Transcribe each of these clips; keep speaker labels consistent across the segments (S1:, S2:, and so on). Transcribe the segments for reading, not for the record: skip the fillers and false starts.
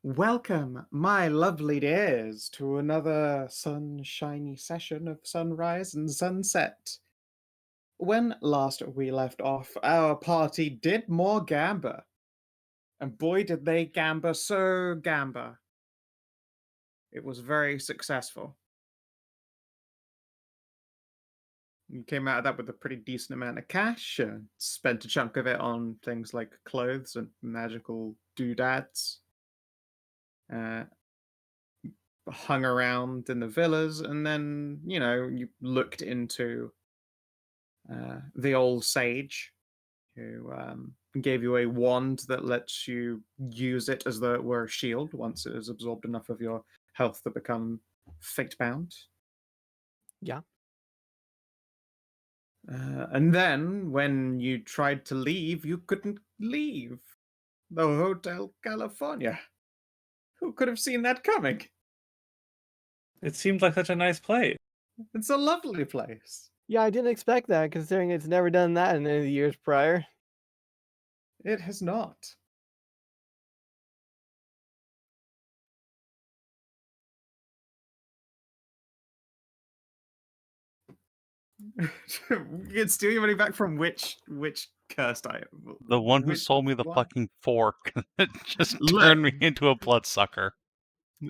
S1: Welcome, my lovely dears, to another sunshiny session of sunrise and sunset. When last we left off, our party did more gamba. And boy, did they gamba so gamba. It was very successful. You came out of that with a pretty decent amount of cash, spent a chunk of it on things like clothes and magical doodads. Uh, Hung around in the villas, and then, you looked into the old sage who gave you a wand that lets you use it as though it were a shield once it has absorbed enough of your health to become fate bound.
S2: Yeah.
S1: And then when you tried to leave, you couldn't leave the Hotel California. Who could have seen that coming?
S3: It seemed like such a nice place.
S1: It's a lovely place.
S2: Yeah, I didn't expect that, considering it's never done that in any of the years prior.
S1: It has not. You'd steal your money back from which cursed item?
S4: The one who sold me the fucking fork that just turned me into a bloodsucker.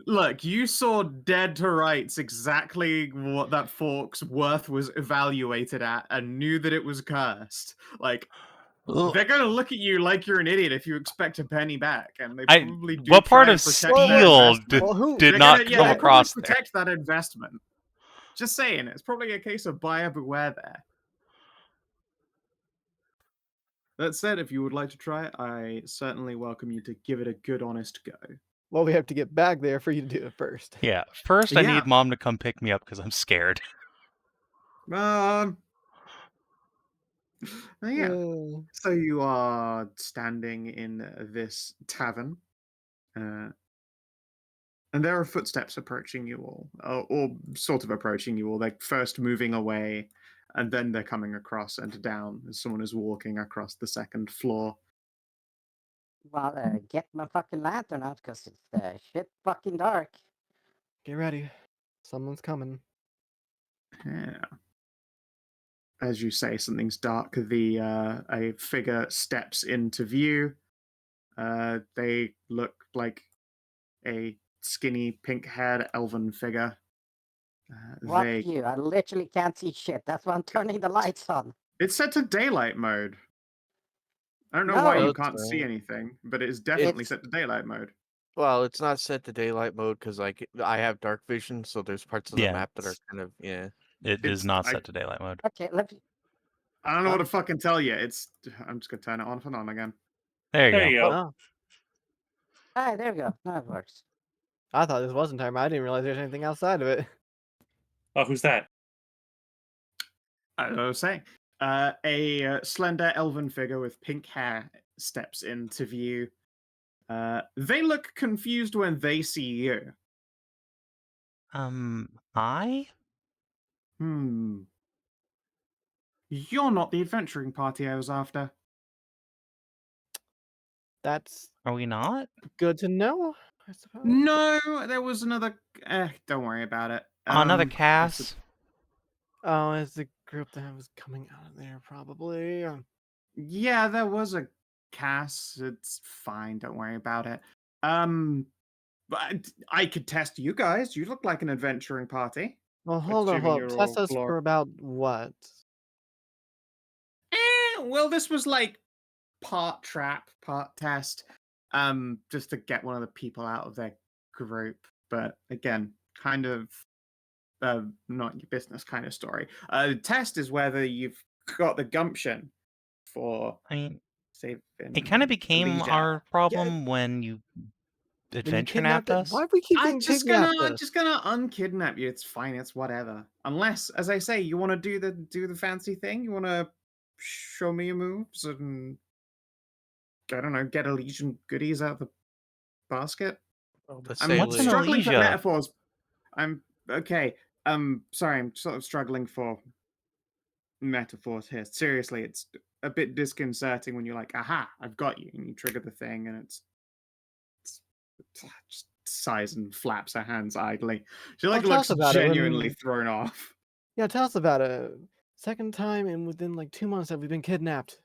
S1: Look, you saw dead to rights exactly what that fork's worth was evaluated at and knew that it was cursed. Like, they're gonna look at you like you're an idiot if you expect a penny back, and they probably do.
S4: What part
S1: try
S4: of
S1: and protect their
S4: steal
S1: investment.
S4: did not come across there?
S1: Protect that investment. Just saying, it's probably a case of buyer beware there. That said, if you would like to try it, I certainly welcome you to give it a good, honest go.
S2: Well, we have to get back there for you to do it first.
S4: Yeah, first I need Mom to come pick me up because I'm scared.
S1: Yeah.
S2: Oh.
S1: So you are standing in this tavern, and there are footsteps approaching you all, or sort of approaching you all. They're first moving away, and then they're coming across and down as someone is walking across the second floor.
S5: Well, get my fucking lantern out, because it's shit fucking dark.
S2: Get ready. Someone's coming.
S1: Yeah. As you say, something's dark. A figure steps into view. They look like a skinny, pink-haired elven figure.
S5: Fuck you! I literally can't see shit. That's why I'm turning the lights on.
S1: It's set to daylight mode. I don't know why you can't see anything, but it is definitely set to daylight mode.
S6: Well, it's not set to daylight mode because I have dark vision, so there's parts of the map that are kind of
S4: It is not set to daylight mode.
S5: Okay,
S1: I don't know what to fucking tell you. I'm just gonna turn it off and on again.
S4: There you go.
S2: Oh.
S5: Alright, there we go. Now it works.
S2: I thought this wasn't time. I didn't realize there's anything outside of it.
S3: Oh, who's that?
S1: I was saying. A slender elven figure with pink hair steps into view. They look confused when they see you.
S4: I?
S1: You're not the adventuring party I was after.
S2: That's...
S4: Are we not?
S2: Good to know, I suppose.
S1: No, there was another... don't worry about it.
S4: Another cast?
S2: Oh, it's the group that was coming out of there, probably.
S1: Yeah, there was a cast. It's fine, don't worry about it. But I could test you guys. You look like an adventuring party.
S2: Well, hold on. Test us for about what?
S1: Well, this was like part trap, part test. Just to get one of the people out of their group. But again, kind of not your business kind of story. The test is whether you've got the gumption for saving.
S4: It kind of became
S1: Elysian.
S4: our problem when you adventure napped us.
S2: Why do we keep
S1: I'm
S2: getting
S1: just gonna unkidnap you. It's fine. It's whatever. Unless, as I say, you want to do the fancy thing. You want to show me your moves and I don't know, get Elysian goodies out of the basket. I'm struggling for metaphors. I'm okay. Sorry, I'm sort of struggling for metaphors here. Seriously, it's a bit disconcerting when you're like, "Aha, I've got you," and you trigger the thing, and it's just sighs and flaps her hands idly. She
S2: Well,
S1: like
S2: tell
S1: looks
S2: us about it
S1: genuinely
S2: when-
S1: thrown off.
S2: Yeah, tell us about it. Second time in within like 2 months that we've been kidnapped.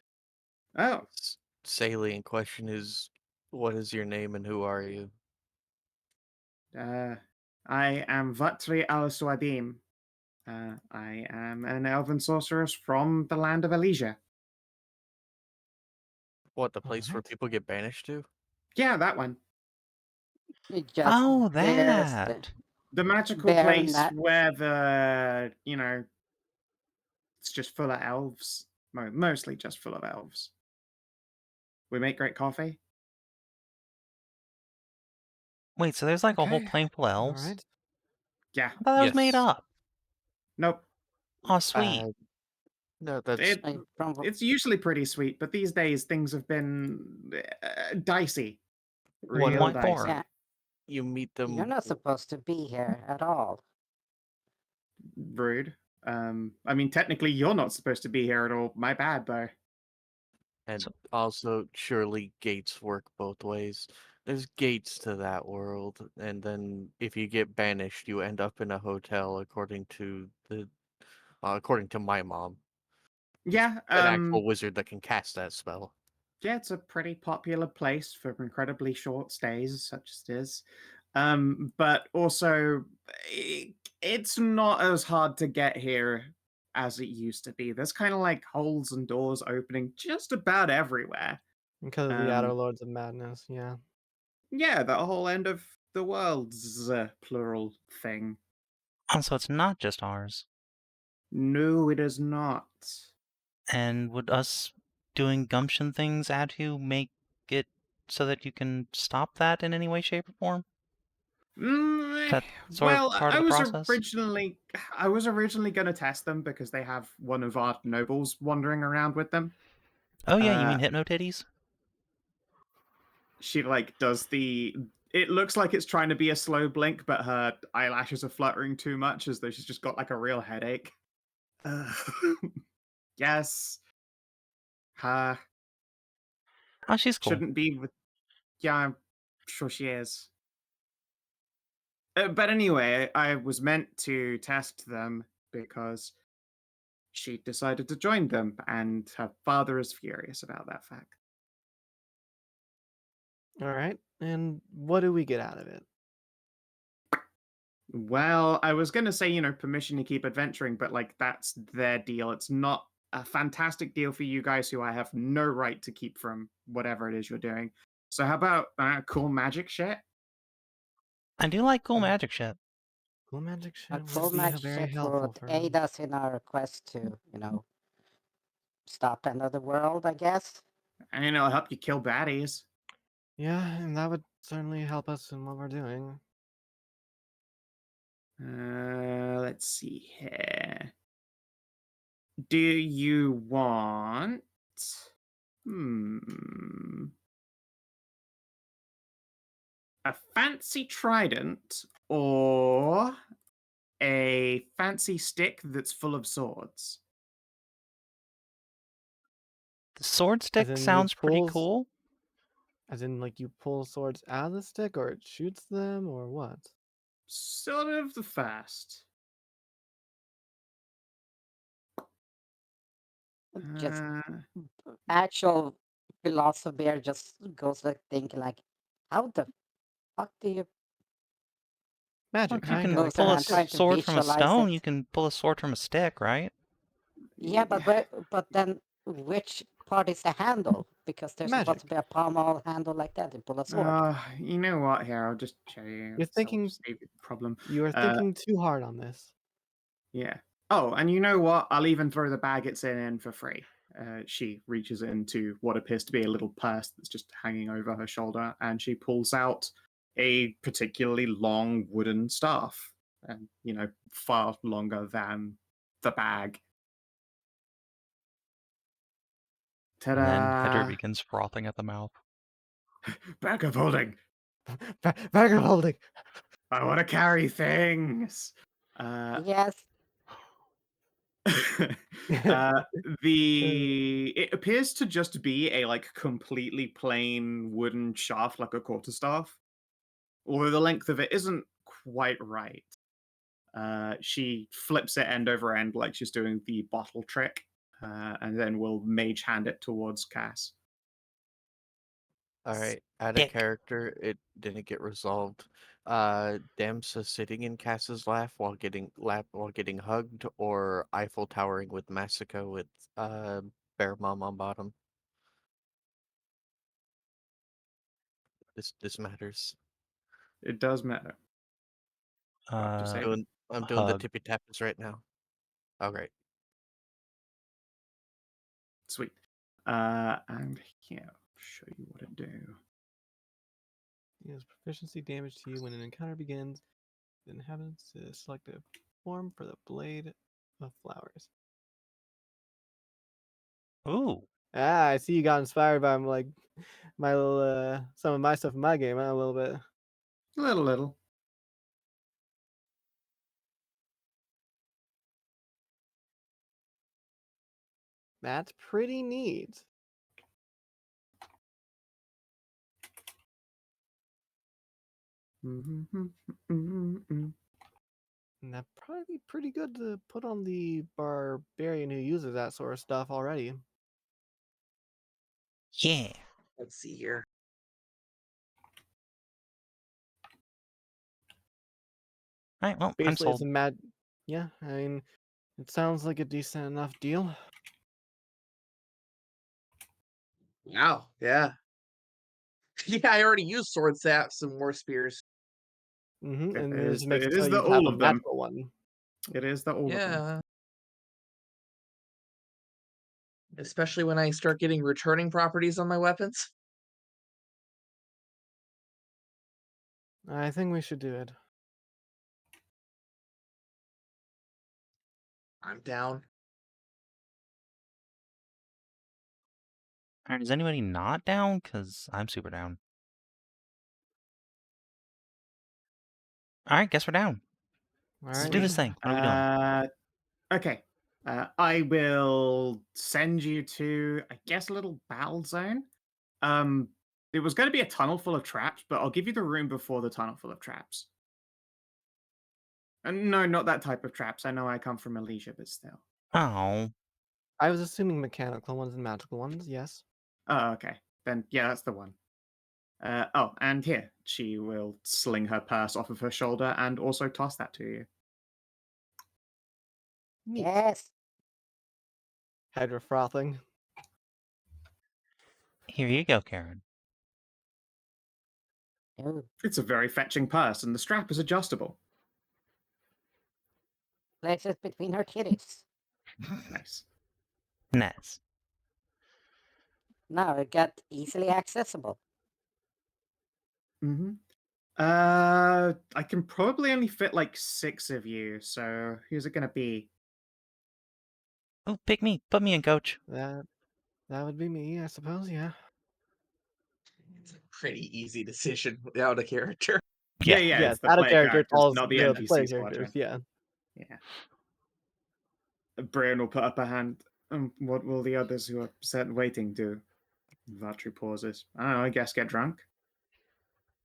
S1: Oh,
S6: Salient question is, what is your name and who are you?
S1: I am Vatri al-Swadim. I am an elven sorceress from the land of Elysian.
S6: What, the place where
S2: Alright.
S6: people get banished to?
S1: Yeah, that one.
S5: You just
S4: Oh,
S5: there's
S4: that.
S1: The magical
S5: Bear
S1: place
S5: nut.
S1: where the, it's just full of elves. Mostly just full of elves. We make great coffee.
S4: Wait, so there's like a whole
S2: Okay.
S4: plane full of
S2: All
S4: elves?
S2: right.
S1: Yeah.
S4: I thought that was made
S6: Yes.
S4: up.
S1: Nope.
S4: Oh, sweet.
S6: No, that's
S1: It,
S5: from
S1: it's usually pretty sweet, but these days things have been dicey.
S6: What,
S1: Real
S4: What
S1: dicey.
S4: for?
S5: yeah.
S6: you meet them.
S5: You're not supposed to be here at all.
S1: Rude. I mean, technically, you're not supposed to be here at all. My bad, though.
S6: And
S4: So-
S6: also, surely gates work both ways. There's gates to that world, and then if you get banished, you end up in a hotel, according to my mom,
S1: Yeah.
S6: an actual wizard that can cast that spell.
S1: Yeah, it's a pretty popular place for incredibly short stays, such as it is. But also, it's not as hard to get here as it used to be. There's kind of like holes and doors opening just about everywhere.
S2: Because of the Outer
S1: Um,
S2: Lords of Madness, yeah.
S1: Yeah, the whole end of the world's plural thing.
S4: Oh, so it's not just ours.
S1: No, it is not.
S4: And would us doing gumption things at you make it so that you can stop that in any way, shape, or form? That sort of
S1: Well,
S4: part of the process?
S1: I was originally going to test them because they have one of our nobles wandering around with them.
S4: Oh yeah, you
S1: Uh,
S4: mean hypno titties?
S1: She like does the. It looks like it's trying to be a slow blink, but her eyelashes are fluttering too much, as though she's just got like a real headache. Yes. Her
S4: Oh, she's cool.
S1: shouldn't be with. Yeah, I'm sure she is. But anyway, I was meant to test them because she decided to join them, and her father is furious about that fact.
S2: All right. And what do we get out of it?
S1: Well, I was going to say, permission to keep adventuring, but like that's their deal. It's not a fantastic deal for you guys who I have no right to keep from whatever it is you're doing. So how about cool magic shit?
S4: I do like cool magic shit.
S2: Cool magic shit
S5: A
S2: would
S5: cool
S2: be
S5: magic
S2: very
S5: shit
S2: helpful
S5: would
S2: for
S5: aid us in our quest to, stop another world, I guess.
S1: And it'll help you kill baddies.
S2: Yeah, and that would certainly help us in what we're doing.
S1: Let's see here. Do you want... a fancy trident or a fancy stick that's full of swords?
S4: The sword stick
S2: in you
S4: sounds pretty
S2: pulls-
S4: cool.
S2: As in, like, you pull swords out of the stick, or it shoots them, or what?
S1: Sort of the first.
S5: Just
S1: Uh,
S5: actual philosopher just goes like thinking like, how the fuck do you
S4: Well,
S2: Magic.
S4: if you
S2: I
S4: can
S2: know,
S5: goes
S4: pull a
S5: around trying to
S4: sword from a
S5: visualize
S4: stone,
S5: it?
S4: you can pull a sword from a stick, right?
S5: Yeah, but then which part is the handle? Because there's supposed
S2: Magic.
S5: to be a pommel handle like that to pull a sword.
S1: you know what? Here, I'll just show you.
S2: You're thinking-
S1: Save you the problem.
S2: You are thinking too hard on this.
S1: Yeah. Oh, and you know what? I'll even throw the bag it's in for free. She reaches into what appears to be a little purse that's just hanging over her shoulder, and she pulls out a particularly long wooden staff, and far longer than the bag. Ta-da!
S4: And then Hedrah begins frothing at the mouth.
S1: Bag of holding.
S2: Bag of holding.
S1: I want to carry things.
S5: Yes.
S1: It appears to just be a like completely plain wooden shaft, like a quarterstaff. although the length of it isn't quite right. She flips it end over end like she's doing the bottle trick, and then will mage hand it towards Cass.
S6: All right, add a
S4: Dick.
S6: character. It didn't get resolved. Damsa sitting in Cass's lap while getting hugged, or Eiffel towering with Masika with Bear Mom on bottom. This matters.
S1: It does matter. Just
S6: I'm
S1: say-
S6: doing the
S4: hug.
S6: tippy tappers right now. All right.
S1: Sweet. And here, I'll show you what it do.
S2: Deals proficiency damage to you when an encounter begins. The inhabitants select a form for the blade of flowers.
S4: Ooh.
S2: Ah, I see you got inspired by like my little some of my stuff in my game, huh? A little bit.
S1: Little.
S2: That's pretty neat.
S1: Mm-hmm.
S2: And that'd probably be pretty good to put on the barbarian who uses that sort of stuff already.
S4: Yeah.
S7: Let's see here.
S4: All right. Well, I'm
S2: Basically, it's
S4: sold.
S2: a mad. Yeah, I mean, it sounds like a decent enough deal.
S7: Wow. Yeah. Yeah, I already used sword saps and war spears.
S2: Mm-hmm. And
S1: It
S2: it
S1: is
S2: just
S1: the-
S2: makes
S1: it
S2: it so
S1: is
S2: you
S1: the
S2: can have
S1: all
S2: a
S1: of them.
S2: magical one.
S1: It is the all of them.
S7: Yeah. Especially when I start getting returning properties on my weapons.
S2: I think we should do it.
S7: I'm down.
S4: All right. Is anybody not down? Because I'm super down. All right. Guess we're down.
S2: All
S4: Let's
S2: right.
S4: do this thing. What are we doing?
S1: Okay. I will send you to, I guess, a little battle zone. It was going to be a tunnel full of traps, but I'll give you the room before the tunnel full of traps. And no, not that type of traps. I know I come from Elysian, but still.
S4: Oh.
S2: I was assuming mechanical ones and magical ones. Yes.
S1: Oh, okay. Then, yeah, that's the one. Oh, and here, she will sling her purse off of her shoulder and also toss that to you.
S2: Neat.
S5: Yes.
S2: Hedrah frothing.
S4: Here you go, Karin.
S5: Ooh,
S1: It's a very fetching purse, and the strap is adjustable.
S5: place it between her titties.
S1: Nice.
S4: Nice.
S5: Now it got easily accessible.
S1: Mm-hmm. I can probably only fit like 6 of you, so who's it gonna be?
S4: Oh, pick me. Put me in, coach.
S2: That would be me, I suppose. Yeah.
S7: It's a pretty easy decision without a character.
S1: Yeah,
S2: Yes.
S1: it's the
S2: Out of
S1: player
S2: character, it's
S1: characters,
S2: all
S1: not the
S2: the
S1: NPCs
S2: player
S1: watching.
S2: characters. Yeah.
S1: Yeah. Brian will put up a hand. What will the others who are sat waiting do? Vatri pauses. I don't know, I guess get drunk.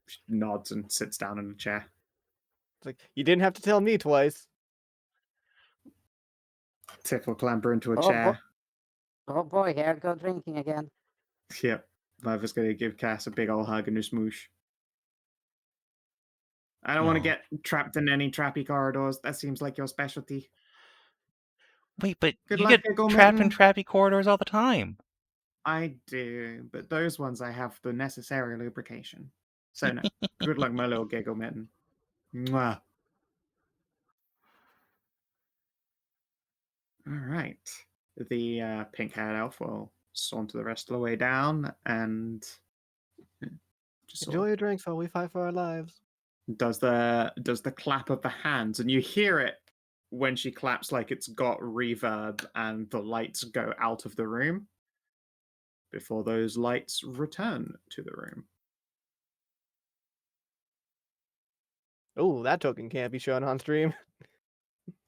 S1: She nods and sits down in a chair.
S2: It's like you didn't have to tell me twice.
S1: Tiff will clamber into a
S5: Oh,
S1: chair.
S5: Oh boy, here I go drinking again.
S1: Yep. Viva's gonna give Cass a big old hug and a smoosh. I don't want to
S4: Aw.
S1: get trapped in any trappy corridors. That seems like your specialty.
S4: Wait, but
S1: Good
S4: you
S1: luck,
S4: get
S1: Giggle
S4: trapped in
S1: Mitten.
S4: trappy corridors all the time.
S1: I do, but those ones I have the necessary lubrication. So no. Good luck, my little Giggle Mitten. Mwah. All right. The pink-haired elf will saunter the rest of the way down and just sort
S2: Enjoy your drinks while we fight for our lives.
S1: of does the clap of the hands, and you hear it when she claps like it's got reverb, and the lights go out of the room before those lights return to the room.
S2: Oh, that token can't be shown on stream.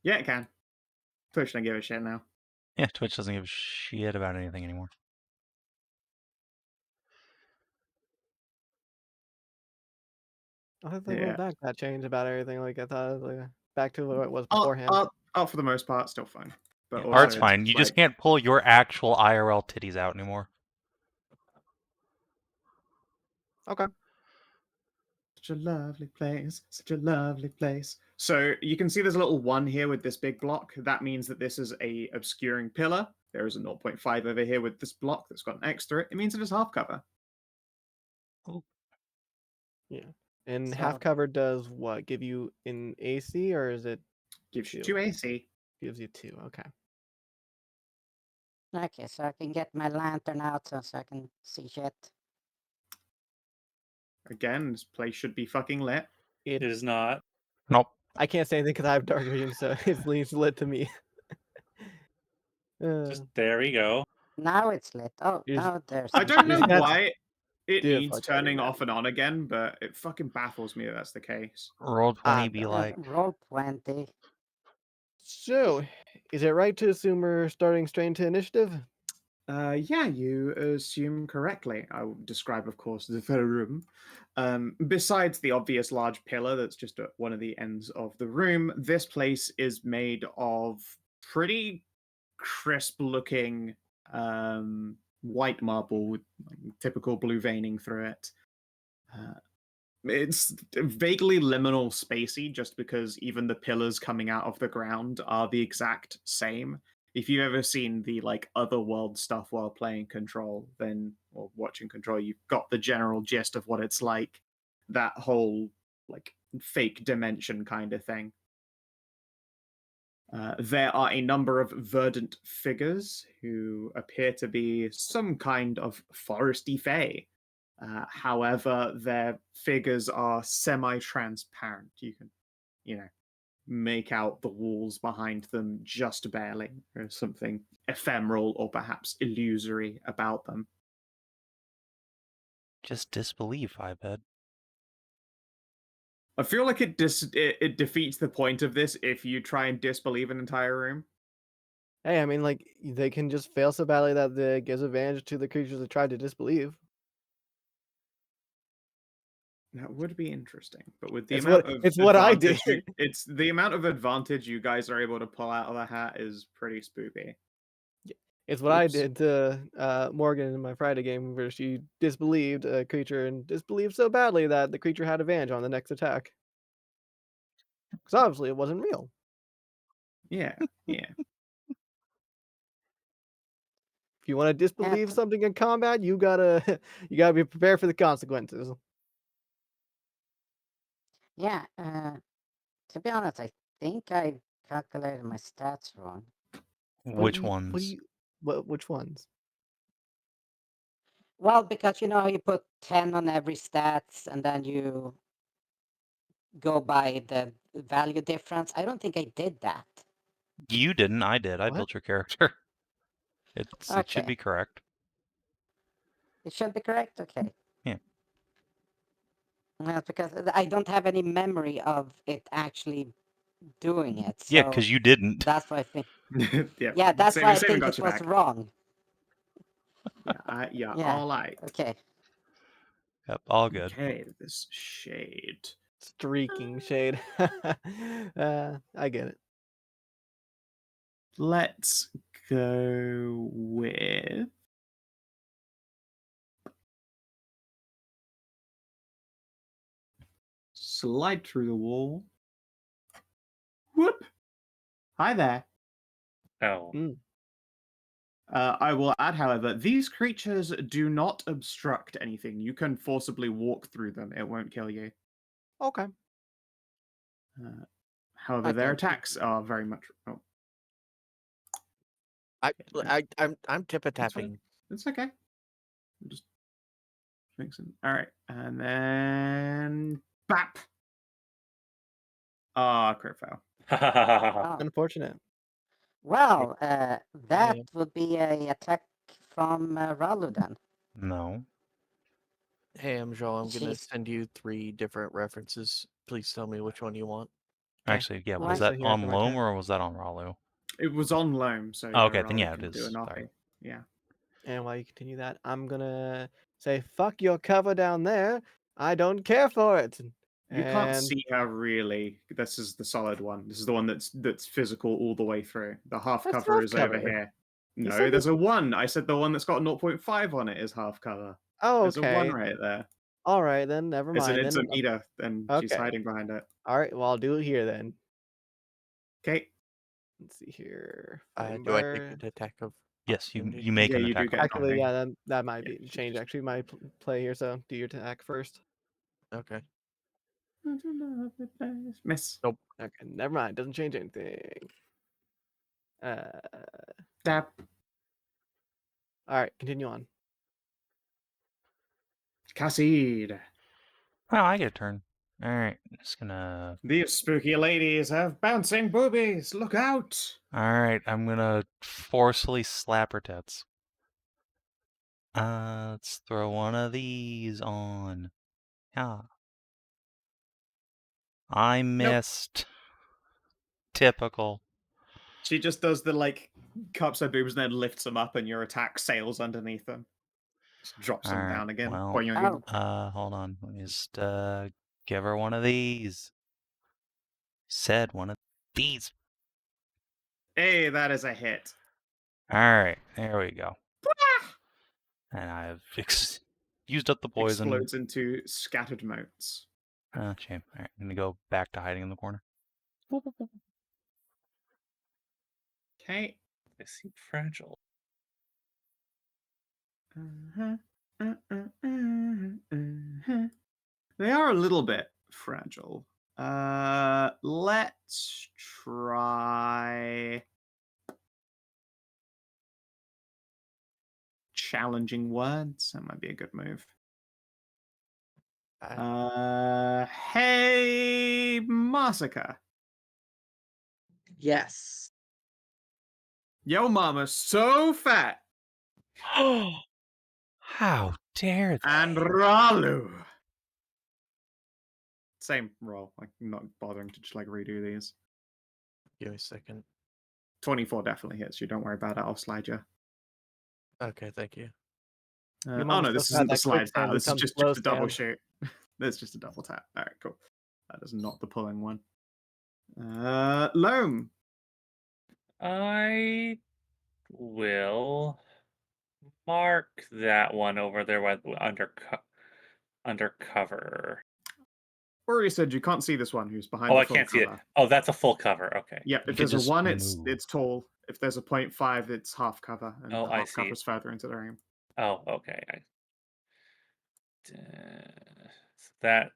S1: Yeah, it can. Twitch don't give a shit now.
S4: Yeah, Twitch doesn't give a shit about anything anymore.
S2: I thought they
S1: Yeah.
S2: rolled back that change about everything. Like I thought it was like, back to what it was
S1: Oh,
S2: beforehand.
S1: for the most part, still fine. But
S2: Yeah.
S1: also,
S4: Art's
S1: it's
S4: fine. You just
S1: like,
S4: can't pull your actual IRL titties out anymore.
S2: Okay.
S1: such a lovely place, such a lovely place. So you can see there's a little 1 here with this big block. That means that this is a obscuring pillar. There is a 0.5 over here with this block that's got an X through it. It means it is half cover.
S2: Yeah. And
S1: So-
S2: half cover does what? Give you an AC or is it
S1: Gives you
S2: 2?
S1: 2 AC.
S2: Gives you 2. Okay.
S5: Okay, so I can get my lantern out so I can see shit.
S1: Again, this place should be fucking lit.
S3: It is not.
S4: Nope.
S2: I can't say anything because I have dark vision, so it's least lit to me.
S3: Just there we go.
S5: Now it's lit. Oh,
S2: You just-
S5: now there's.
S1: I don't know
S2: Just have to
S1: why it
S2: do it
S1: needs
S2: for 30
S1: turning
S2: minutes.
S1: off and on again, but it fucking baffles me that that's the case.
S4: Roll 20 be
S2: don't
S4: like.
S5: Roll 20.
S2: So, is it right to assume we're starting straight into initiative?
S1: Yeah, you assume correctly. I will describe, of course, the room. Besides the obvious large pillar that's just at one of the ends of the room, this place is made of pretty crisp-looking white marble with typical blue veining through it. It's vaguely liminal spacey just because even the pillars coming out of the ground are the exact same. If you've ever seen the like otherworld stuff while playing Control, then or watching Control, you've got the general gist of what it's like. That whole like fake dimension kind of thing. There are a number of verdant figures who appear to be some kind of foresty fae. However, their figures are semi-transparent. You can, make out the walls behind them just barely. There's something ephemeral or perhaps illusory about them.
S4: Just disbelief, I bet.
S1: I feel like it defeats the point of this if you try and disbelieve an entire room.
S2: Hey, I mean, like, they can just fail so badly that it gives advantage to the creatures that tried to disbelieve.
S1: That would be interesting, but with the
S2: It's
S1: amount
S2: what-
S1: of
S2: it's what I
S1: advantage
S2: did.
S1: it's the amount of advantage you guys are able to pull out of the hat is pretty spoopy.
S2: It's what I
S1: Oops.
S2: did to Morgan in my Friday game, where she disbelieved a creature and disbelieved so badly that the creature had advantage on the next attack. Because obviously it wasn't real.
S1: Yeah.
S2: If you want to disbelieve
S5: t-
S2: something in combat, you gotta be prepared for the consequences.
S5: Yeah, to be honest, I think I calculated my stats wrong.
S4: Which
S2: What
S4: ones?
S2: do you, which ones?
S5: Well, because you know how you put 10 on every stats and then you go by the value difference. I don't think I did that.
S4: You didn't. I did. I
S2: What?
S4: built your character. It should
S5: Okay.
S4: be correct.
S5: It should be correct? Okay.
S4: Yeah.
S5: Well, because I don't have any memory of it actually doing it. So
S4: Yeah, because you didn't.
S5: that's why I think.
S1: Yeah.
S5: Yeah, that's
S1: Savin-
S5: why I
S1: Savin
S5: think
S1: got
S5: it
S1: your
S5: was
S1: back.
S5: wrong.
S1: Yeah,
S5: Yeah.
S1: all right.
S5: Okay.
S4: Yep, all good.
S1: Okay, this shade.
S2: Streaking shade. I get it.
S1: Let's go with slide through the wall. Whoop! Hi there.
S3: Oh.
S1: I will add, however, these creatures do not obstruct anything. You can forcibly walk through them. It won't kill you.
S2: Okay.
S1: However, their
S5: Okay.
S1: attacks are very much. Oh,
S6: I'm tippa
S1: That's fine.
S6: tapping.
S1: it's okay. I'm just mixing. All right, and then bap. Ah, crit fail.
S5: Oh.
S2: Unfortunate.
S5: Well, that
S6: Yeah.
S5: would be a attack from Ralu then.
S4: No.
S6: Hey, Amxal, I'm gonna
S5: Jeez.
S6: send you 3 different references. Please tell me which one you want.
S2: Okay.
S4: Actually, yeah.
S5: Why?
S4: Was that
S2: So here
S4: on
S2: after my
S4: Loam
S2: turn.
S4: or was that on Ralu?
S1: It was on Loam, so
S4: Oh, okay, then
S1: Ralu
S4: yeah, it
S1: can do
S4: is.
S1: an
S4: Sorry.
S1: RP. Yeah.
S2: And while you continue that, I'm gonna say, fuck your cover down there. I don't care for it.
S1: You can't
S2: And
S1: see her really. This is the solid one. This is the one that's physical all the way through. The half
S2: That's
S1: cover
S2: half
S1: is over
S2: cover.
S1: here.
S2: You
S1: No,
S2: said
S1: there's
S2: this-
S1: a 1. I said the one that's got 0.5 on it is half cover.
S2: Oh,
S1: There's a 1
S2: okay.
S1: right there.
S2: All right, then never
S1: It's
S2: mind.
S1: it's
S2: Then
S1: a meter, and she's
S2: okay.
S1: hiding behind it.
S2: All right, well I'll do it here then.
S1: Okay.
S2: Let's see here.
S6: Do I take an attack of?
S4: Yes, you
S6: opportunity?
S4: you make
S1: Yeah,
S4: an
S1: you do
S4: attack.
S1: get-
S2: Actually,
S1: Okay.
S2: yeah, that might
S1: Yeah,
S2: be change. Actually, my play here. So do your attack first.
S6: Okay.
S1: Miss.
S2: Okay, never mind. Doesn't change anything.
S1: Dab.
S2: All right, continue on.
S1: Khassid.
S4: Oh, I get a turn. All right, just gonna.
S1: These spooky ladies have bouncing boobies. Look out.
S4: All right, I'm gonna forcefully slap her tits. Let's throw one of these on. Yeah. I missed. Typical.
S1: She just does the cups her boobs and then lifts them up, and your attack sails underneath them. Just drops them
S4: All right,
S1: down again.
S4: well,
S1: Boing.
S4: hold on. Let me just give her one of these. Said one of these.
S1: Hey, that is a hit.
S4: All right, there we go. And I've used up the poison.
S1: Explodes into scattered motes.
S4: Oh, shame. All right, I'm gonna go back to hiding in the corner.
S1: Okay.
S3: They seem fragile.
S1: They are a little bit fragile. Let's try challenging words. That might be a good move. Hey, Masika.
S7: Yes.
S1: Yo, mama's so fat.
S4: How dare they?
S1: And Ralu. Same roll. I'm not bothering to just redo these.
S6: Give me a second.
S1: 24 definitely hits you. Don't worry about it. I'll slide you.
S6: Okay, thank you.
S2: Your
S1: Oh
S2: mama's
S1: no, this
S2: so fat
S1: isn't the
S2: that quick
S1: slide power.
S2: stand
S1: This is
S2: becomes
S1: just
S2: slow
S1: a double
S2: stand.
S1: shoot. That's just a double tap. All right, cool. That is not the pulling one. Loam.
S3: I will mark that one over there under cover.
S1: Already said you can't see this one who's behind
S3: Oh,
S1: the
S3: I
S1: full
S3: can't see it.
S1: cover.
S3: Oh, that's a full cover. Okay.
S1: Yep,
S4: You
S1: if
S4: could
S1: there's a
S4: just
S1: 1,
S4: move.
S1: it's tall. If there's a 0.5, it's half cover, and
S3: Oh,
S1: the
S3: I
S1: half
S3: see.
S1: cover is further into the room.
S3: Oh, okay. So that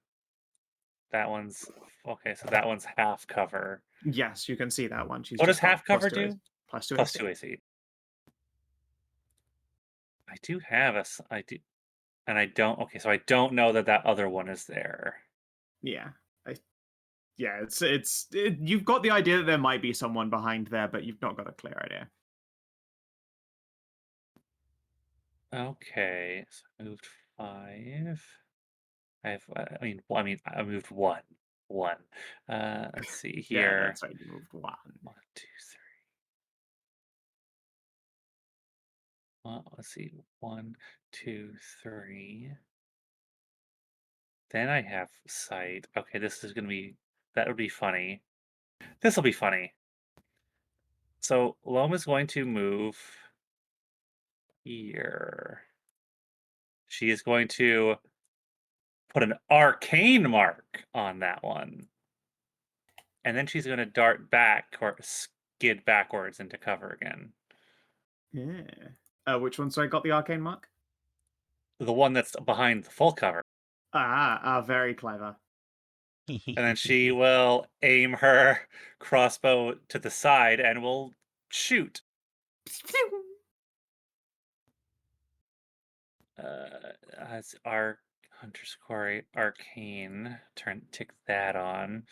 S3: one's okay. So that one's half cover.
S1: Yes, you can see that one. She's
S3: What does
S1: just got
S3: half cover
S1: +2
S3: do?
S1: +2
S3: Plus
S1: AC.
S3: 2 AC. I do have I do, and I don't. Okay, so I don't know that other one is there.
S1: Yeah, you've got the idea that there might be someone behind there, but you've not got a clear idea.
S3: Okay, so I moved 5. I moved 1. Let's see
S1: Yeah,
S3: here.
S1: that's right. You moved 1.
S3: 1, 2, 3. Well, let's see. 1, 2, 3. Then I have sight. Okay, this is gonna be. That would be funny. This will be funny. So Loam is going to move here. She is going to put an arcane mark on that one. And then she's going to dart back or skid backwards into cover again.
S1: Yeah. Which one? So I got the arcane mark?
S3: The one that's behind the full cover.
S1: Very clever.
S3: And then she will aim her crossbow to the side and will shoot. As arcane. Tick that on.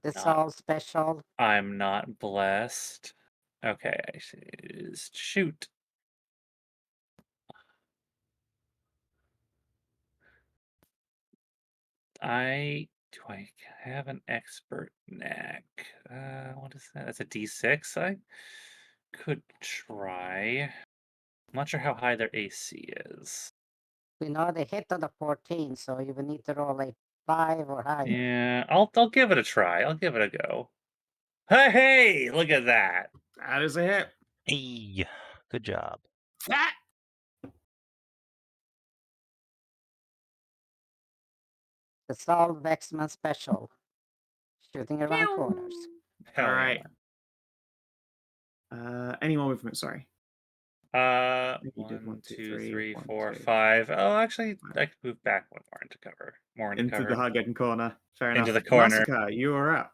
S5: It's all special.
S3: I'm not blessed. Okay, shoot. Do I have an expert knack? What is that? That's a D6. I could try. I'm not sure how high their AC is.
S5: We know they hit on the 14, so you will need to roll a 5 or higher.
S3: Yeah, I'll give it a try. I'll give it a go. Hey, look at that.
S1: That is a hit.
S4: Hey, good job.
S1: That.
S5: The Solve X-Men special. Shooting around corners.
S3: Hell
S1: All
S3: yeah.
S1: right. Any more movement? Sorry. You did
S3: 1, 2, 3, 4,
S1: 2.
S3: 5. Oh, actually, I could move back one more into cover. More into cover.
S1: The hard-getting corner. Fair enough.
S3: Into the corner.
S1: Masika, you are up.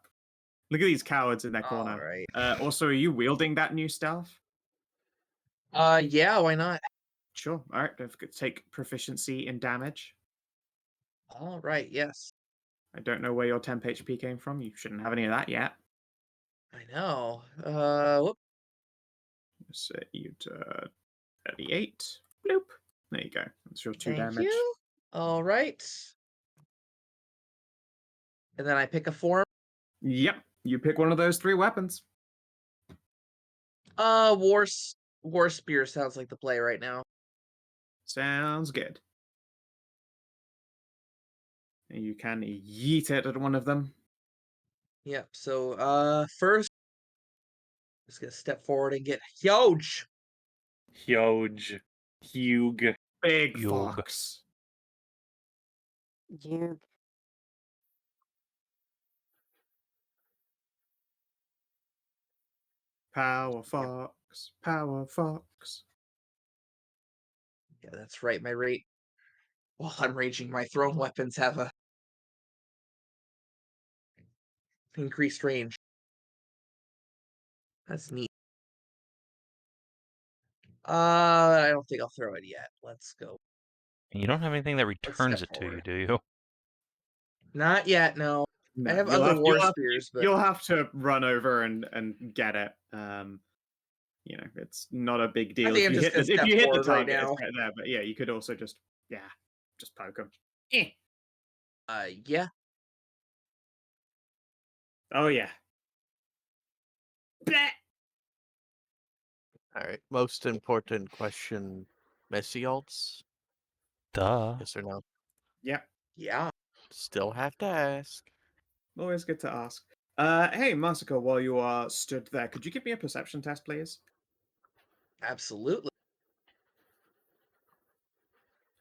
S1: Look at these cowards in their corner.
S7: All right.
S1: Also, are you wielding that new stealth?
S7: Yeah, why not?
S1: Sure. All right. Don't forget to take proficiency in damage.
S7: All right, yes.
S1: I don't know where your temp HP came from. You shouldn't have any of that yet.
S7: I know. Whoop.
S1: Set you to 38. Bloop. There you go. That's your 2
S7: Thank
S1: damage.
S7: you. All right. And then I pick a form.
S1: Yep. You pick one of those 3 weapons.
S7: War Spear sounds like the play right now.
S1: Sounds good. You can yeet it at one of them.
S7: Yep. So first, just gonna step forward and get huge.
S3: Huge.
S1: Big
S4: Yog.
S1: fox.
S5: You
S1: Power fox. Power fox.
S7: Yeah, that's right. My rate while I'm raging, my thrown weapons have a increased range. That's neat. I don't think I'll throw it yet. Let's go.
S4: You don't have anything that returns
S7: step
S4: it to you,
S7: forward.
S4: do you?
S7: Not yet, no.
S1: No,
S7: I have
S1: you'll
S7: other war
S1: you'll
S7: spears, but
S1: you'll have to run over and get it. It's not a big deal
S7: think
S1: if
S7: I'm
S1: you
S7: just
S1: hit
S7: gonna
S1: if
S7: step
S1: you hit the
S7: forward right
S1: target.
S7: now.
S1: It's right there, but yeah, you could also just poke them.
S7: yeah.
S1: Oh yeah. Bleh.
S6: All right. Most important question: Messy alts?
S4: Duh.
S6: Yes or no?
S1: Yeah.
S7: Yeah.
S6: Still have to ask.
S1: Always good to ask. Hey, Masika, while you are stood there, could you give me a perception test, please?
S7: Absolutely.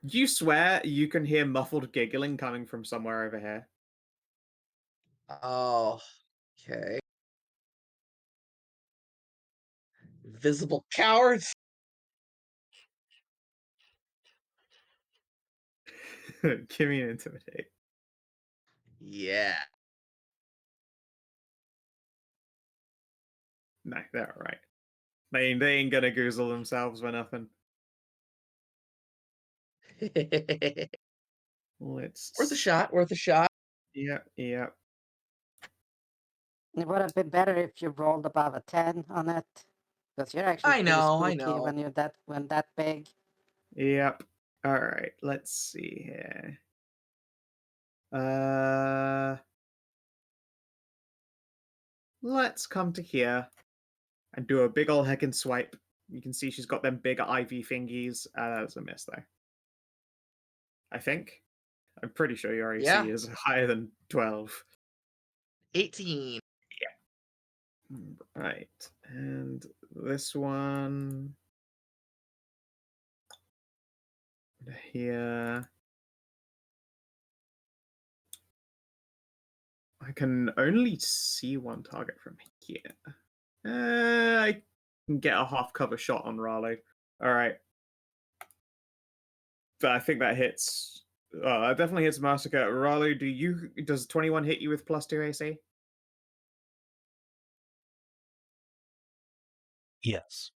S1: You swear you can hear muffled giggling coming from somewhere over here.
S7: Oh, okay. Visible cowards.
S1: Give me an intimidate.
S7: Yeah.
S1: No, they're alright. They ain't gonna goozle themselves for nothing. Let's
S7: Worth a shot. Worth a shot.
S1: Yep.
S5: it would have been better if you rolled above a 10 on it. Because you're actually
S7: I
S5: pretty
S7: know. I
S5: spooky
S7: know.
S5: when you're that big.
S1: Yep. Alright, let's see here. Let's come to here and do a big ol' heckin' swipe. You can see she's got them big IV fingies. That's a miss though. I think. I'm pretty sure your AC
S7: Yeah.
S1: is higher than 12.
S7: 18.
S1: Right. And this one here. I can only see one target from here. I can get a half cover shot on Ralu. Alright. But I think that hits. That definitely hits Masika. Ralu, does 21 hit you with +2 AC?
S4: Yes.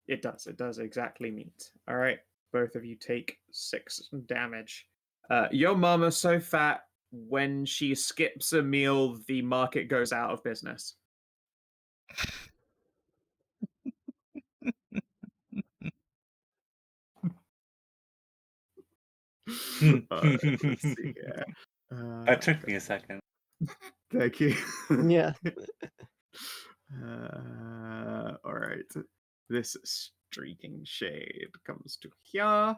S1: It does exactly meet. Alright. Both of you take 6 damage. Your mama's so fat, when she skips a meal, the market goes out of business. Let's see here.
S3: That took me a second.
S1: Thank you.
S2: Yeah.
S1: All right. This streaking shade comes to here.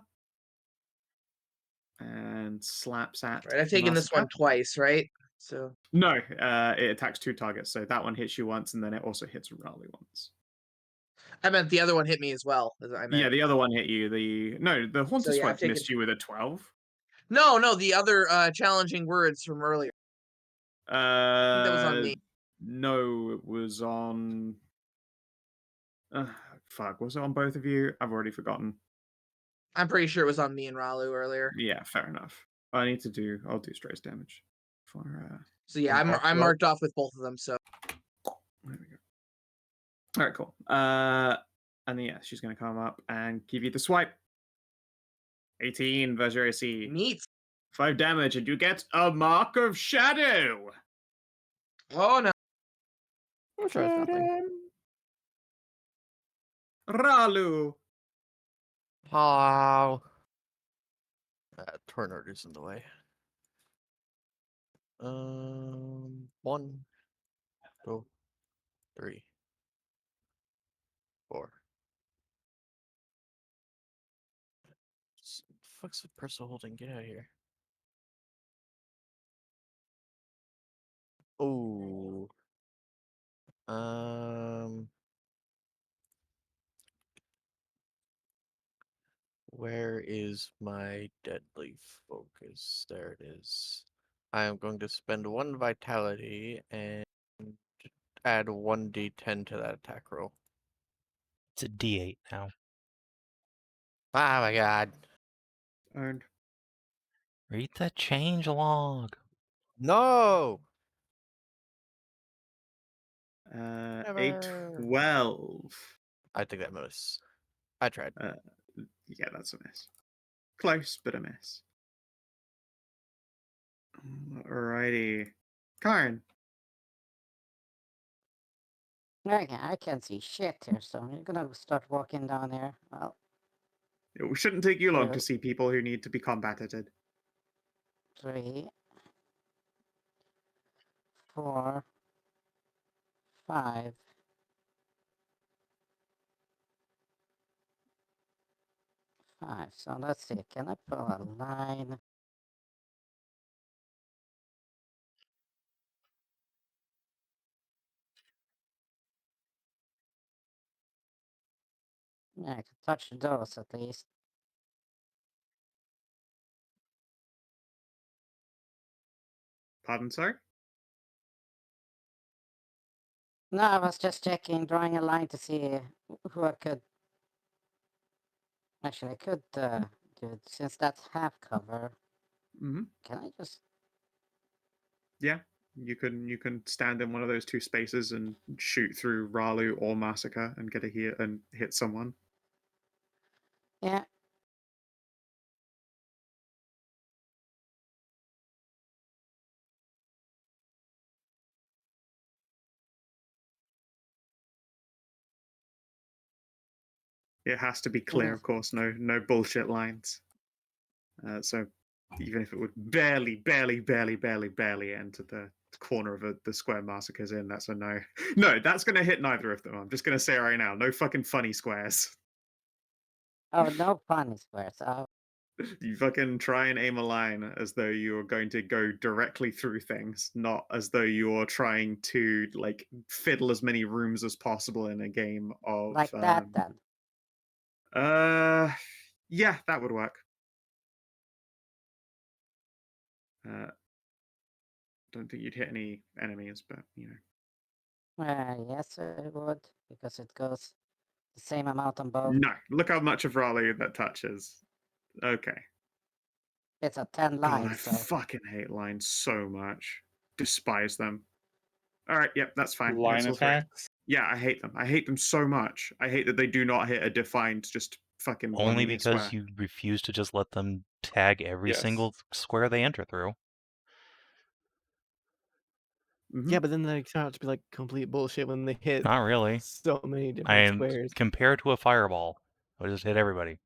S1: and slaps at.
S7: Right, I've taken this one
S1: Masika.
S7: twice, right? So
S1: No, it attacks 2 targets, so that one hits you once, and then it also hits Ralu once.
S7: I meant the other one hit me as well.
S1: Yeah, the other one hit you. The Haunted
S7: yeah, I've
S1: Swipe
S7: taken-
S1: missed you with a 12.
S7: No, the other challenging words from earlier. I think that was on me.
S1: No, it was on. Fuck, was it on both of you? I've already forgotten.
S7: I'm pretty sure it was on me and Ralu earlier.
S1: Yeah, fair enough. I'll do straight damage.
S7: So yeah, I'm marked off with both of them. So
S1: there we go. All right, cool. And then, yeah, she's gonna come up and give you the swipe. 18 versus your AC.
S7: neat.
S1: 5 damage, and you get a Mark of Shadow.
S7: Oh no.
S2: I'm sure it's nothing.
S1: Ralu.
S6: Hello. Tornart is in the way. 1, 2, 3, 4. Fuck's the person holding? Get out of here. Oh. Where is my deadly focus? There it is. I am going to spend 1 vitality and add 1d10 to that attack roll.
S4: It's a D8 now.
S6: Oh my god.
S1: Earned.
S4: Read the change log.
S6: No!
S1: A
S6: Never.
S1: 12.
S6: I think that miss. I tried.
S1: Yeah, that's a miss. Close, but a miss. Alrighty. Karin.
S5: Okay, I can't see shit here, so I'm gonna start walking down here. Well,
S1: It shouldn't take you long
S5: Yeah.
S1: to see people who need to be combated.
S5: 3, 4, 5. So let's see. Can I pull a line? Yeah, I can touch those at least.
S1: Pardon, sorry?
S5: No, I was just checking, drawing a line to see who I could. Actually, I could do it since that's half cover.
S1: Mm-hmm.
S5: Can I just?
S1: Yeah. You can stand in one of those 2 spaces and shoot through Ralu or Masika and get a hit and hit someone.
S5: Yeah.
S1: It has to be clear, of course. No bullshit lines. So even if it would barely enter the corner of the square Masika's in, that's a no. No, that's going to hit neither of them. I'm just going to say right now, no fucking funny squares.
S5: Oh, no funny squares. Oh,
S1: You fucking try and aim a line as though you're going to go directly through things, not as though you're trying to like fiddle as many rooms as possible in a game of
S5: like that then.
S1: Yeah, that would work. Don't think you'd hit any enemies, but you know.
S5: Yes, it would, because it goes the same amount on both.
S1: No, look how much of Ralu that touches. Okay.
S5: It's a 10
S1: God,
S5: line,
S1: I
S5: so.
S1: fucking hate lines so much. Despise them. All right, yep, that's fine.
S3: Line
S1: That's all 3.
S3: attacks.
S1: Yeah, I hate them. I hate them so much. I hate that they do not hit a defined, just fucking
S4: Only
S1: 1
S4: because
S1: square.
S4: you refuse to just let them tag every
S3: Yes.
S4: single square they enter through.
S1: Mhm.
S2: Yeah, but then they turn out to be like complete bullshit when they hit
S4: Not really.
S2: so many different
S4: And
S2: squares.
S4: compared to a fireball, it'll just hit everybody.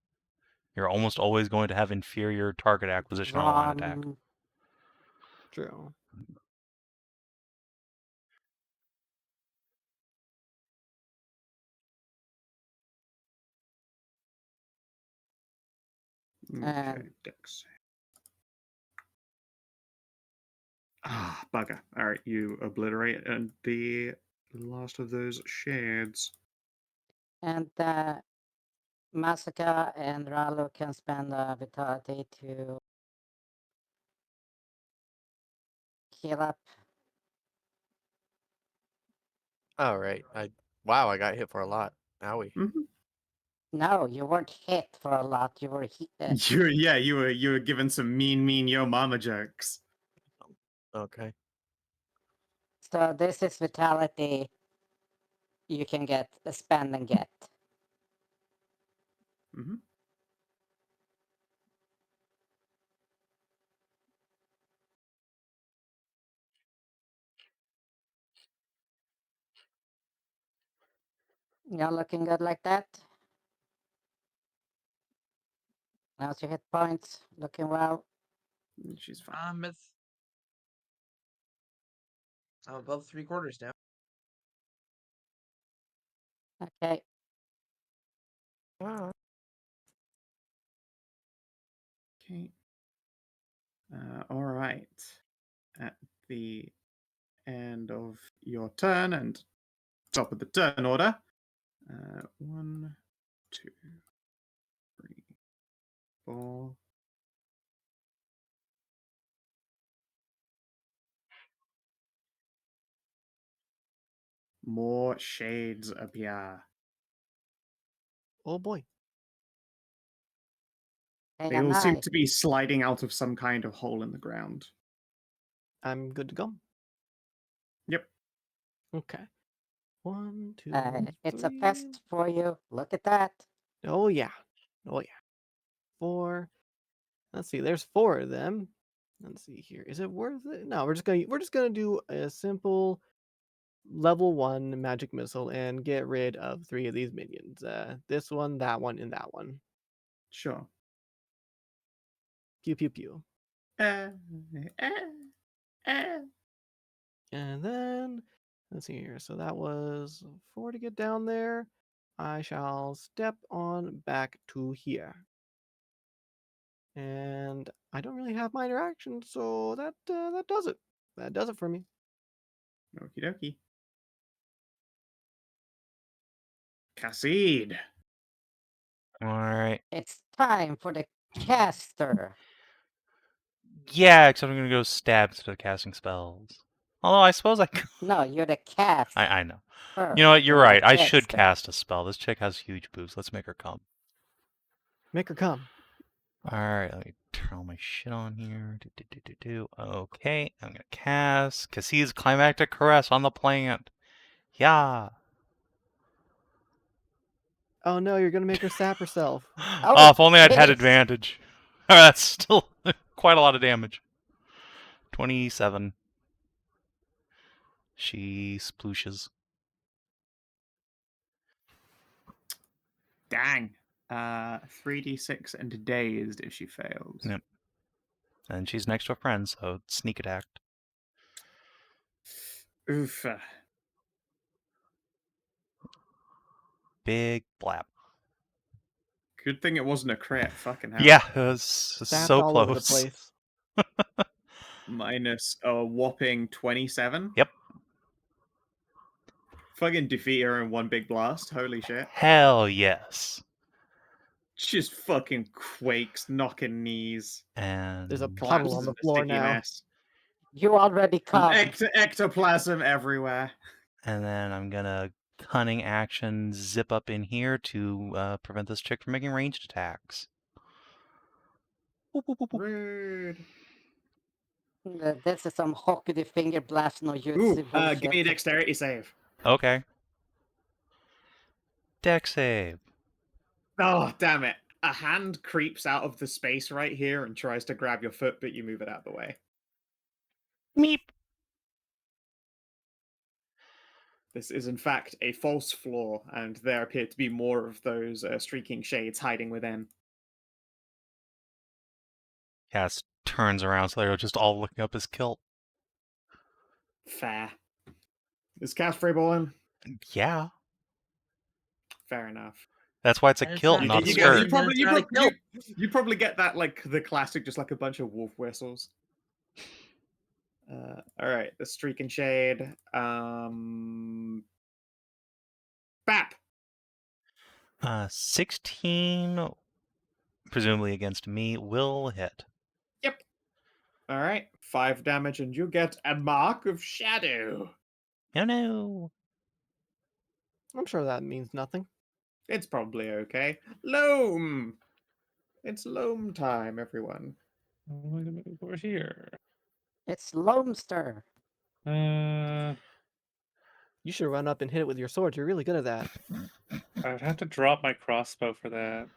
S4: You're almost always going to have inferior target acquisition on a line attack.
S2: True.
S1: Okay, Dex. Ah, bugger. Alright, you obliterate and the last of those shades.
S5: And Masika and Ralu can spend vitality to heal up.
S6: All right. Wow, I got hit for a lot. Owie.
S1: Mm-hmm.
S5: No, you weren't hit for a lot. You were hit.
S1: You were given some mean yo mama jokes.
S6: Okay.
S5: So this is vitality you can get, spend and get.
S1: Mm-hmm.
S5: You're looking good like that. How's your hit points? Looking well.
S1: She's fine.
S7: I'm above 3/4 now.
S5: Okay.
S1: Okay. All right. At the end of your turn and top of the turn order. 1, 2, 3, 4. More shades appear.
S2: Oh boy.
S5: Hey,
S1: They all seem
S5: Anai.
S1: to be sliding out of some kind of hole in the ground.
S2: I'm good to go.
S1: Yep.
S2: Okay. 1, 2,
S5: It's a
S2: 3.
S5: fest for you. Look at that.
S2: Oh yeah. Oh yeah. 4. Let's see. There's 4 of them. Let's see here. Is it worth it? No, we're just gonna do a simple level 1 magic missile and get rid of 3 of these minions. This one, that one, and that one.
S1: Sure.
S2: Pew pew pew. And then let's see here. So that was 4 to get down there. I shall step on back to here. And I don't really have minor action, so that does it. That does it for me.
S1: Okie dokie. Khassid.
S4: All right.
S5: It's time for the caster.
S4: Yeah, except I'm gonna go stab instead of casting spells. Although I suppose I could.
S5: No, you're the cast.
S4: I know. You know what? You're
S5: You're the
S4: right. I should
S5: caster.
S4: cast a spell. This chick has huge boobs. Let's make her come.
S2: Make her come.
S4: All right. Let me turn all my shit on here. Okay. I'm gonna cast Khassid's Climactic Caress on the plant. Yeah.
S2: Oh no, you're gonna make her sap herself.
S5: Oh,
S4: if only I'd had
S5: jeez.
S4: advantage. That's still quite a lot of damage. 27. She splooshes.
S1: Dang. 3d6 and dazed if she fails.
S4: Yep. And she's next to a friend, so sneak attack.
S1: Oof.
S4: Big blap.
S1: Good thing it wasn't a crit. Fucking hell.
S4: Yeah, it was
S2: Sapped
S4: so
S2: all
S4: close.
S2: over the place.
S1: Minus a whopping 27.
S4: Yep.
S1: Fucking defeat her in one big blast. Holy shit.
S4: Hell yes.
S1: Just fucking quakes, knocking knees.
S4: And
S2: There's a puddle
S1: Collapses
S2: on the
S1: in a
S2: floor
S1: sticky
S2: now.
S1: mess.
S5: You already come.
S1: Ectoplasm everywhere.
S4: And then I'm gonna cunning action zip up in here to prevent this chick from making ranged attacks. Boop, boop, boop, boop.
S1: Rude.
S5: This is some hockey finger blast no
S1: Ooh,
S5: jutsu bullshit.
S1: give me a dexterity save.
S4: Okay. Dex save.
S1: Oh, damn it. A hand creeps out of the space right here and tries to grab your foot, but you move it out of the way.
S4: Meep.
S1: This is, in fact, a false floor, and there appear to be more of those streaking shades hiding within.
S4: Cass turns around so they're just all looking up his kilt.
S1: Fair. Is Cass freeballing?
S4: Yeah.
S1: Fair enough.
S4: That's why it's a
S7: And it's
S4: kilt,
S7: not-
S4: not a
S1: You
S4: skirt.
S1: probably get that, like, the classic, just like a bunch of wolf whistles. All right, the Streak and Shade. Bap.
S4: 16, presumably against me, will hit.
S1: Yep. All right, 5 damage, and you get a Mark of Shadow.
S4: Oh no!
S2: I'm sure that means nothing.
S1: It's probably okay. Loam. It's Loam time, everyone.
S3: I'm going to move over here.
S5: It's Loamster.
S2: You should run up and hit it with your sword. You're really good at that.
S3: I would have to drop my crossbow for that.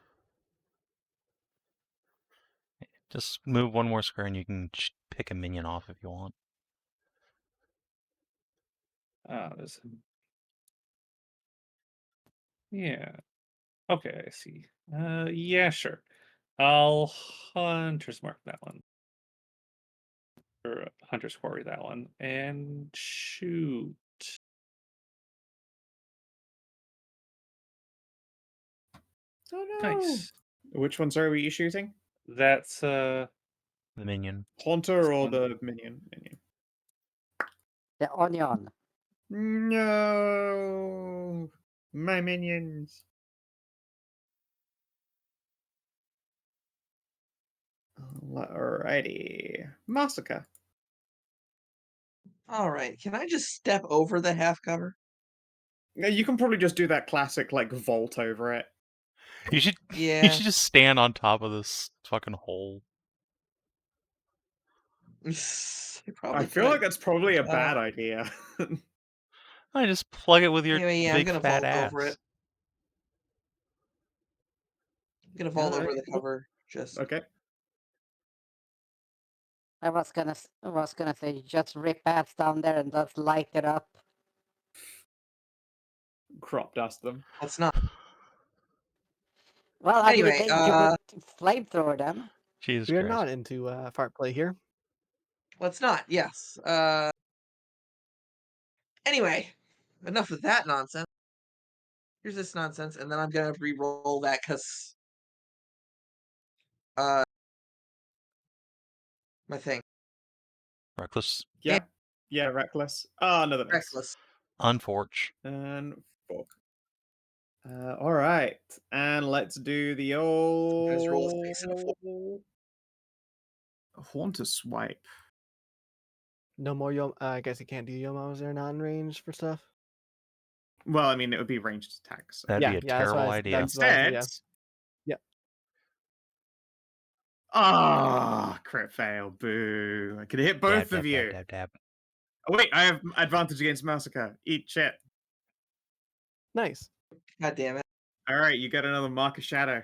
S4: Just move one more square and you can pick a minion off if you want.
S3: There's. Yeah. Okay, I see. Yeah, sure. I'll Hunter's Mark that one. Or Hunter's Quarry that one. And shoot.
S1: Oh no!
S3: Nice.
S1: Which ones are we shooting?
S3: That's
S4: The minion.
S1: Haunter or
S3: one.
S1: the minion?
S5: The onion.
S1: No, my minions. Alrighty, Masika.
S7: All right. Can I just step over the half cover?
S1: Yeah, you can probably just do that classic like vault over it.
S4: You should
S7: Yeah.
S4: you should just stand on top of this fucking hole.
S7: I probably
S1: I feel
S7: could.
S1: like that's probably a bad idea.
S4: I just plug it with your
S7: Anyway, yeah, I'm
S4: big
S7: gonna
S4: fat
S7: vault
S4: ass.
S7: over it. I'm gonna vault over the cover. Just
S1: Okay.
S5: I was gonna say, just rip ads down there and just light it up.
S1: Crop dust them.
S7: let's not.
S5: Well, I mean,
S7: Anyway,
S5: you could flamethrower them.
S4: Jesus
S2: We are
S4: Christ.
S2: not into fart play here.
S7: Let's not. Yes. Anyway, enough of that nonsense. Here's this nonsense, and then I'm gonna re-roll that because my thing.
S4: Reckless.
S1: Yeah. Yeah, reckless. Oh, another miss.
S7: Reckless.
S4: Unforge.
S1: And fuck. All right, and let's do the
S7: Sometimes roll a
S1: old
S7: 6 and a 4.
S1: Haunter swipe.
S2: No more Yom. I guess you can't do Yomos. They're not in range for stuff.
S1: Well, I mean, it would be ranged attacks.
S4: That'd be a
S2: that's
S4: terrible
S2: why
S4: idea.
S1: Instead,
S2: yeah.
S1: ah, crit fail. Boo! I could hit both
S4: Dab,
S1: of
S4: dab,
S1: you.
S4: dab, dab, dab.
S1: Oh, wait, I have advantage against Masika. Eat shit.
S2: Nice.
S7: God damn it.
S1: All right, you get another Mark of Shadow.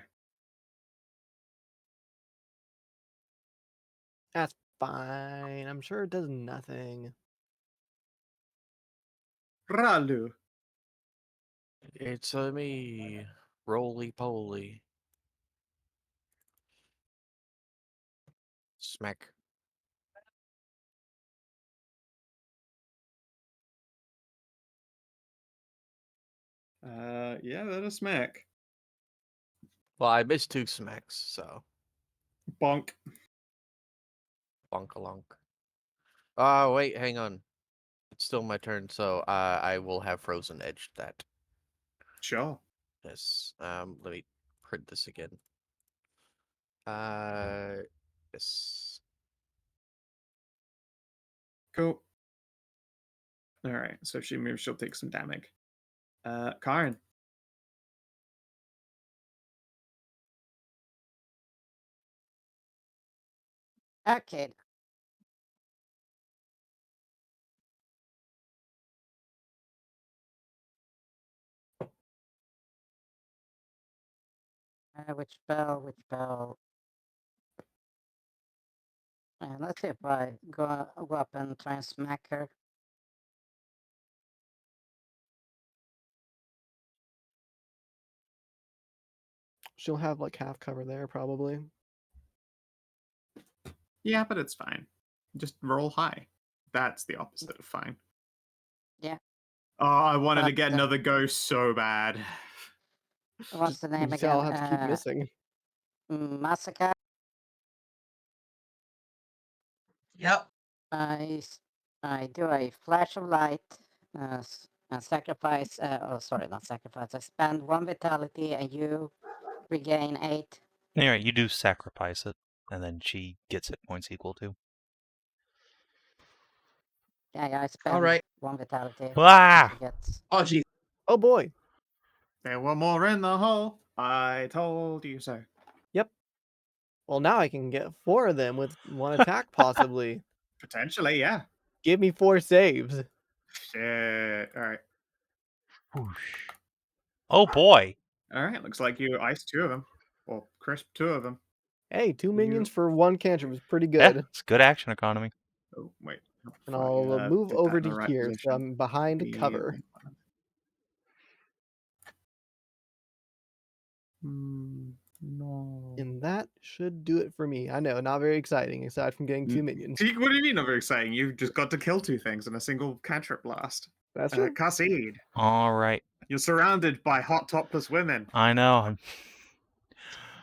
S2: That's fine. I'm sure it does nothing.
S1: Ralu.
S6: It's me, roly poly. Smack.
S1: Yeah, that is smack.
S6: Well, I missed 2 smacks, so
S1: Bonk.
S6: bonkalonk. Oh, wait, hang on. It's still my turn, so I will have frozen edged that.
S1: Sure.
S6: Yes. Let me print this again. Yes.
S1: Cool. All right, so if she moves, she'll take some damage. Karin.
S5: Arcane. Which spell? And let's see if I go up and try and smack her.
S2: She'll have like half cover there probably.
S1: Yeah, but it's fine. Just roll high. That's the opposite of fine.
S5: Yeah.
S1: Oh, I wanted to
S5: But,
S1: get another ghost so bad.
S5: What's the name
S2: You
S5: again?
S2: I'll have to keep missing.
S5: Masika.
S7: Yep.
S5: I do a flash of light, sacrifice. Sorry, not sacrifice. I spend 1 vitality, and you regain 8.
S4: Anyway, you do sacrifice it, and then she gets hit points equal to.
S5: Yeah, I spend
S7: Alright.
S5: 1 vitality.
S4: Ah!
S5: She gets.
S7: Oh, geez.
S2: Oh boy.
S1: There were more in the hole. I told you so.
S2: Yep. Well, now I can get 4 of them with 1 attack, possibly.
S1: Potentially, yeah.
S2: Give me 4 saves.
S1: Shit. All right.
S4: Whoosh. Oh boy.
S1: All right. Looks like you iced 2 of them, or crisp 2 of them.
S2: Hey, 2 minions
S1: You-
S2: for 1 cantrip is pretty
S4: Yeah,
S2: good.
S4: it's good action economy.
S1: Oh wait.
S2: And
S1: Before
S2: I'll
S1: I,
S2: move
S1: did that
S2: over
S1: in the
S2: to
S1: right
S2: here, so
S1: position.
S2: I'm behind
S1: The
S2: cover.
S1: right one. No.
S2: And that should do it for me. I know, not very exciting, aside from getting 2 minions.
S1: What do you mean not very exciting? You've just got to kill 2 things in a single cantrip blast.
S2: That's true.
S1: Khassid,
S4: All right.
S1: you're surrounded by hot topless women.
S4: I know.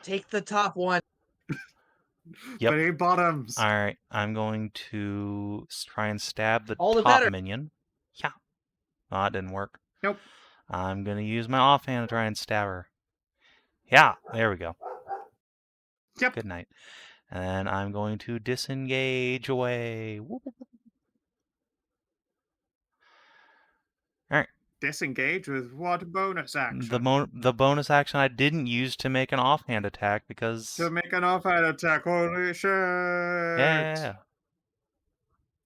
S7: Take the top one.
S4: Yep.
S1: But he bottoms.
S4: All right. I'm going to try and stab the
S7: All the
S4: top
S7: better.
S4: minion. Yeah. Oh, that didn't work.
S1: Nope.
S4: I'm going to use my offhand to try and stab her. Yeah. There we go.
S1: Yep.
S4: Good night. And then I'm going to disengage away. Whoop, whoop, whoop. All right.
S1: Disengage with what bonus action?
S4: The bonus action I didn't use to make an offhand attack because
S1: To make an offhand attack. Holy shit.
S4: yeah.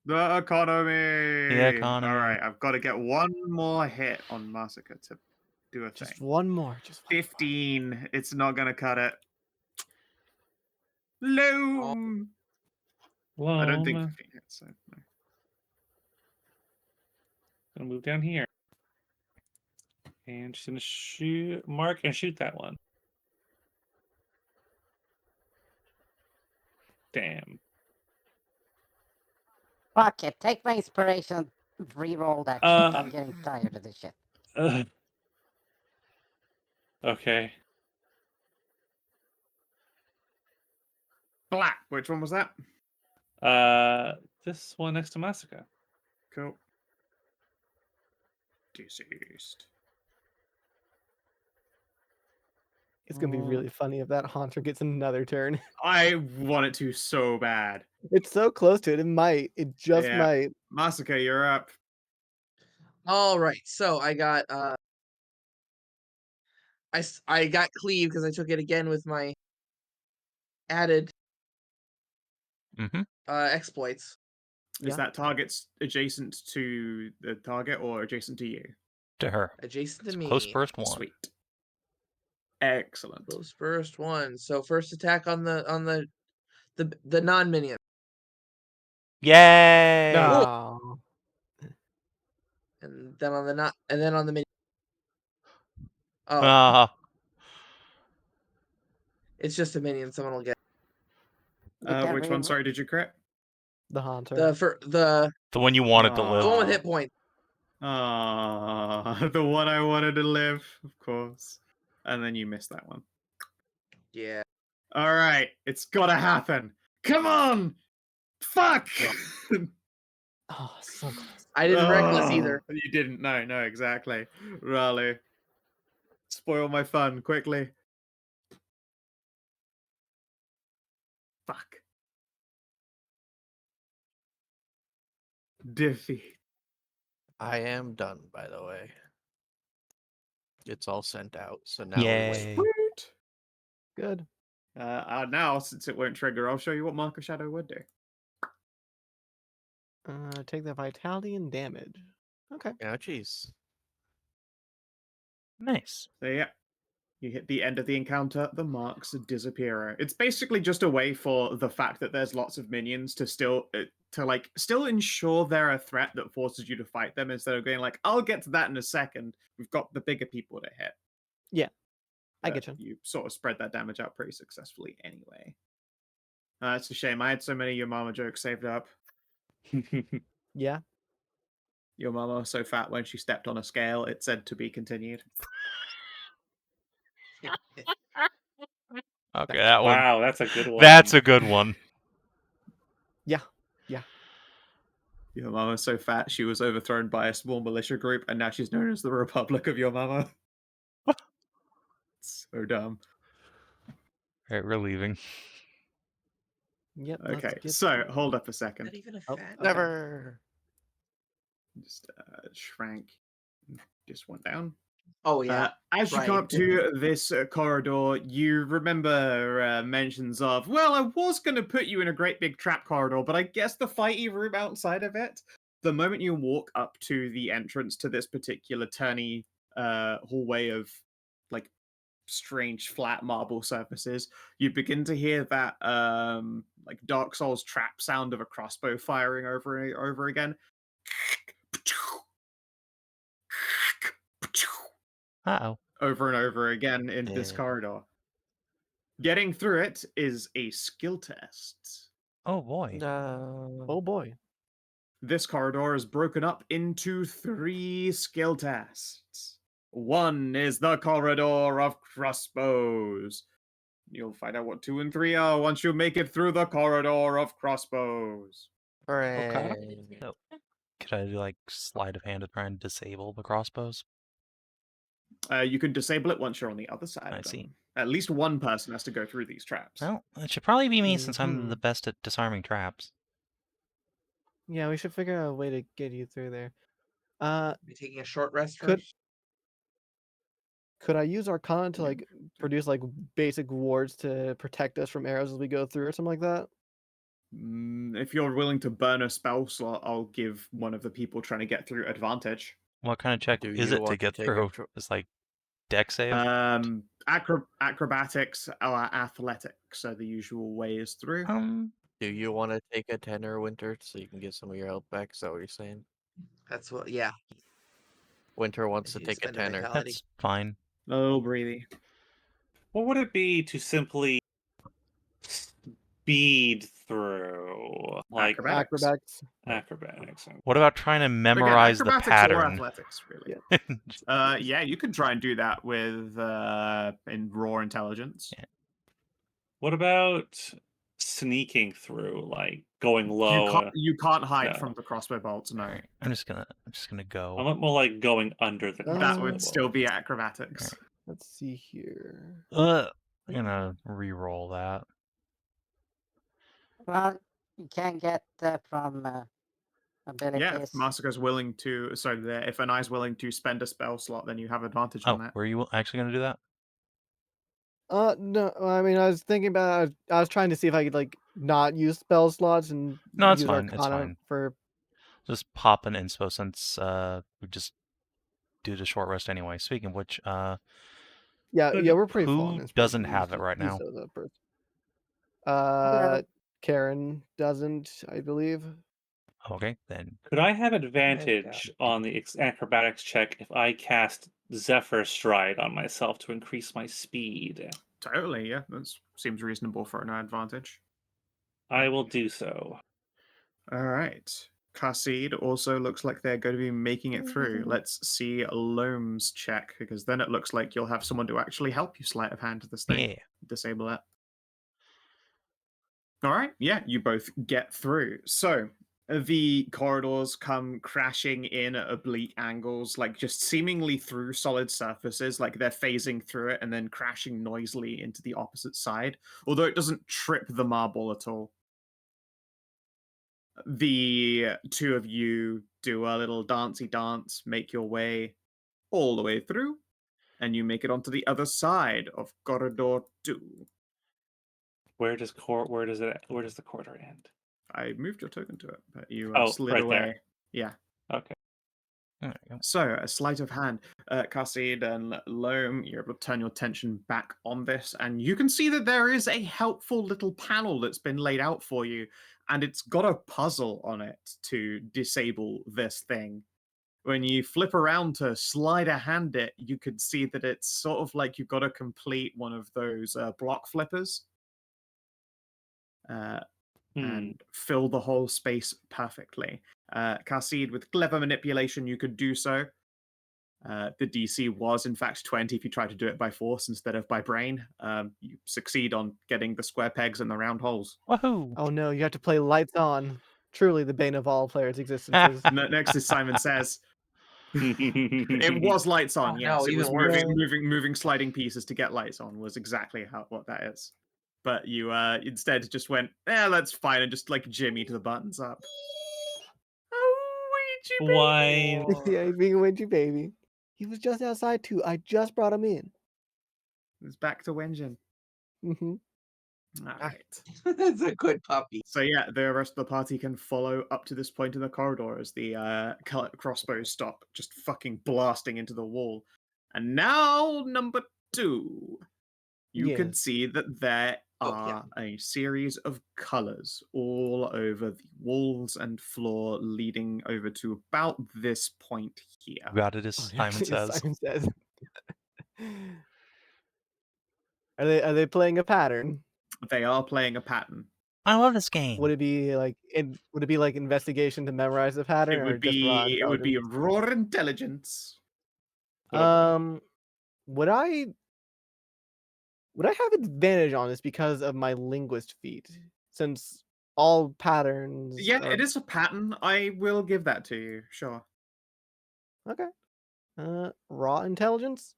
S1: The economy.
S4: The economy.
S1: All right. I've got to get 1 more hit on Masika to do a
S2: Just
S1: thing.
S2: 1 more. Just 1 more.
S1: 15. It's not going to cut it. Loam. I don't think 15 hits. So no.
S3: Gonna move down here. And she's gonna shoot mark and shoot that one. Damn.
S5: Fuck it. Take my inspiration. Reroll that shit. I'm getting tired of this shit.
S3: Okay.
S1: Black. Which one was that?
S3: This one next to Masika.
S1: Cool. Deceased.
S2: It's going to be really funny if that Haunter gets another turn.
S1: I want it to so bad.
S2: It's so close to it. It might. It just
S1: Yeah.
S2: might.
S1: Masika, you're up.
S7: Alright, so I got I got cleave because I took it again with my added
S4: Mm-hmm.
S7: exploits.
S1: Is
S2: Yeah.
S1: that target's adjacent to the target or adjacent to you?
S4: To her.
S7: Adjacent to
S4: It's
S7: me.
S4: close first one.
S1: Sweet. Excellent.
S7: Close first one. So first attack on the non-minion.
S4: Yay!
S2: Oh.
S7: And then on the minion. Oh,
S4: Ah.
S7: it's just a minion. Someone will get
S5: You can't
S1: Which one?
S5: reroll.
S1: Sorry, did you crit?
S2: The Haunter.
S7: the
S4: The one you wanted to live.
S7: one with hit points.
S1: Ah, the one I wanted to live, of course. And then you missed that one.
S7: Yeah.
S1: All right, it's gotta happen. Come on! Fuck!
S2: Oh, so close.
S7: I didn't reckless
S1: Oh,
S7: either.
S1: You didn't. No, exactly. Ralu. Spoil my fun quickly. Fuck. Defeat.
S6: I am done, by the way. It's all sent out, so now we wait.
S4: Yay.
S1: Sweet.
S2: Good.
S1: Now, since it won't trigger, I'll show you what Mark of Shadow would do.
S2: Take the vitality and damage. Okay.
S6: Ouchies.
S4: Nice.
S1: So yeah, you hit the end of the encounter, the marks disappear. It's basically just a way for the fact that there's lots of minions to still ensure they're a threat that forces you to fight them instead of going like, I'll get to that in a second. We've got the bigger people to hit.
S2: Yeah, I
S1: But
S2: get you.
S1: You sort of spread that damage out pretty successfully anyway. It's a shame. I had so many Your Mama jokes saved up.
S2: Yeah.
S1: Your Mama was so fat when she stepped on a scale, it said to be continued.
S4: Okay, that one.
S3: Wow, that's a good one.
S4: That's a good one.
S2: Yeah. Yeah.
S1: Your mama's so fat she was overthrown by a small militia group, and now she's known as the Republic of Your Mama. So dumb.
S4: Alright, we're leaving.
S2: Yep.
S1: Okay,
S2: let's get
S1: so
S2: going.
S1: hold up a
S7: Not
S1: second.
S7: even a
S2: Oh,
S7: fat.
S2: okay.
S6: Never.
S1: Just shrank. Just went down.
S7: Oh yeah.
S1: As you come
S7: right.
S1: up to this corridor, you remember mentions of, well, I was going to put you in a great big trap corridor, but I guess the fighty room outside of it. The moment you walk up to the entrance to this particular turny hallway of like strange flat marble surfaces, you begin to hear that like Dark Souls trap sound of a crossbow firing over and over again.
S4: Uh-oh.
S1: Over and over again in this
S6: Yeah.
S1: corridor. Getting through it is a skill test.
S4: Oh boy.
S6: No.
S2: Oh boy.
S1: This corridor is broken up into 3 skill tests. One is the corridor of crossbows. You'll find out what 2 and 3 are once you make it through the corridor of crossbows.
S6: Hooray.
S4: No. Could I do like sleight of hand to try and disable the crossbows?
S1: You can disable it once you're on the other side
S4: I
S1: of them.
S4: see.
S1: At least one person has to go through these traps.
S4: Well, it should probably be me since I'm
S2: Mhm.
S4: the best at disarming traps.
S2: Yeah, we should figure out a way to get you through there.
S7: Be taking a short rest
S2: Could-
S7: first.
S2: Could I use Arcana to like produce like basic wards to protect us from arrows as we go through or something like that?
S1: If you're willing to burn a spell slot, I'll give one of the people trying to get through advantage.
S4: What kind of check
S6: Do
S4: is
S6: you
S4: it to
S6: want to
S4: get
S6: take a
S4: through?
S6: tr-
S4: It's like deck save?
S1: Acrobatics or athletics are the usual ways through.
S6: Do you want to take a 10 Winter so you can get some of your health back? Is that what you're saying?
S7: That's what. Yeah.
S6: Winter wants to
S7: You
S6: take a
S7: spend a
S6: 10.
S7: vitality.
S4: That's fine.
S1: Oh, breathy.
S3: What would it be to simply speed through? Like
S1: Acrobatics.
S3: acrobatics.
S4: What about trying to
S1: Again,
S4: memorize the
S1: acrobatics or
S4: pattern?
S1: athletics, really. Yeah, you could try and do that with in raw intelligence.
S4: Yeah.
S3: What about sneaking through, like going low?
S1: You can't hide
S3: No.
S1: from the crossbow bolts. No,
S4: Alright, I'm just gonna
S3: I
S4: go.
S3: want more like going under the.
S2: That
S1: that
S3: crossbow
S1: would still
S3: bolt.
S1: be acrobatics.
S4: Alright.
S2: Let's see here.
S4: I'm gonna re-roll that.
S5: Well, you can get from abilities.
S1: Yeah, if Masika's willing to, if Anai's willing to spend a spell slot, then you have advantage
S4: Oh,
S1: on that.
S4: were you actually gonna do that?
S2: No, I mean, I was thinking about. I was trying to see if I could like not use spell slots and
S4: No, it's
S2: use
S4: fine. It's
S2: Arcana
S4: fine.
S2: for.
S4: Just pop an inspo since we just do the short rest anyway. Speaking of which,
S2: Yeah,
S3: Good.
S2: yeah, we're pretty full on
S4: who
S2: inspo.
S4: doesn't
S2: Use
S4: have it
S2: th-
S4: right
S2: use
S4: now?
S2: those up first.
S5: Well,
S2: Karin doesn't, I believe.
S4: Okay, then
S3: Could I have advantage on the acrobatics check if I cast Zephyr Stride on myself to increase my speed?
S1: Totally, yeah. That seems reasonable for an advantage.
S3: I will do so.
S1: All right. Khassid also looks like they're going to be making it through. Let's see Loam's check, because then it looks like you'll have someone to actually help you sleight of hand to this thing.
S4: yeah.
S1: Disable that. All right. Yeah, you both get through. So the corridors come crashing in at oblique angles, like just seemingly through solid surfaces, like they're phasing through it and then crashing noisily into the opposite side, although it doesn't trip the marble at all. The 2 of you do a little dancey dance, make your way all the way through, and you make it onto the other side of corridor 2.
S3: Where does the corridor end?
S1: I moved your token to it, but you
S3: Oh,
S1: slid
S3: right
S1: away.
S3: there.
S1: Yeah.
S3: Okay.
S4: There you go.
S1: So, a sleight of hand. Khassid and Loam, you're able to turn your attention back on this, and you can see that there is a helpful little panel that's been laid out for you, and it's got a puzzle on it to disable this thing. When you flip around to sleight of hand it, you could see that it's sort of like you've got to complete one of those block flippers. And fill the whole space perfectly. Khassid, with clever manipulation, you could do so. The DC was, in fact, 20 if you try to do it by force instead of by brain. You succeed on getting the square pegs and the round holes.
S4: Woohoo!
S2: Oh no, you have to play lights on. Truly the bane of all players' existences.
S1: Next is Simon Says. It was lights on,
S7: Oh,
S1: yes.
S7: no,
S1: It was
S7: even worse.
S1: moving sliding pieces to get lights on was exactly what that is. But you instead just went, that's fine, and just like jimmy to the buttons up. Oh, Ouija
S3: Why?
S2: Yeah, he's being a witchy baby. He was just outside too. I just brought him in.
S1: It's back to Wenjin.
S2: Mm-hmm.
S1: All right.
S7: That's a good puppy.
S1: So yeah, the rest of the party can follow up to this point in the corridor as the crossbows stop just fucking blasting into the wall. And now, number 2. You can
S2: Yes.
S1: see that there
S7: Oh, yeah.
S1: are a series of colors all over the walls and floor leading over to about this point here.
S4: Got it, as
S2: Oh,
S4: Simon
S2: actually,
S4: says.
S2: Simon Says. Are they playing a pattern?
S1: They are playing a pattern.
S4: I love this game.
S2: Would it be like investigation to memorize the pattern,
S1: It
S2: or
S1: would
S2: just raw
S1: be
S2: intelligence?
S1: raw intelligence.
S2: Would I have advantage on this because of my linguist feat? Since all patterns
S1: Yeah,
S2: are...
S1: it is a pattern. I will give that to you. Sure.
S2: Okay. Raw intelligence?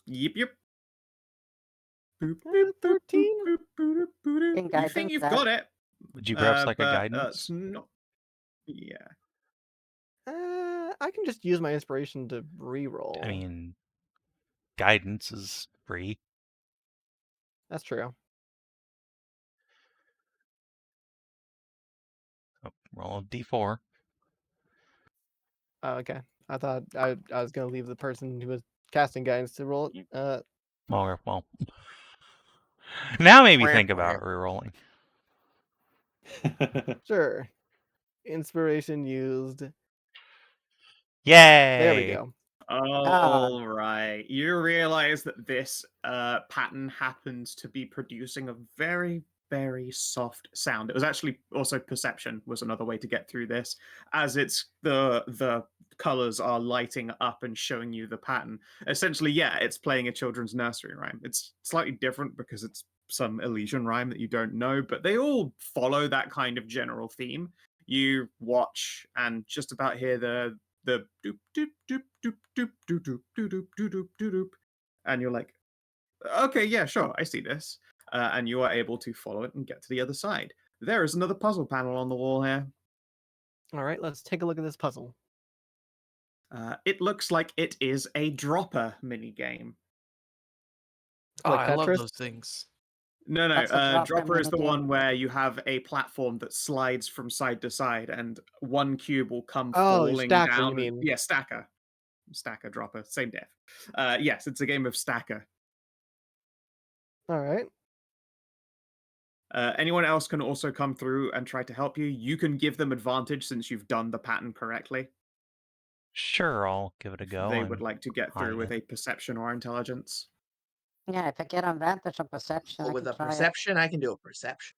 S1: Yep. Boop,
S2: 13?
S1: boop, boop, boop,
S5: Think
S1: You
S5: I
S1: think
S5: think
S1: you've
S5: that-
S1: got it?
S4: Would you perhaps like a
S1: but,
S4: guidance?
S1: it's not. Yeah.
S2: I can just use my inspiration to reroll.
S4: I mean, guidance is free.
S2: That's true.
S4: Oh, roll a d4.
S2: Oh, okay. I thought I was gonna leave the person who was casting guidance to roll it.
S4: Well. Now maybe think about rerolling.
S2: Sure. Inspiration used.
S4: Yay!
S2: There we go.
S1: All right. You realize that this pattern happens to be producing a very, very soft sound. It was actually also perception was another way to get through this, as it's the colors are lighting up and showing you the pattern. Essentially, yeah, it's playing a children's nursery rhyme. It's slightly different because it's some Elysian rhyme that you don't know, but they all follow that kind of general theme. You watch and just about hear the doop doop doop doop doop doop doop doop doop doop doop doop doop, and you're like, okay, yeah, sure, I see this, and you are able to follow it and get to the other side. There is another puzzle panel on the wall here.
S2: All right, let's take a look at this puzzle.
S1: It looks like it is a dropper mini game.
S6: Oh,
S2: Like
S6: I love
S2: Tetris?
S6: those things.
S1: No,
S5: That's a
S1: dropper is the
S5: minigame.
S1: one where you have a platform that slides from side to side, and one cube will come
S2: Oh,
S1: falling
S2: stacker,
S1: down.
S2: you mean?
S1: Yeah, stacker, dropper, same diff. Yes, it's a game of stacker.
S2: All right.
S1: Anyone else can also come through and try to help you. You can give them advantage since you've done the pattern correctly.
S4: Sure, I'll give it a go.
S1: They would like to get through with
S4: high
S1: a perception or intelligence.
S5: Yeah, if I get advantage on perception,
S7: Well,
S5: I
S7: with
S5: can
S7: a
S5: try it.
S7: perception, I can do a perception.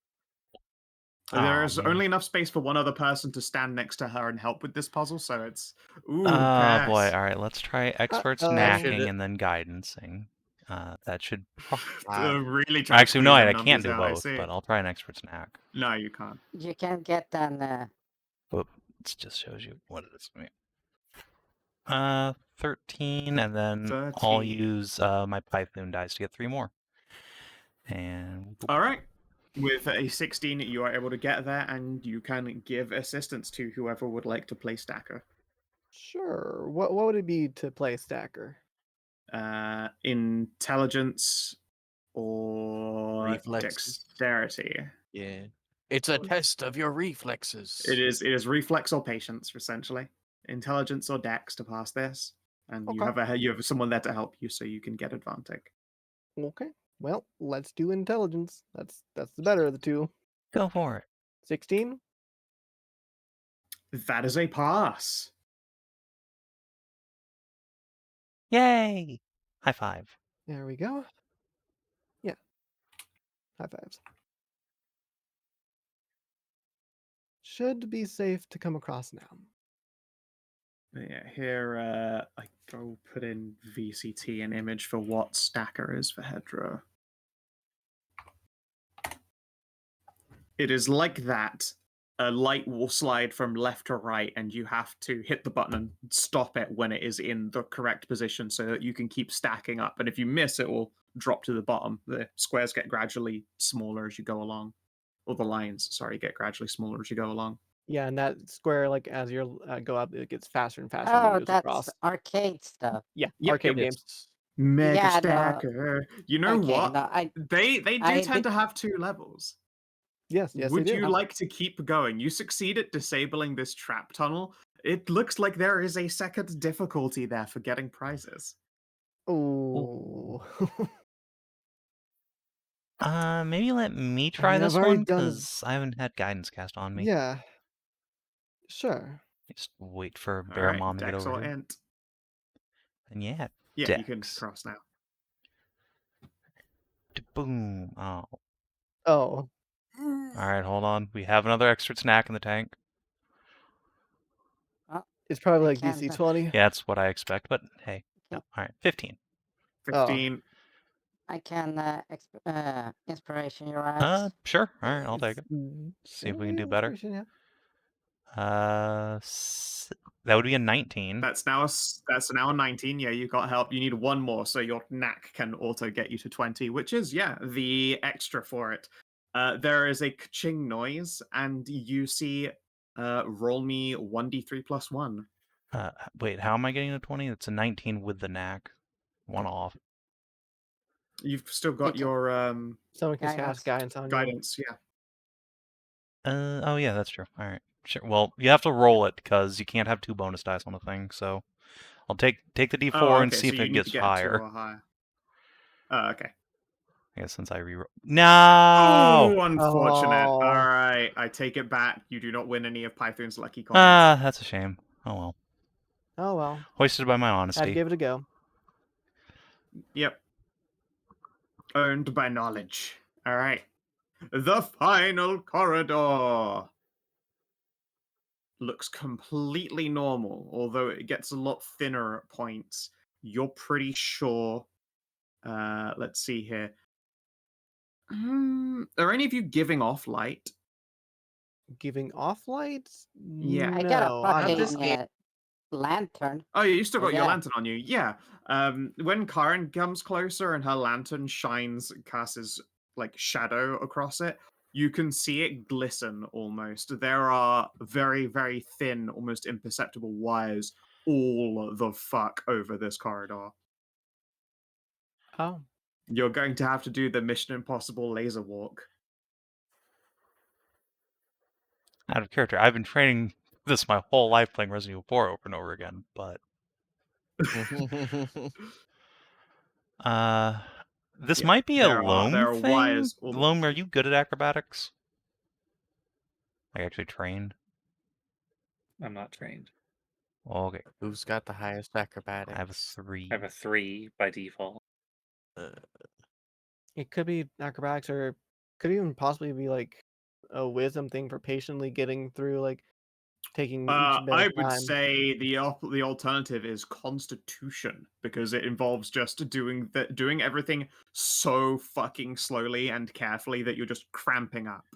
S1: There's
S4: man.
S1: only enough space for one other person to stand next to her and help with this puzzle, so it's
S4: Oh
S1: pass.
S4: boy! All right, let's try experts
S2: Uh-oh.
S4: knacking and then guidancing. That should.
S1: Really try.
S4: Actually,
S1: to
S4: no,
S1: squeeze
S4: I
S1: them
S4: can't
S1: numbers
S4: do
S1: out, I
S4: both,
S1: see.
S4: but I'll try an expert's knack.
S1: No, you can't.
S5: You can get an.
S4: But it just shows you what it is. 13, and then I'll
S1: 13.
S4: use my Python dice to get 3 more. And
S1: All right. With a 16, you are able to get there, and you can give assistance to whoever would like to play stacker.
S2: Sure. What would it be to play stacker?
S1: Intelligence or
S6: Reflexes.
S1: dexterity.
S6: Yeah. It's a test of your reflexes.
S1: It is reflex or patience, essentially. Intelligence or dex to pass this, and you
S2: Okay.
S1: have someone there to help you, so you can get advantage.
S2: Okay. Well, let's do intelligence. That's the better of the two.
S4: go for it.
S2: 16?
S1: That is a pass.
S4: Yay! High five.
S2: There we go. Yeah. High fives. Should be safe to come across now.
S1: Yeah, here I go put in VCT an image for what stacker is for Hedrah. It is like that, a light will slide from left to right, and you have to hit the button and stop it when it is in the correct position so that you can keep stacking up. And if you miss, it will drop to the bottom. The squares get gradually smaller as you go along. Or the lines, sorry, get gradually smaller as you go along.
S2: Yeah, and that square, like as you go up, it gets faster and faster as it
S5: Oh,
S2: moves
S5: that's
S2: across.
S5: arcade stuff.
S2: Yeah,
S1: Yep,
S2: arcade
S1: yep.
S2: games.
S6: Yes.
S1: Mega
S5: Yeah, no.
S1: Stacker. You know
S5: Okay,
S1: what?
S5: no,
S1: They do
S5: I
S1: tend
S5: think-
S1: to have 2 levels.
S2: Yes, they
S1: Would
S2: do.
S1: you like to keep going? You succeed at disabling this trap tunnel. It looks like there is a second difficulty there for getting prizes.
S2: Oh.
S4: Maybe let me try
S2: mean,
S4: this
S2: I've already
S4: one
S2: done it.
S4: because I haven't had guidance cast on me.
S2: Yeah. Sure.
S4: Just wait for
S1: All
S4: Bear
S1: right,
S4: Mom to get
S1: Dex
S4: over
S1: or
S4: here.
S1: Int.
S4: And yeah,
S1: Yeah, you can
S4: Dex.
S1: cross now.
S4: Boom. Oh.
S2: Oh.
S4: Alright, hold on. We have another extra snack in the tank.
S2: It's probably
S5: I
S2: like DC
S5: can't-
S2: 20.
S4: Yeah, that's what I expect, but hey. No.
S5: Okay.
S4: Alright, 15.
S1: 15.
S5: I can inspiration your ass.
S4: Sure. Alright, I'll take it.
S2: Mm,
S4: See if we can do better.
S2: inspiration, yeah.
S4: That would be a 19.
S1: That's now a 19. Yeah, you got help. You need one more, so your knack can auto get you to 20, which is the extra for it. There is a ka-ching noise, and you see roll me 1d3 plus 1.
S4: Wait, how am I getting a 20? It's a 19 with the knack. One off.
S1: You've still got
S5: Okay.
S1: your
S2: Someone can
S5: Guidance.
S2: cast guidance on you.
S1: guidance, yeah.
S4: Oh yeah, that's true. Alright. Sure. Well, you have to roll it because you can't have 2 bonus dice on a thing, so I'll take the d4
S1: Oh,
S4: and
S1: okay,
S4: see
S1: so
S4: if
S1: you
S4: it
S1: need
S4: gets
S1: to get
S4: higher.
S1: 2 or higher. Oh, okay.
S4: I guess since I reroll.
S1: Oh,
S4: No!
S1: unfortunate.
S2: Oh.
S1: All right, I take it back. You do not win any of Python's lucky coins.
S4: Ah, that's a shame. Oh well.
S2: Oh well.
S4: Hoisted by my
S2: Had to
S4: honesty.
S2: give it a go.
S1: Yep. Owned by knowledge. All right. The final corridor looks completely normal, although it gets a lot thinner at points. You're pretty sure. Let's see here. Are any of you giving off light?
S2: Giving off lights?
S1: Yeah.
S5: I got a
S2: No,
S7: Not
S2: I'm
S7: this
S2: not.
S7: game.
S5: lantern.
S1: Oh, yeah, you still
S5: Oh,
S1: got your
S5: yeah.
S1: lantern on you. Yeah. When Karin comes closer and her lantern shines Cass's like shadow across it, you can see it glisten almost. There are very, very thin, almost imperceptible wires all the fuck over this corridor.
S2: Oh.
S1: You're going to have to do the Mission Impossible laser walk.
S4: Out of character. I've been training this my whole life playing Resident Evil 4 over and over again, but this
S1: Yeah,
S4: might be a
S1: there
S4: Loam
S1: are
S4: thing.
S1: wires all
S4: Loam, are you good at acrobatics? Like actually trained?
S3: I'm not trained.
S4: Well, okay.
S6: Who's got the highest acrobatics?
S4: I have a 3.
S3: I have a 3 by default.
S2: It could be acrobatics, or could even possibly be like a wisdom thing for patiently getting through, like taking each bit
S1: I
S2: of
S1: would
S2: time.
S1: say the alternative is Constitution, because it involves just doing everything so fucking slowly and carefully that you're just cramping up.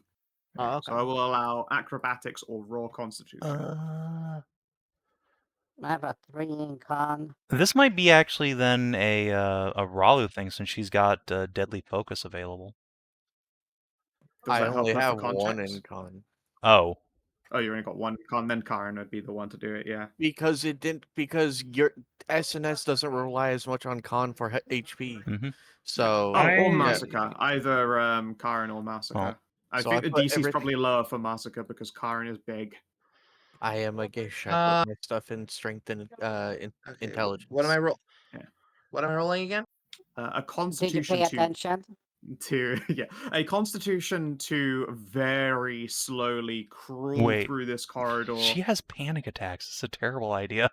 S2: Oh,
S1: So
S2: okay.
S1: I will allow acrobatics or raw Constitution.
S5: I have a 3 in con.
S4: This might be actually then a Ralu thing since she's got Deadly Focus available.
S1: Does
S6: I
S1: that help
S6: only
S1: her for
S6: have
S1: con
S6: one
S1: checks?
S6: in con.
S4: Oh.
S1: Oh, you only got one con. Then Karin would be the one to do it. Yeah.
S6: Because your SNS doesn't rely as much on con for HP.
S4: Mm-hmm.
S6: So
S1: Oh, or
S3: I-
S1: Masika. Either Karin or Masika.
S4: Well,
S1: I
S6: so
S1: think
S6: I
S1: the
S6: put
S1: DC is
S6: everything-
S1: probably lower for Masika because Karin is big.
S6: I am a geisha. I put my stuff in strength and
S7: Okay,
S6: intelligence.
S7: What am I roll?
S1: Yeah.
S7: What am I rolling again?
S1: A
S5: Did you
S1: Constitution
S5: pay attention?
S1: a Constitution to very slowly crawl
S4: Wait.
S1: through this corridor.
S4: She has panic attacks. It's a terrible idea.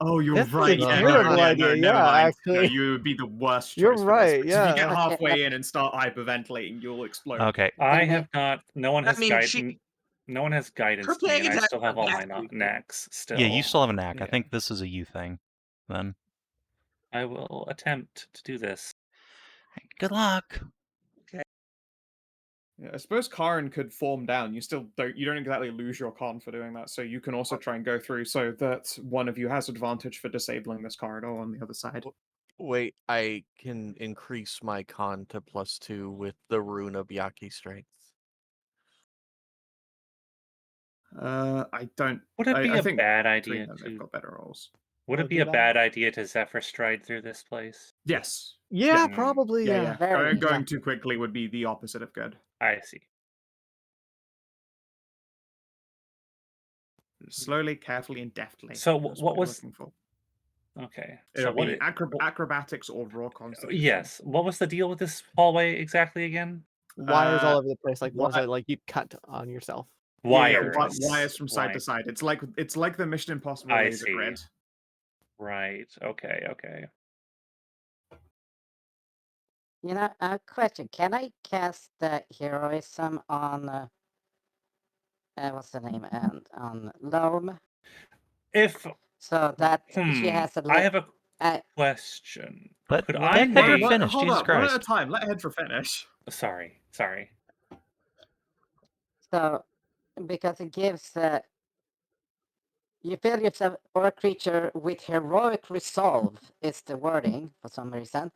S1: Oh, you're
S2: That's a
S1: right. Yeah,
S2: terrible
S1: no,
S2: idea,
S1: never
S2: yeah,
S1: mind.
S2: actually.
S1: No, you would be the worst choice
S2: You're
S1: for
S2: right,
S1: this. Because if you get
S2: yeah.
S1: halfway in and start hyperventilating, you'll explode.
S4: Okay.
S3: I
S5: Then
S3: have not. No one
S7: I
S3: has
S7: mean,
S3: guidance. No one has guidance
S7: Her
S3: to me, and I
S7: panic
S3: still have all my
S7: attacks are
S3: knacks. Still,
S4: Yeah, you still have a knack. I
S1: Yeah.
S4: think this is a you thing. Then.
S3: I will attempt to do this.
S4: Good luck.
S1: Yeah, I suppose Karin could form down. You don't exactly lose your con for doing that, so you can also try and go through so that one of you has advantage for disabling this corridor on the other side.
S6: Wait, I can increase my con to +2 with the Rune of Yaki Strength.
S1: I don't.
S3: Would it be
S1: I
S3: a
S1: think
S3: bad
S1: between
S3: idea
S1: them they've
S3: to?
S1: got better rolls.
S3: Would it be a bad idea to Zephyr Stride through this place?
S1: Yes.
S2: Yeah,
S3: Mm,
S2: probably.
S1: Yeah.
S5: Very,
S1: Going
S5: yeah.
S1: too quickly would be the opposite of good.
S3: I see.
S1: Slowly, carefully, and deftly.
S3: So
S1: That's
S3: what
S1: you're
S3: was?
S1: looking for?
S3: Okay.
S1: It'll
S3: So what?
S1: be acrobatics or raw constitution.
S3: Yes. What was the deal with this hallway exactly again?
S2: Wires all over the place, like ones
S1: wi-
S2: that like you cut on yourself.
S3: Wires.
S1: Wires from side to side. It's like the Mission Impossible
S3: I
S1: laser
S3: see.
S1: grid.
S3: Right. Okay. Okay.
S5: You know, a question. Can I cast the heroism on what's the name? And on Loam?
S3: If
S5: So that she has a
S3: I have a
S5: uh,
S3: question.
S4: But
S3: Could
S2: What?
S3: I
S4: let Hedrah
S3: pay?
S4: finish,
S1: Hold
S4: Jesus
S1: up, one at a
S4: Christ.
S1: time. Let Hedrah finish.
S3: Sorry.
S5: so because it gives you fill yourself or a creature with heroic resolve is the wording for some reason.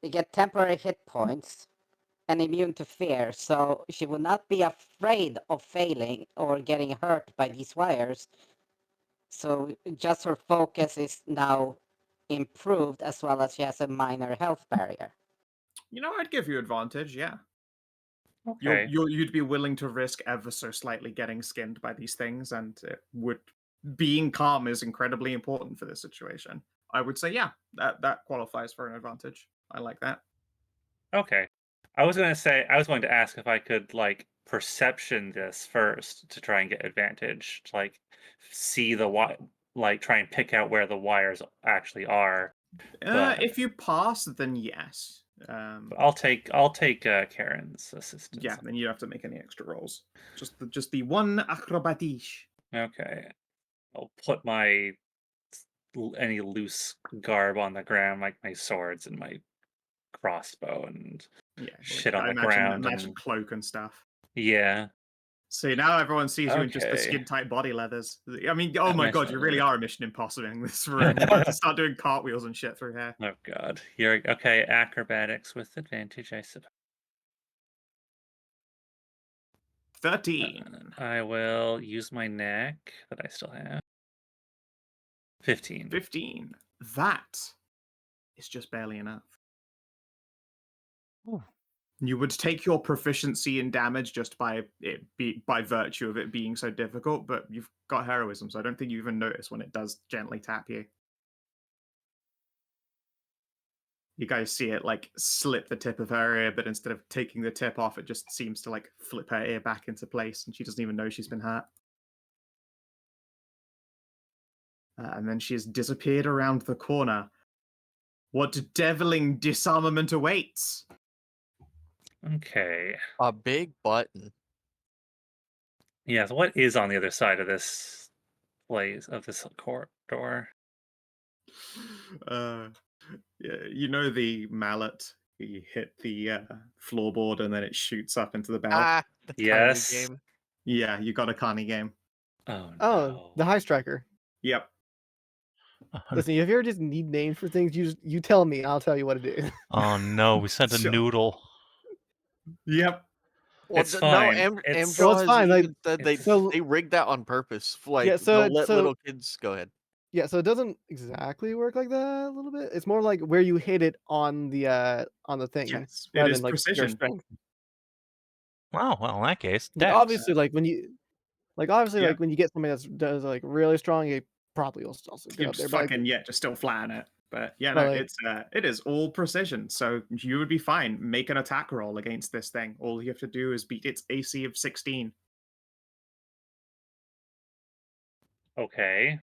S5: You get temporary hit points and immune to fear, so she will not be afraid of failing or getting hurt by these wires. So just her focus is now improved, as well as she has a minor health barrier.
S1: You know, I'd give you advantage. Yeah.
S3: Okay.
S1: You'd be willing to risk ever so slightly getting skinned by these things, and being calm is incredibly important for this situation. I would say, yeah, that qualifies for an advantage. I like that.
S3: Okay. I was going to ask if I could like perception this first to try and get advantage, to like see like try and pick out where the wires actually are. But
S1: If you pass, then yes.
S3: I'll take Karen's assistance.
S1: Yeah, then you don't have to make any extra rolls. Just the one acrobatique.
S3: Okay. I'll put my any loose garb on the ground, like my swords and my crossbow and shit on the ground.
S1: Imagine cloak and stuff.
S3: Yeah.
S1: See, now everyone sees you in just the
S3: Okay.
S1: skin-tight body leathers. I mean, oh
S3: That
S1: my
S3: makes
S1: god,
S3: sense.
S1: you really are a Mission Impossible in this room. You're about to start doing cartwheels and shit through here.
S3: Oh god. Here, okay, acrobatics with advantage, I suppose.
S1: 13.
S3: I will use my neck that I still have. 15.
S1: 15. That is just barely enough.
S4: Ooh.
S1: You would take your proficiency in damage just by virtue of it being so difficult, but you've got heroism, so I don't think you even notice when it does gently tap you. You guys see it like slip the tip of her ear, but instead of taking the tip off, it just seems to like flip her ear back into place, and she doesn't even know she's been hurt. And then she has disappeared around the corner. What deviling disarmament awaits?
S3: Okay.
S6: A big button.
S3: Yeah, so what is on the other side of this place, of this corridor?
S1: Yeah, you know the mallet? You hit the floorboard and then it shoots up into the bell.
S6: The
S3: Yes.
S6: tiny game.
S1: Yeah, you got a Connie game.
S3: Oh
S2: Oh,
S3: no.
S2: the High Striker.
S1: Yep.
S2: Listen, if you ever just need names for things, you tell me. I'll tell you what it is.
S4: Oh no, we sent a
S1: Sure.
S4: noodle.
S1: Yep.
S6: Well,
S3: It's
S6: no,
S3: fine.
S6: Amxal
S3: It's-
S2: Well, it's
S6: has
S2: fine, like,
S6: even said
S2: so-
S6: they rigged that on purpose. Like,
S2: Yeah, so-
S6: they'll let
S2: so-
S6: little kids go ahead.
S2: Yeah, so it doesn't exactly work like that a little bit. It's more like where you hit it on the thing.
S1: Yes. It
S2: rather
S1: is
S2: than, like, your
S1: precision.
S2: strength.
S4: Wow, well, in that case,
S2: Like,
S4: dex.
S2: obviously, like when you
S1: Yeah.
S2: like when you get somebody does like really strong, it probably will also go
S1: You're
S2: up there.
S1: just
S2: But, like,
S1: fucking just still flatten it. But yeah,
S2: But,
S1: no,
S2: like-
S1: it is all precision. So you would be fine. Make an attack roll against this thing. All you have to do is beat its AC of 16.
S3: Okay.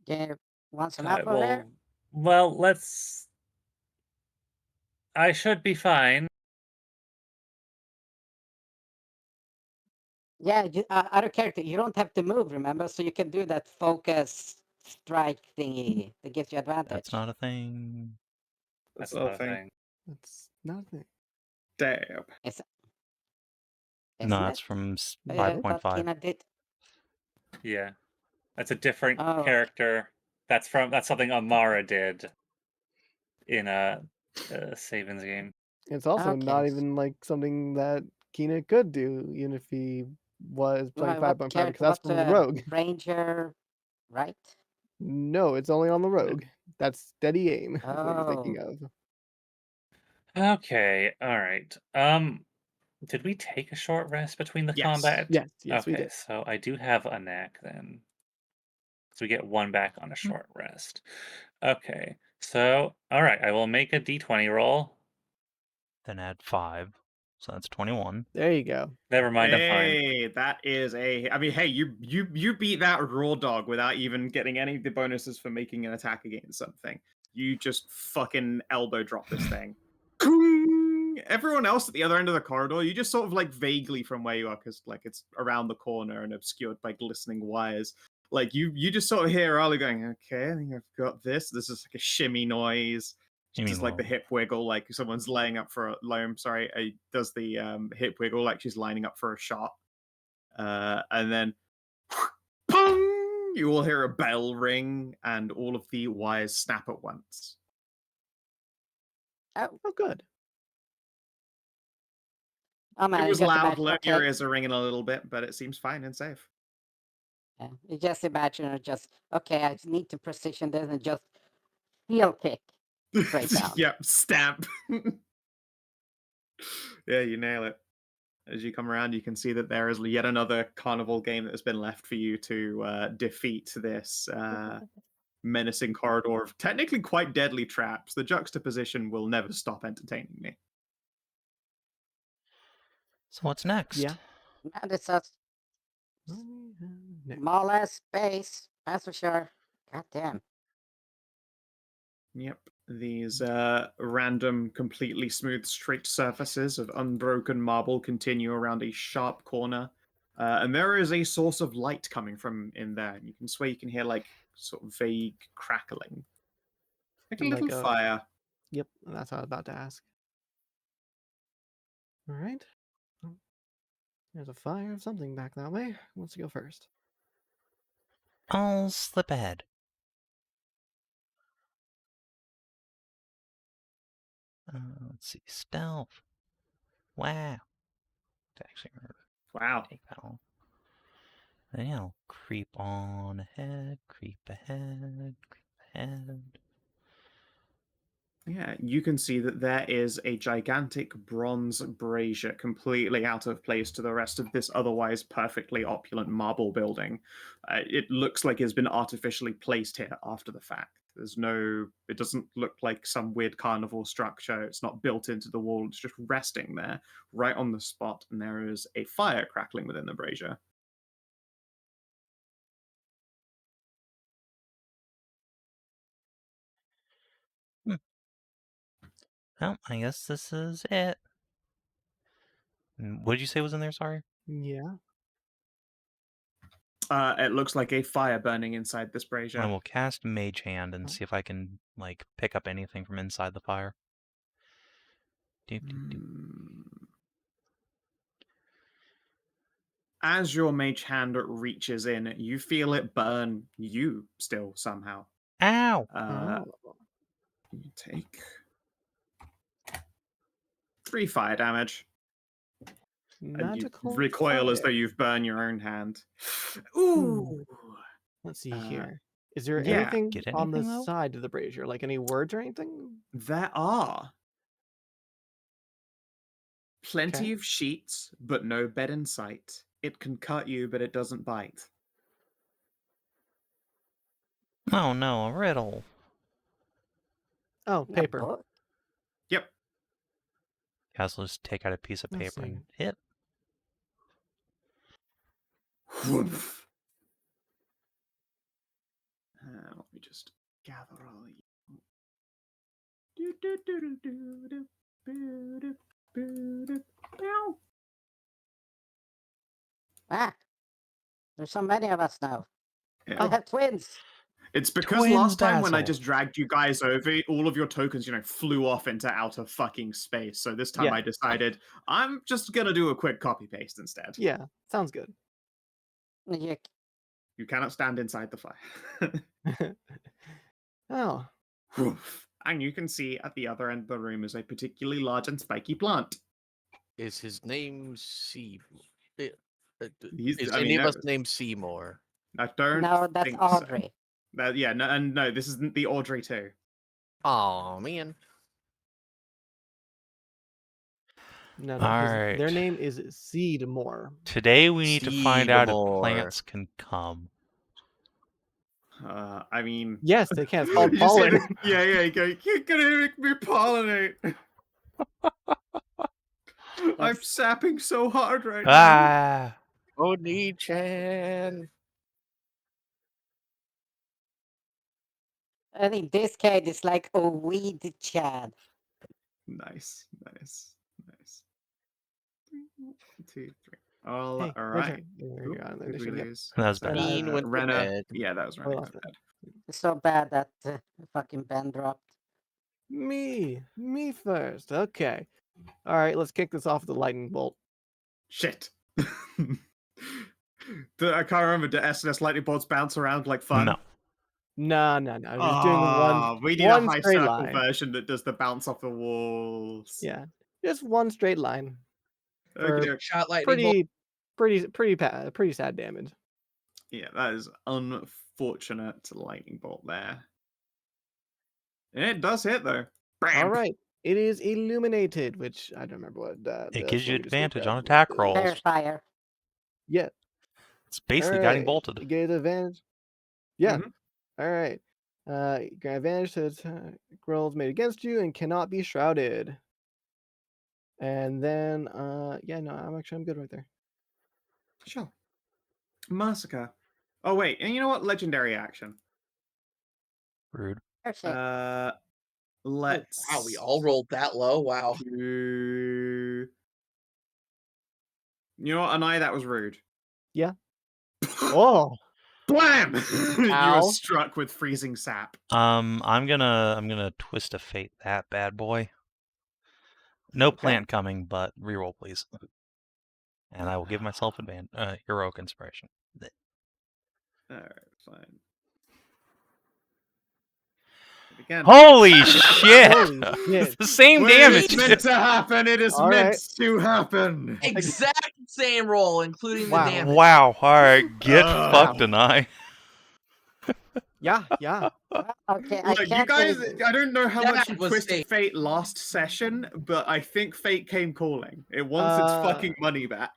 S5: Yeah, want some apple
S3: well,
S5: there?
S3: well, let's. I should be fine.
S5: Yeah, out of character, you don't have to move, remember? So you can do that focus strike thingy that gives you advantage.
S4: That's not a thing.
S3: That's not a thing.
S2: That's nothing.
S1: Damn.
S5: Isn't
S4: No, that's
S5: it?
S4: from
S5: Oh, yeah, I thought
S4: 5.5.
S5: Kina did.
S3: Yeah, that's a different
S5: Oh.
S3: character. That's something Amara did in a Savin's game.
S2: It's also
S5: Okay.
S2: not even like something that Kina could do, even if he was playing 5.5, because that's from the rogue.
S5: Ranger, right?
S2: No, it's only on the rogue. That's steady aim, is what you're thinking
S5: Oh.
S2: of.
S3: Okay, all right. Did we take a short rest between the
S1: Yes.
S3: combat?
S2: Yes, we
S3: Okay,
S2: did.
S3: so I do have a knack then. So we get one back on a
S2: Hmm.
S3: short rest. Okay, so all right, I will make a d20 roll.
S4: Then add 5. So that's 21.
S2: There you go.
S3: Never mind, I'm fine.
S1: Hey, that is I mean, hey, you beat that raw dog without even getting any of the bonuses for making an attack against something. You just fucking elbow drop this thing. Everyone else at the other end of the corridor, you just sort of like vaguely from where you are, because like it's around the corner and obscured by glistening wires. Like you just sort of hear Ralu going, okay, I think I've got this. This is like a shimmy noise.
S4: You mean
S1: Just like the
S4: Loam.
S1: hip wiggle, like someone's laying up for a Loam. Sorry, does the hip wiggle like she's lining up for a shot, and then, pong! You all hear a bell ring, and all of the wires snap at once.
S2: Oh, good.
S5: Oh man,
S1: It was
S5: you just
S1: loud.
S5: imagine,
S1: Your
S5: okay.
S1: ears are ringing a little bit, but it seems fine and safe.
S5: Yeah, you just imagine it just, okay, I just need to precision this and just heel kick straight down.
S1: Yep, stamp. Yeah, you nail it. As you come around, you can see that there is yet another carnival game that has been left for you to defeat this menacing corridor of technically quite deadly traps. The juxtaposition will never stop entertaining me.
S4: So what's next?
S2: Yeah.
S5: And it's a small ass space, that's for sure. God damn.
S1: Yep. These random, completely smooth, straight surfaces of unbroken marble continue around a sharp corner. And there is a source of light coming from in there. And you can swear you can hear like sort of vague crackling. Like a
S2: Like
S1: little
S2: a-
S1: fire.
S2: Yep, that's what I was about to ask. All right. There's a fire of something back that way. Who wants to go first?
S4: I'll slip ahead. Let's see. Stealth. Wow. To actually
S1: Wow.
S4: take that one. Then yeah, I'll creep on ahead, creep ahead, creep ahead.
S1: Yeah, you can see that there is a gigantic bronze brazier completely out of place to the rest of this otherwise perfectly opulent marble building. It looks like it's been artificially placed here after the fact. It doesn't look like some weird carnival structure. It's not built into the wall. It's just resting there, right on the spot, and there is a fire crackling within the brazier.
S4: Well, I guess this is it. What did you say was in there? Sorry.
S2: Yeah.
S1: It looks like a fire burning inside this
S4: I
S1: brazier.
S4: will cast Mage Hand and see if I can like pick up anything from inside the fire. Doop, doop, doop.
S1: As your mage hand reaches in, you feel it burn you still somehow.
S4: Ow!
S2: Oh.
S1: You take 3 fire damage. And you
S2: Magical
S1: recoil as though
S2: fire.
S1: you've burned your own hand. Ooh.
S2: Let's see
S1: Uh,
S2: here. Is there
S1: yeah.
S2: anything
S4: Get
S2: on the
S4: anything, though?
S2: side of the brazier? Like any words or anything?
S1: There are plenty
S2: Okay.
S1: of sheets, but no bed in sight. It can cut you, but it doesn't bite.
S4: Oh no, a riddle.
S2: Oh,
S5: A
S2: paper.
S5: book?
S1: Yep.
S4: Castle just take out a piece of
S2: Let's
S4: paper and
S2: see.
S4: hit.
S1: Whoomph. Let me just gather all you.
S5: Ah, there's so many of us now.
S1: Yeah.
S5: We have twins.
S1: It's because
S4: Twins
S1: last time when I
S4: Basil.
S1: just dragged you guys over, all of your tokens, flew off into outer fucking space. So this time
S2: Yeah.
S1: I decided I'm just gonna do a quick copy paste instead.
S2: Yeah, sounds good.
S5: You,
S1: You cannot stand inside the fire.
S2: Oh,
S1: And you can see at the other end of the room is a particularly large and spiky plant.
S6: Is his name Seymour?
S1: He's-
S6: Is
S1: I
S6: any
S1: mean,
S6: of us
S1: no.
S6: named Seymour?
S1: I don't
S5: no, that's
S1: think
S5: Audrey.
S1: so. Yeah, no, and no, this isn't the Audrey too.
S6: Aw, man.
S2: no,
S4: All
S2: their
S4: right.
S2: name is Seedmore.
S4: Today we need to find out if
S6: Seedmore.
S4: plants can come.
S1: I mean,
S2: Yes, they can. It's called
S1: you just say
S2: pollen.
S1: yeah, you go. You're gonna make me pollinate. I'm sapping so hard right now.
S4: Ah!
S6: Oni-chan.
S5: I think this kid is like a weed Chad.
S1: Nice. 2, 3. All
S2: Hey, your
S1: right.
S2: turn. You're on the
S1: Who'd we
S2: initiative, yep.
S1: lose?
S4: That was
S1: Sorry,
S4: bad.
S6: Bean went to
S1: Renna.
S6: bed.
S1: Yeah, that was
S2: Oh,
S1: Renna.
S2: that's
S1: Go bed.
S5: It's so bad that fucking Ben dropped.
S2: Me first. Okay. All right, let's kick this off with the lightning bolt.
S1: Shit. I can't remember. Do SNS lightning bolts bounce around like fun?
S4: No.
S2: No. Just doing one.
S1: We need
S2: one
S1: a high
S2: straight
S1: circle
S2: line.
S1: version that does the bounce off the walls.
S2: Yeah, just one straight line.
S1: Okey-doke.
S7: Shot lightning bolt.
S2: Pretty sad damage.
S1: Yeah, that is unfortunate lightning bolt there. It does hit though.
S2: All right, it is illuminated, which I don't remember what.
S4: It gives you
S2: let me just look
S4: advantage
S2: up
S4: on
S2: what
S4: attack
S2: it is.
S4: rolls.
S5: Fair fire.
S2: Yeah.
S4: It's basically guiding
S2: Alright,
S4: bolted.
S2: You get advantage. Yeah.
S1: Mhm.
S2: All right. You get advantage to attack rolls made against you and cannot be shrouded. And then, yeah, no, I'm good right there.
S1: Sure. Masika. Oh wait, and you know what? Legendary action.
S4: Rude.
S5: Fair shit.
S1: Let's.
S7: Wow, we all rolled that low. Wow.
S1: do- You know what, Anai? That was rude.
S2: Yeah. Oh,
S1: Blam! You
S2: Ow.
S1: were struck with freezing sap.
S4: I'm gonna twist of fate that bad boy. No
S2: Okay.
S4: plant coming, but reroll please. And I will give myself heroic inspiration.
S1: Alright, fine. Again.
S4: Holy shit!
S2: Holy shit.
S4: It's the same
S1: When
S4: damage.
S1: It's meant to happen. It is
S2: All
S1: meant
S2: right.
S1: to happen.
S7: Exact same roll, including the
S2: Wow.
S7: damage.
S4: Wow! All right, get
S1: Wow.
S4: fucked, Anai.
S2: Yeah.
S5: Okay, I
S1: Look, you
S5: can't
S1: guys,
S5: believe-
S1: I don't know how much you
S7: That was
S1: twisted
S7: fate.
S1: fate last session, but I think fate came calling. It wants its fucking money back.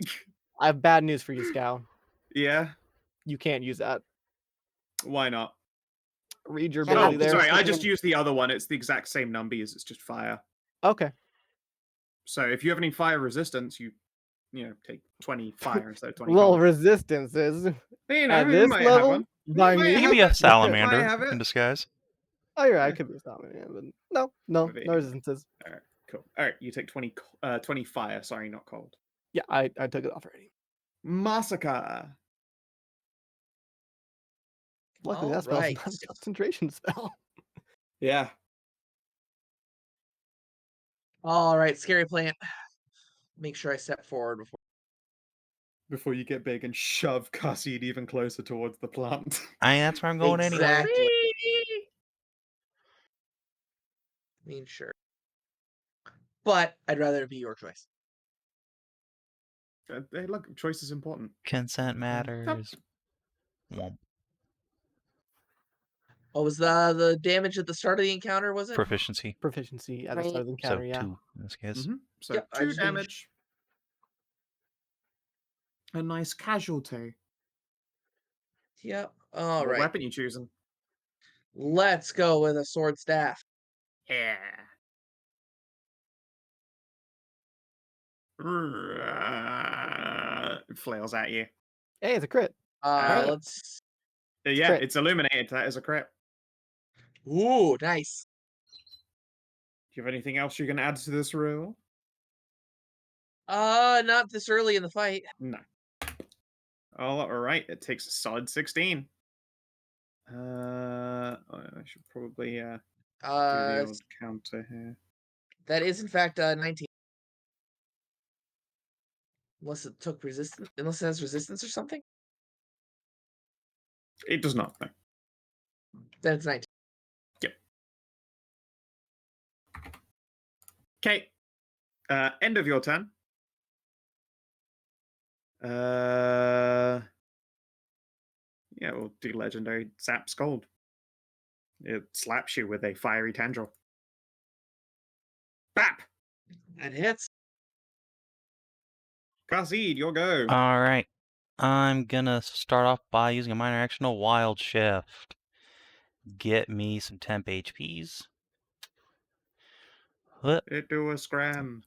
S2: I have bad news for you, Skow.
S1: Yeah?
S2: You can't use that.
S1: Why not?
S2: Read your
S5: Yeah,
S2: ability
S1: Oh,
S2: there.
S1: sorry, I just
S5: Even-
S1: used the other one. It's the exact same numbers, it's just fire.
S2: Okay.
S1: So if you have any fire resistance, you take 20 fire instead of 20
S2: Well,
S1: cold.
S2: resistances
S1: You
S2: at
S1: you
S2: this
S1: might have
S2: level
S1: one.
S2: by
S1: might
S4: You
S2: me.
S4: can be a
S1: Might
S4: salamander
S1: have it.
S4: in disguise.
S2: Oh, you're right. I
S1: Yeah.
S2: could be a salamander, but no
S1: Maybe.
S2: resistances.
S1: Alright, cool. Alright, you take 20 fire, sorry, not cold.
S2: Yeah, I took it off already.
S1: Masika.
S2: Luckily, that spell's not a concentration spell.
S1: Yeah.
S7: All right, scary plant. Make sure I step forward
S1: Before you get big and shove Khassid even closer towards the plant.
S4: That's where I'm going anyway.
S7: Exactly. I mean, sure. But I'd rather it be your choice.
S1: Hey, look, choice is important.
S4: Consent matters. Womp.
S7: What was the damage at the start of the encounter, was it?
S4: Proficiency.
S2: Proficiency at the start of the
S4: So
S2: encounter, yeah.
S4: 2 in this case.
S1: So
S7: Yep, I
S1: 2
S7: just making
S1: damage. A nice casualty.
S7: Yep. All
S1: What
S7: right.
S1: weapon you choosing?
S7: Let's go with a sword staff.
S1: Yeah. It flails at you.
S2: Hey, it's a crit.
S5: Right.
S7: Let's.
S1: Yeah,
S2: crit.
S1: it's illuminated. That is a crit.
S7: Ooh, nice.
S1: Do you have anything else you can add to this roll?
S7: Not this early in the fight.
S1: No. All right. It takes a solid 16. I should probably do the
S7: Uh,
S1: old counter here.
S7: that is in fact 19. Unless it took resistance, unless it has resistance or something.
S1: It does not, no.
S7: Then it's 19.
S1: Okay. End of your turn. Yeah, we'll do legendary Zap Scold. It slaps you with a fiery tendril. Bap!
S7: That hits.
S1: Khassid, your go.
S4: All right. I'm gonna start off by using a minor action, a wild shift. Get me some temp HPs.
S1: It do a scram.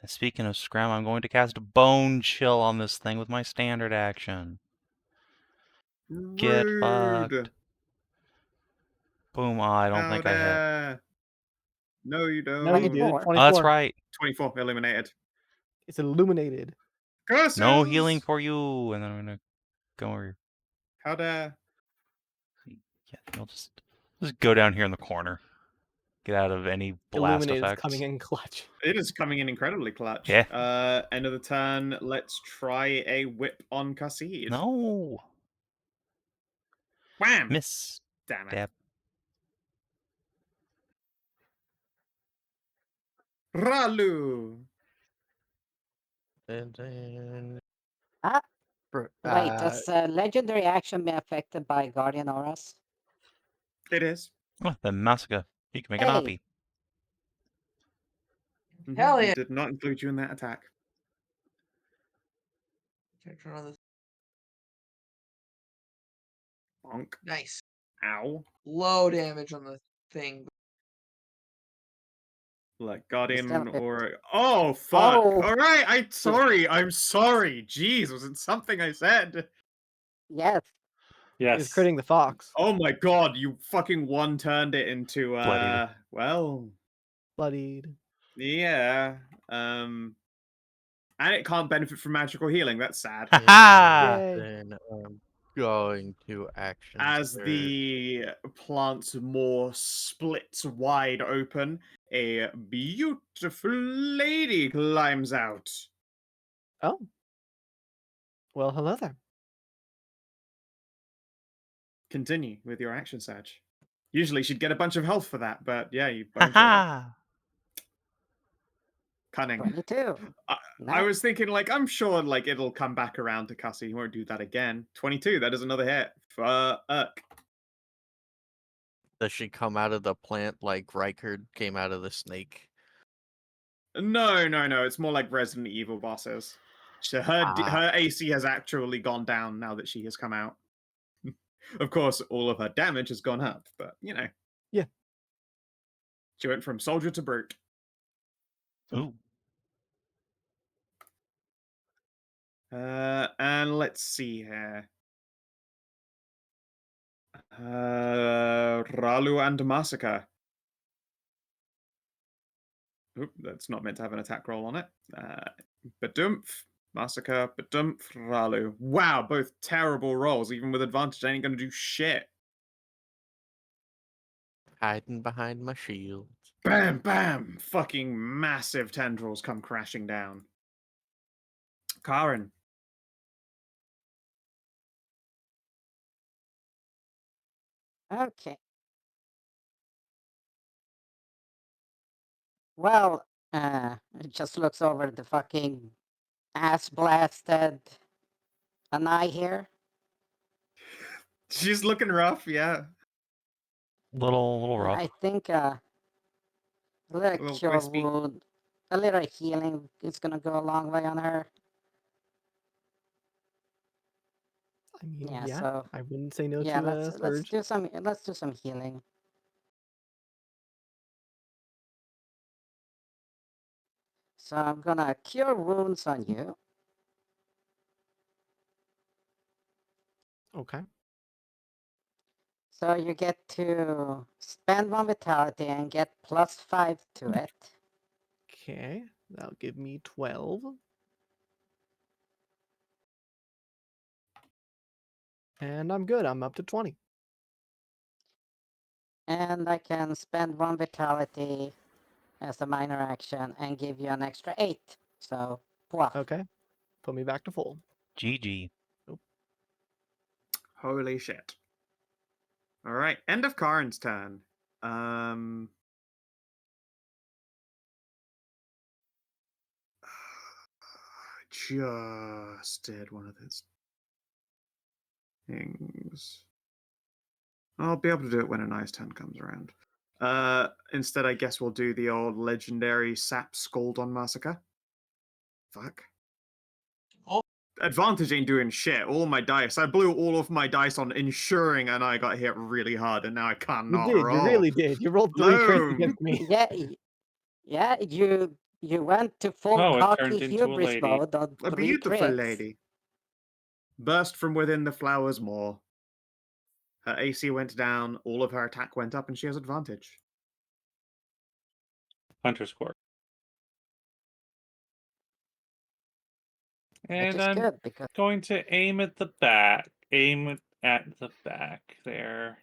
S4: And speaking of scram, I'm going to cast Bone Chill on this thing with my standard action. Get fucked.
S1: Rude.
S4: Boom. I don't
S1: How
S4: think I hit.
S1: dare. No, you don't.
S2: No, you do.
S5: 24.
S2: 24.
S4: Oh, that's right.
S1: 24 eliminated.
S2: It's illuminated.
S1: Curses!
S4: No healing for you. And then I'm gonna go over here.
S1: How dare.
S4: Yeah, I'll just go down here in the corner. Get out of any blast
S2: Illuminated is
S4: effects.
S2: coming in clutch.
S1: It is coming in incredibly clutch.
S4: Yeah.
S1: End of the turn. Let's try a whip on Khassid.
S4: No.
S1: Wham!
S4: Miss.
S1: Damn it.
S4: Dab.
S1: Ralu.
S6: And then.
S5: Ah,
S6: Br-
S5: wait, does legendary action be affected by Guardian Auras?
S1: It is.
S4: Oh, then Masika. You can make an
S5: Hey.
S4: oppie.
S7: Hell
S1: We
S7: yeah.
S1: did not include you in that attack.
S7: Okay, turn on this.
S1: Bonk.
S7: Nice.
S1: Ow.
S7: Low damage on the thing.
S1: Like Guardian
S5: Still hit.
S1: or oh fuck.
S5: Oh.
S1: All right, I'm sorry. Jeez, was it something I said?
S5: Yes.
S3: Yes.
S2: Is critting the fox.
S1: Oh my god, you fucking one turned it into
S4: Bloodied.
S1: well,
S2: Bloodied.
S1: yeah. And it can't benefit from magical healing. That's sad.
S4: Ha
S2: Yay.
S6: Then going to action.
S1: As
S6: surge.
S1: the plant's maw splits wide open, a beautiful lady climbs out.
S2: Oh. Well, hello there.
S1: Continue with your action, Saj. Usually she'd get a bunch of health for that, but yeah, you boned it.
S4: ha.
S1: Cunning.
S5: 22.
S1: I
S5: Nice.
S1: was thinking, like, I'm sure, like, it'll come back around to Cassie. He won't do that again. 22, that is another hit. Fuck.
S6: Does she come out of the plant like Riker came out of the snake?
S1: No. It's more like Resident Evil bosses. So her AC has actually gone down now that she has come out. Of course, all of her damage has gone up, but, you know.
S2: Yeah.
S1: She went from soldier to brute.
S4: Ooh.
S1: And let's see here. Ralu and Masika. Oop, that's not meant to have an attack roll on it. Badumph, Masika, Badumph, Ralu. Wow, both terrible rolls. Even with advantage, I ain't gonna do shit.
S6: Hiding behind my shield.
S1: Bam, bam! Fucking massive tendrils come crashing down. Karin.
S5: Okay. Well, it just looks over the fucking ass blasted Anai here.
S1: She's looking rough, yeah.
S4: Little rough.
S5: I think a little
S1: Little
S5: cure
S1: crispy.
S5: wound, a little healing is gonna go a long way on her.
S2: I mean,
S5: Yeah,
S2: yeah.
S5: so
S2: I wouldn't say no
S5: yeah,
S2: to a surge.
S5: let's do some healing. So I'm gonna cure wounds on you.
S2: Okay.
S5: So you get to spend one vitality and get +5 to it.
S2: Okay. That'll give me 12. And I'm good. I'm up to 20.
S5: And I can spend 1 vitality as a minor action and give you an extra 8. So, poof.
S2: Okay. Put me back to full.
S4: GG.
S1: Holy shit. All right, end of Karin's turn. Just did one of those things. I'll be able to do it when a nice turn comes around. Instead, I guess we'll do the old legendary Sap Scald on Masika. Fuck.
S7: Oh.
S1: Advantage ain't doing shit. All my dice. I blew all of my dice on ensuring Anai got hit really hard, and now I can't
S2: You
S1: not
S2: did.
S1: roll.
S2: You really did. You rolled 3 crits
S1: Loam.
S2: against me.
S5: Yeah, you went to full
S3: Oh, it
S5: cocky
S3: turned into a
S5: hubris
S3: lady.
S5: mode on
S1: A
S5: 3
S1: beautiful
S5: crits.
S1: lady. Burst from within the flowers more. Her AC went down, all of her attack went up, and she has advantage.
S3: Hunter score.
S5: Which
S3: And
S5: is
S3: I'm
S5: good, because
S3: going to aim at the back. Aim at the back there.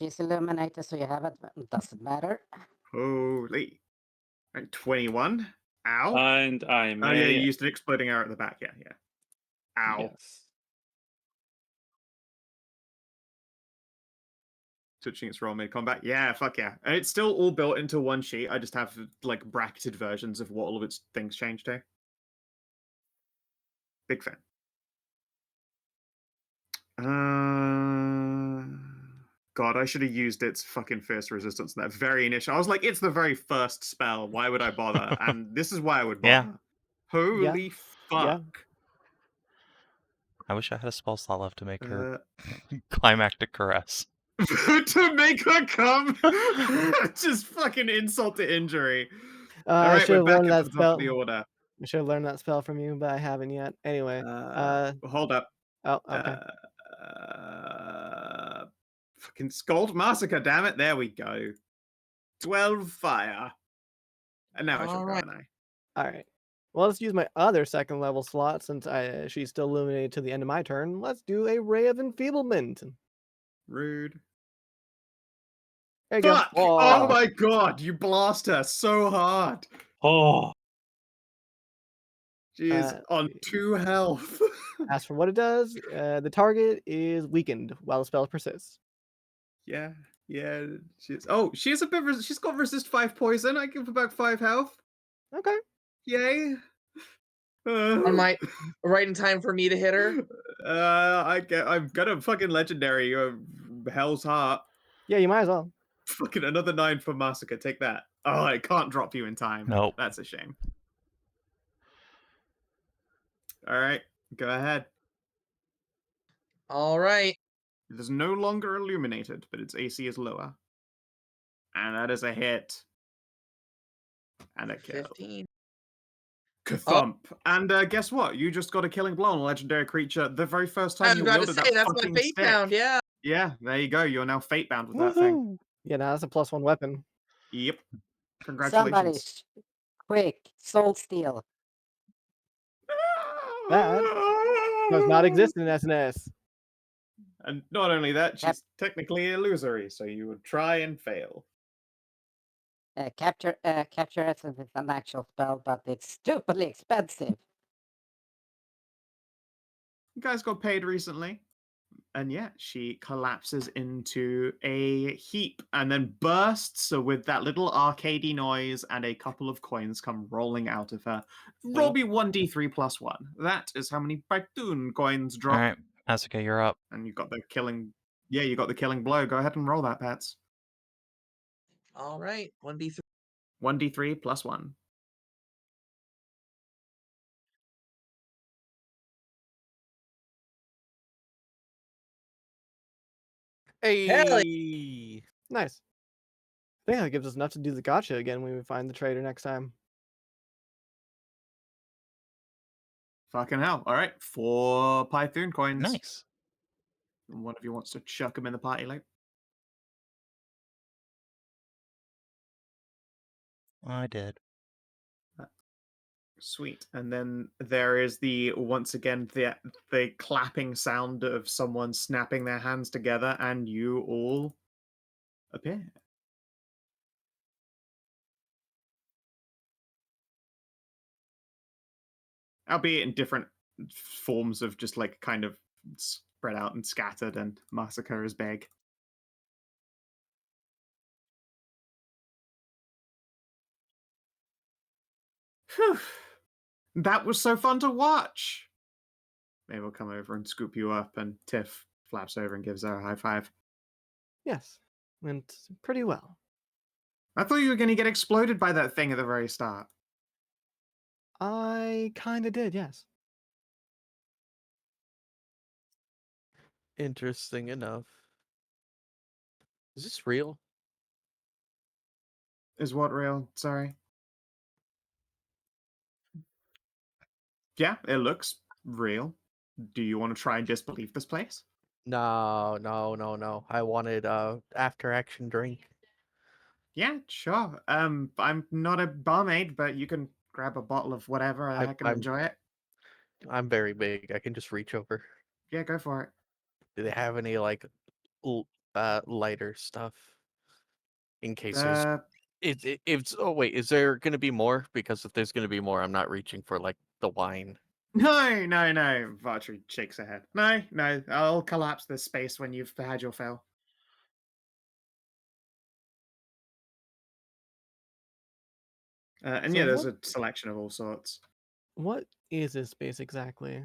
S5: she's illuminated, so you have it. Doesn't matter.
S1: Holy. Right, 21. Ow.
S3: And I
S1: Oh, yeah, you
S3: may.
S1: used an exploding arrow at the back. Yeah. Ow.
S3: Yes.
S1: Switching its role mid combat. Yeah, fuck yeah. And it's still all built into one sheet. I just have like bracketed versions of what all of its things change to. Big fan. God, I should have used its fucking first resistance in that very initial. I was like, it's the very first spell. Why would I bother? And this is why I would bother.
S4: Yeah.
S1: Holy fuck.
S2: Yeah.
S4: I wish I had a spell slot left to make her
S1: Uh,
S4: climactic caress.
S1: to make her come. Just fucking insult to injury. All
S2: I
S1: right,
S2: should
S1: we're
S2: have
S1: back
S2: learned
S1: at
S2: that
S1: the top of the
S2: spell.
S1: order.
S2: I should have learned that spell from you, but I haven't yet. Anyway.
S1: Hold up.
S2: Oh, okay.
S1: Fucking Scald Massacre, damn it. There we go. 12 fire. And now I shall go,
S7: Alright.
S1: Anai.
S2: All right. Well, let's use my other 2nd level slot since she's still illuminated to the end of my turn. Let's do a Ray of Enfeeblement.
S1: Rude.
S2: There you go.
S1: Fuck! Oh my god, you blast her so hard.
S3: Oh.
S1: She is on 2 health.
S2: As for what it does, the target is weakened while the spell persists.
S1: Yeah. She's she has a bit of she's got resist 5 poison. I give her back 5 health.
S2: Okay.
S1: Yay.
S7: On my right in time for me to hit her.
S1: I've got a fucking legendary Hell's Heart.
S2: Yeah, you might as well.
S1: Fucking another 9 for Masika. Take that. Oh, I can't drop you in time.
S4: Nope.
S1: That's a shame. All right, go ahead.
S7: All right.
S1: It is no longer illuminated, but its AC is lower. And that is a hit. And a kill.
S7: 15.
S1: Kathump. And guess what? You just got a killing blow on a legendary creature the very first
S7: I
S1: time
S7: was
S1: you
S7: about to
S1: wielded
S7: say,
S1: that
S7: that's my
S1: fucking
S7: fate
S1: stick.
S7: bound, yeah.
S1: Yeah, there you go. You're now fate bound with that thing.
S2: Yeah, now that's a +1 weapon.
S1: Yep.
S5: Somebody,
S1: Congratulations.
S5: quick, soul steal.
S2: That does not exist in SNS.
S1: And not only that, she's technically illusory, so you would try and fail.
S5: Capture essence is an actual spell, but it's stupidly expensive.
S1: You guys got paid recently. And yeah, she collapses into a heap and then bursts with that little arcadey noise, and a couple of coins come rolling out of her. Roll me 1d3 plus 1. That is how many Python coins drop.
S4: All right, Masika, you're up.
S1: And you got the killing. Yeah, you got the killing blow. Go ahead and roll that, Pats.
S7: All right. 1d3.
S1: 1d3 plus 1.
S6: Hey!
S2: Nice. I think that gives us enough to do the gotcha again when we find the trader next time.
S1: Fucking hell. All right, 4 Python coins.
S4: Nice.
S1: One of you wants to chuck them in the party loot.
S4: I did.
S1: Sweet. And then there is once again the clapping sound of someone snapping their hands together, and you all appear. Albeit in different forms of just like kind of spread out and scattered, and Masika is big. Whew. That was so fun to watch. Maybe we'll come over and scoop you up, and Tiff flaps over and gives her a high five.
S2: Yes, went pretty well.
S1: I thought you were going to get exploded by that thing at the very start.
S2: I kinda did, yes.
S6: Interesting enough. Is this real?
S1: Is what real? Sorry. Yeah, it looks real. Do you want to try and disbelieve this place?
S6: No, no, no, no. I wanted after action drink.
S1: Yeah, sure. I'm not a barmaid, but you can grab a bottle of whatever the heck and enjoy it.
S6: I'm very big. I can just reach over.
S1: Yeah, go for it.
S6: Do they have any like lighter stuff? In case it's oh wait, is there gonna be more? Because if there's gonna be more, I'm not reaching for like the wine.
S1: No. Vartry shakes her head. No. I'll collapse this space when you've had your fill. And
S2: So
S1: yeah, there's a selection of all sorts.
S2: What is this space exactly?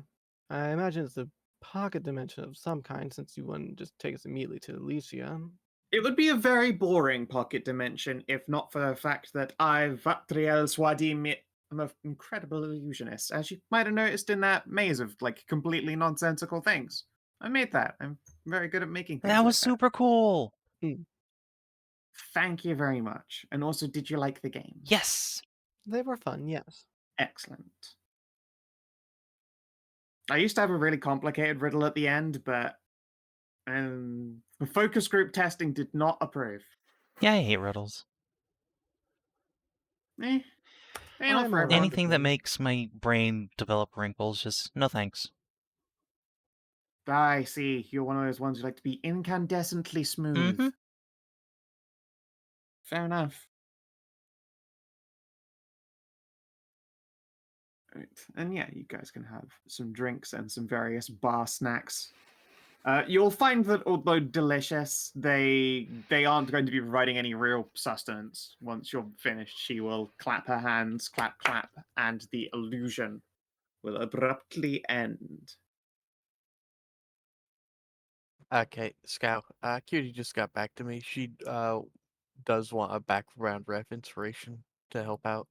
S2: I imagine it's a pocket dimension of some kind, since you wouldn't just take us immediately to Elysian.
S1: It would be a very boring pocket dimension if not for the fact that Vatriel Swadim, I'm an incredible illusionist, as you might have noticed in that maze of like completely nonsensical things. I made that. I'm very good at making things.
S4: That was
S1: like
S4: super cool.
S1: Thank you very much. And also, did you like the games?
S4: Yes.
S2: They were fun, yes.
S1: Excellent. I used to have a really complicated riddle at the end, but the focus group testing did not approve.
S4: Yeah, I hate riddles.
S1: Not
S2: I'm
S1: for
S2: all
S1: everyone.
S4: Anything that
S2: them.
S4: makes my brain develop wrinkles, just no thanks.
S1: I see. You're one of those ones who like to be incandescently smooth.
S4: Mhm.
S1: Fair enough. Right. And yeah, you guys can have some drinks and some various bar snacks. You'll find that although delicious, they aren't going to be providing any real sustenance. Once you're finished, she will clap her hands, clap, clap, and the illusion will abruptly end.
S6: Okay, Scout. Cutie just got back to me. She does want a background ref inspiration to help out.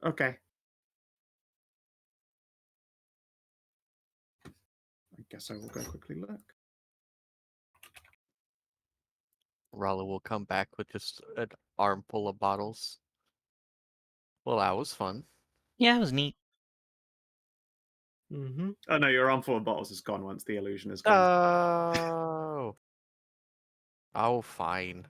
S1: Okay. I guess I will go quickly look.
S6: Ralu will come back with just an armful of bottles. Well, that was fun.
S4: Yeah, it was neat.
S2: Mm-hmm.
S1: Oh no, your armful of bottles is gone once the illusion is gone.
S6: Oh. Oh, fine.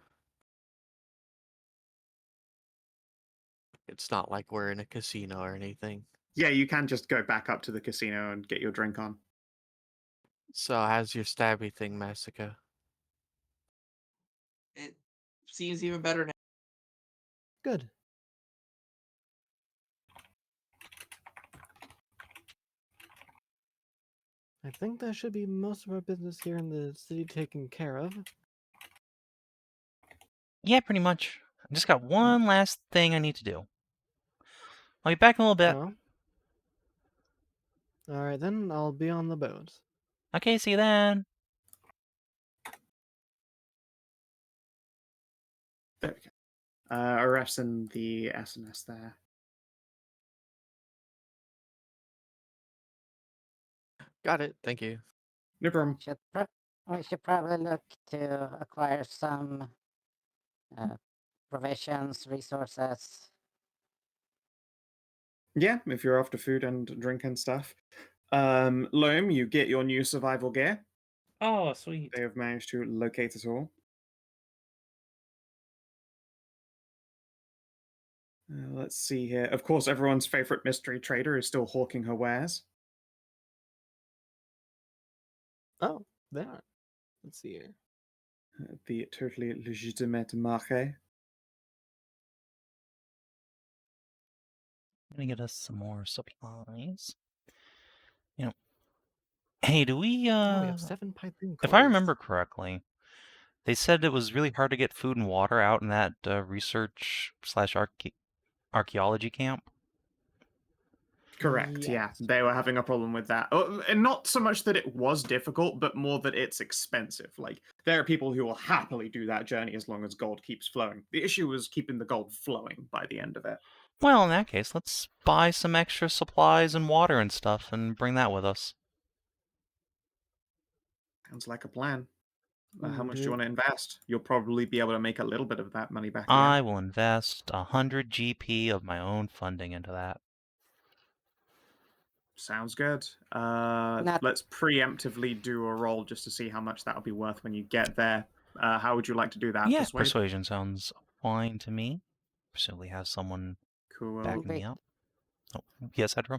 S6: It's not like we're in a casino or anything.
S1: Yeah, you can just go back up to the casino and get your drink on.
S6: So, how's your stabby thing, Masika?
S7: It seems even better now.
S2: Good. I think that should be most of our business here in the city taken care of.
S4: Yeah, pretty much. I just got one last thing I need to do. I'll be back in a little bit.
S2: Oh. Alright then, I'll be on the boat.
S4: Okay, see you then.
S1: There we go. Aref's in the SNS there.
S6: Got it. Thank you.
S1: No problem.
S5: We should probably look to acquire some provisions, resources.
S1: Yeah, if you're after food and drink and stuff. Loam, you get your new survival gear.
S3: Oh, sweet.
S1: They have managed to locate it all. Let's see here. Of course, everyone's favorite mystery trader is still hawking her wares.
S2: Oh, they are. Let's see here.
S1: The totally legitimate market.
S4: I'm gonna get us some more supplies. You know, hey, do we?
S2: Oh, we have 7 Python coins.
S4: If I remember correctly, they said it was really hard to get food and water out in that research / archaeology camp.
S1: Correct, yeah.
S2: Yes.
S1: They were having a problem with that. And not so much that it was difficult, but more that it's expensive. Like, there are people who will happily do that journey as long as gold keeps flowing. The issue was keeping the gold flowing by the end of it.
S4: Well, in that case, let's buy some extra supplies and water and stuff and bring that with us.
S1: Sounds like a plan. How much do
S2: do
S1: you
S2: we-
S1: want to invest? You'll probably be able to make a little bit of that money back
S4: I
S1: again.
S4: will invest 100 GP of my own funding into that.
S1: Sounds good.
S5: Not-
S1: Let's preemptively do a roll just to see how much that'll be worth when you get there. How would you like to do that?
S4: Yeah,
S1: Persuade?
S4: persuasion sounds fine to me. Presumably have someone
S1: Cool.
S4: backing me
S5: Wait.
S4: up. Oh, yes, Hedrah.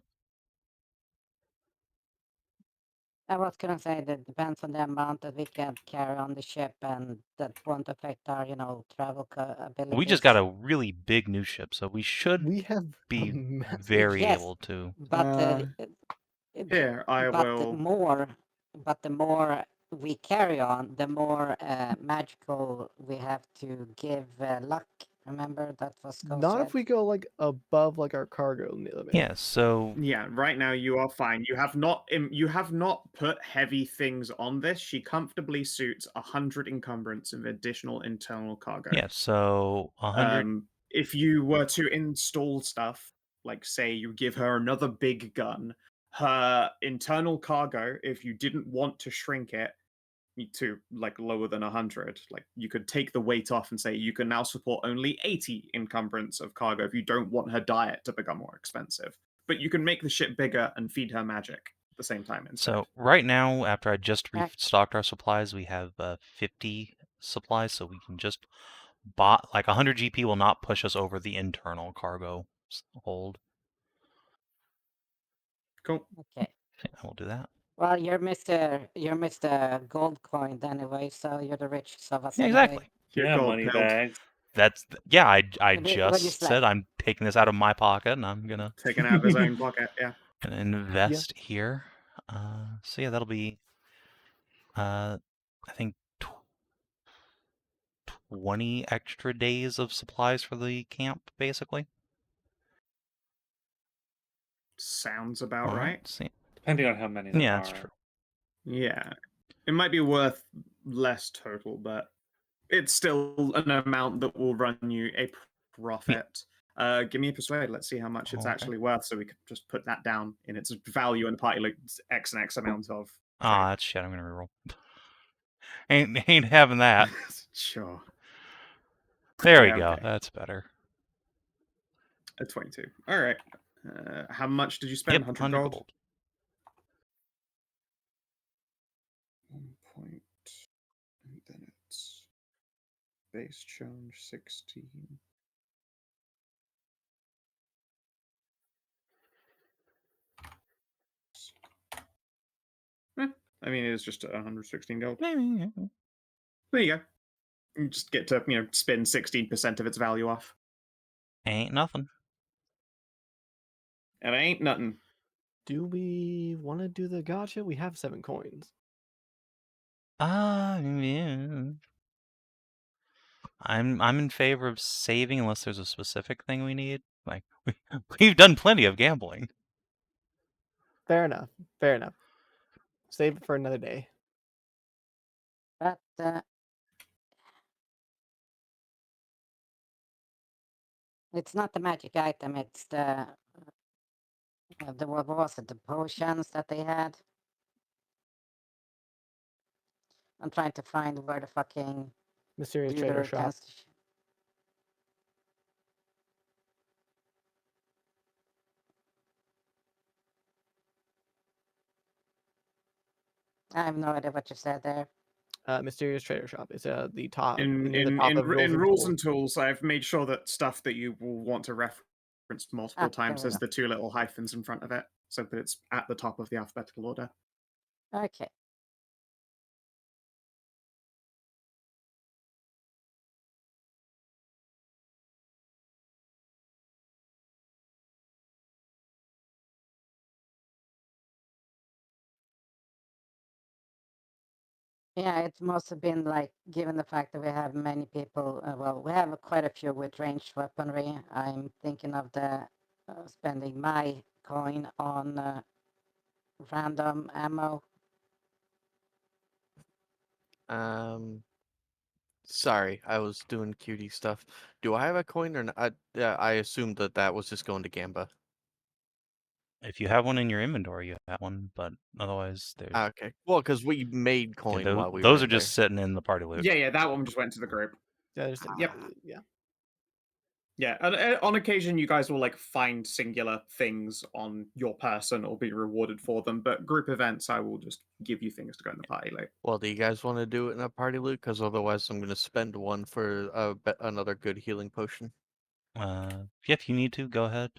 S5: I was gonna say that depends on the amount that we can carry on the ship, and that won't affect our, travel abilities.
S4: We just got a really big new ship, so we should
S2: We have a
S4: be
S2: massive
S4: very
S5: Yes.
S4: able to.
S5: But
S1: Here, I will.
S5: the more we carry on, the more magical we have to give luck. Remember that was Skow
S2: Not
S5: said?
S2: if we go like above like our cargo limit.
S4: Yeah, so
S1: Yeah, right now you are fine. You have not put heavy things on this. She comfortably suits 100 encumbrance of additional internal cargo.
S4: yeah, so 100.
S1: If you were to install stuff, like say you give her another big gun, her internal cargo, if you didn't want to shrink it to like lower than 100, like you could take the weight off and say you can now support only 80 encumbrance of cargo if you don't want her diet to become more expensive. But you can make the ship bigger and feed her magic at the same time instead.
S4: So right now, after I just
S5: Yeah.
S4: restocked our supplies, we have 50 supplies, so we can just buy like 100 GP will not push us over the internal cargo hold.
S1: Cool.
S5: Okay.
S4: I will do that.
S5: Well, you're Mr. Gold Coin anyway, so you're the richest of us
S4: Yeah,
S5: anyway.
S4: exactly.
S1: You're
S3: Yeah,
S1: gold
S3: money
S1: pilled.
S3: bags.
S4: That's I
S5: What'd you
S4: just
S5: say?
S4: said I'm taking this out of my pocket and I'm gonna
S1: Taken out of his own pocket, yeah.
S4: invest here. So yeah, that'll be I think 20 extra days of supplies for the camp, basically.
S1: Sounds about
S4: All
S1: right.
S4: See.
S3: Depending on how many there
S4: Yeah,
S3: are.
S4: that's true.
S1: Yeah. It might be worth less total, but it's still an amount that will run you a profit. Give me a persuade. Let's see how much it's
S4: Okay.
S1: actually worth, so we can just put that down in its value in the party, like X and X amount of.
S4: Ah, that's shit. I'm gonna reroll. ain't having that.
S1: Sure.
S4: There we
S1: Yeah,
S4: go.
S1: okay.
S4: That's better.
S1: A 22. All right. How much did you spend?
S4: Yep,
S1: 100
S4: 100
S1: gold?
S4: gold.
S1: 1 point. And then it's base charge 16. I mean, it's just 116 gold. There you go. You just get to, spin 16% of its value off.
S4: Ain't nothing.
S1: And it ain't nothing.
S2: Do we want to do the gotcha? We have 7 coins.
S4: Yeah. I'm in favor of saving unless there's a specific thing we need. Like we've done plenty of gambling.
S2: Fair enough. Fair enough. Save it for another day.
S5: But it's not the magic item. It's the what was it? The potions that they had. I'm trying to find where the fucking
S2: Mysterious
S5: dealer
S2: trader shop.
S5: I have no idea what you said there.
S2: Mysterious Trader Shop. It's the top
S1: In
S2: near the top of
S1: in
S2: and
S1: rules
S2: Tools.
S1: and tools, I've made sure that stuff that you will want to reference multiple
S5: there
S1: times
S5: we
S1: has
S5: go.
S1: the 2 little hyphens in front of it, so that it's at the top of the alphabetical order.
S5: Okay. Yeah, it's mostly been like, given the fact that we have many people, well, we have quite a few with ranged weaponry. I'm thinking of spending my coin on random ammo.
S6: Sorry, I was doing cutie stuff. Do I have a coin or not? I assumed that was just going to Gamba.
S4: If you have one in your inventory, you have one, but otherwise, there's
S6: Okay. Well, because we made coin
S4: yeah,
S6: while we
S4: those
S6: were
S4: are
S6: there.
S4: just sitting in the party loot.
S1: Yeah, that one just went to the group.
S2: Yeah, there's
S1: Yep.
S2: yeah.
S1: Yeah, on occasion you guys will like find singular things on your person or be rewarded for them, but group events I will just give you things to go in the party loot.
S6: Well, do you guys want to do it in a party loot? Because otherwise, I'm going to spend one for another good healing potion.
S4: If you need to, go ahead.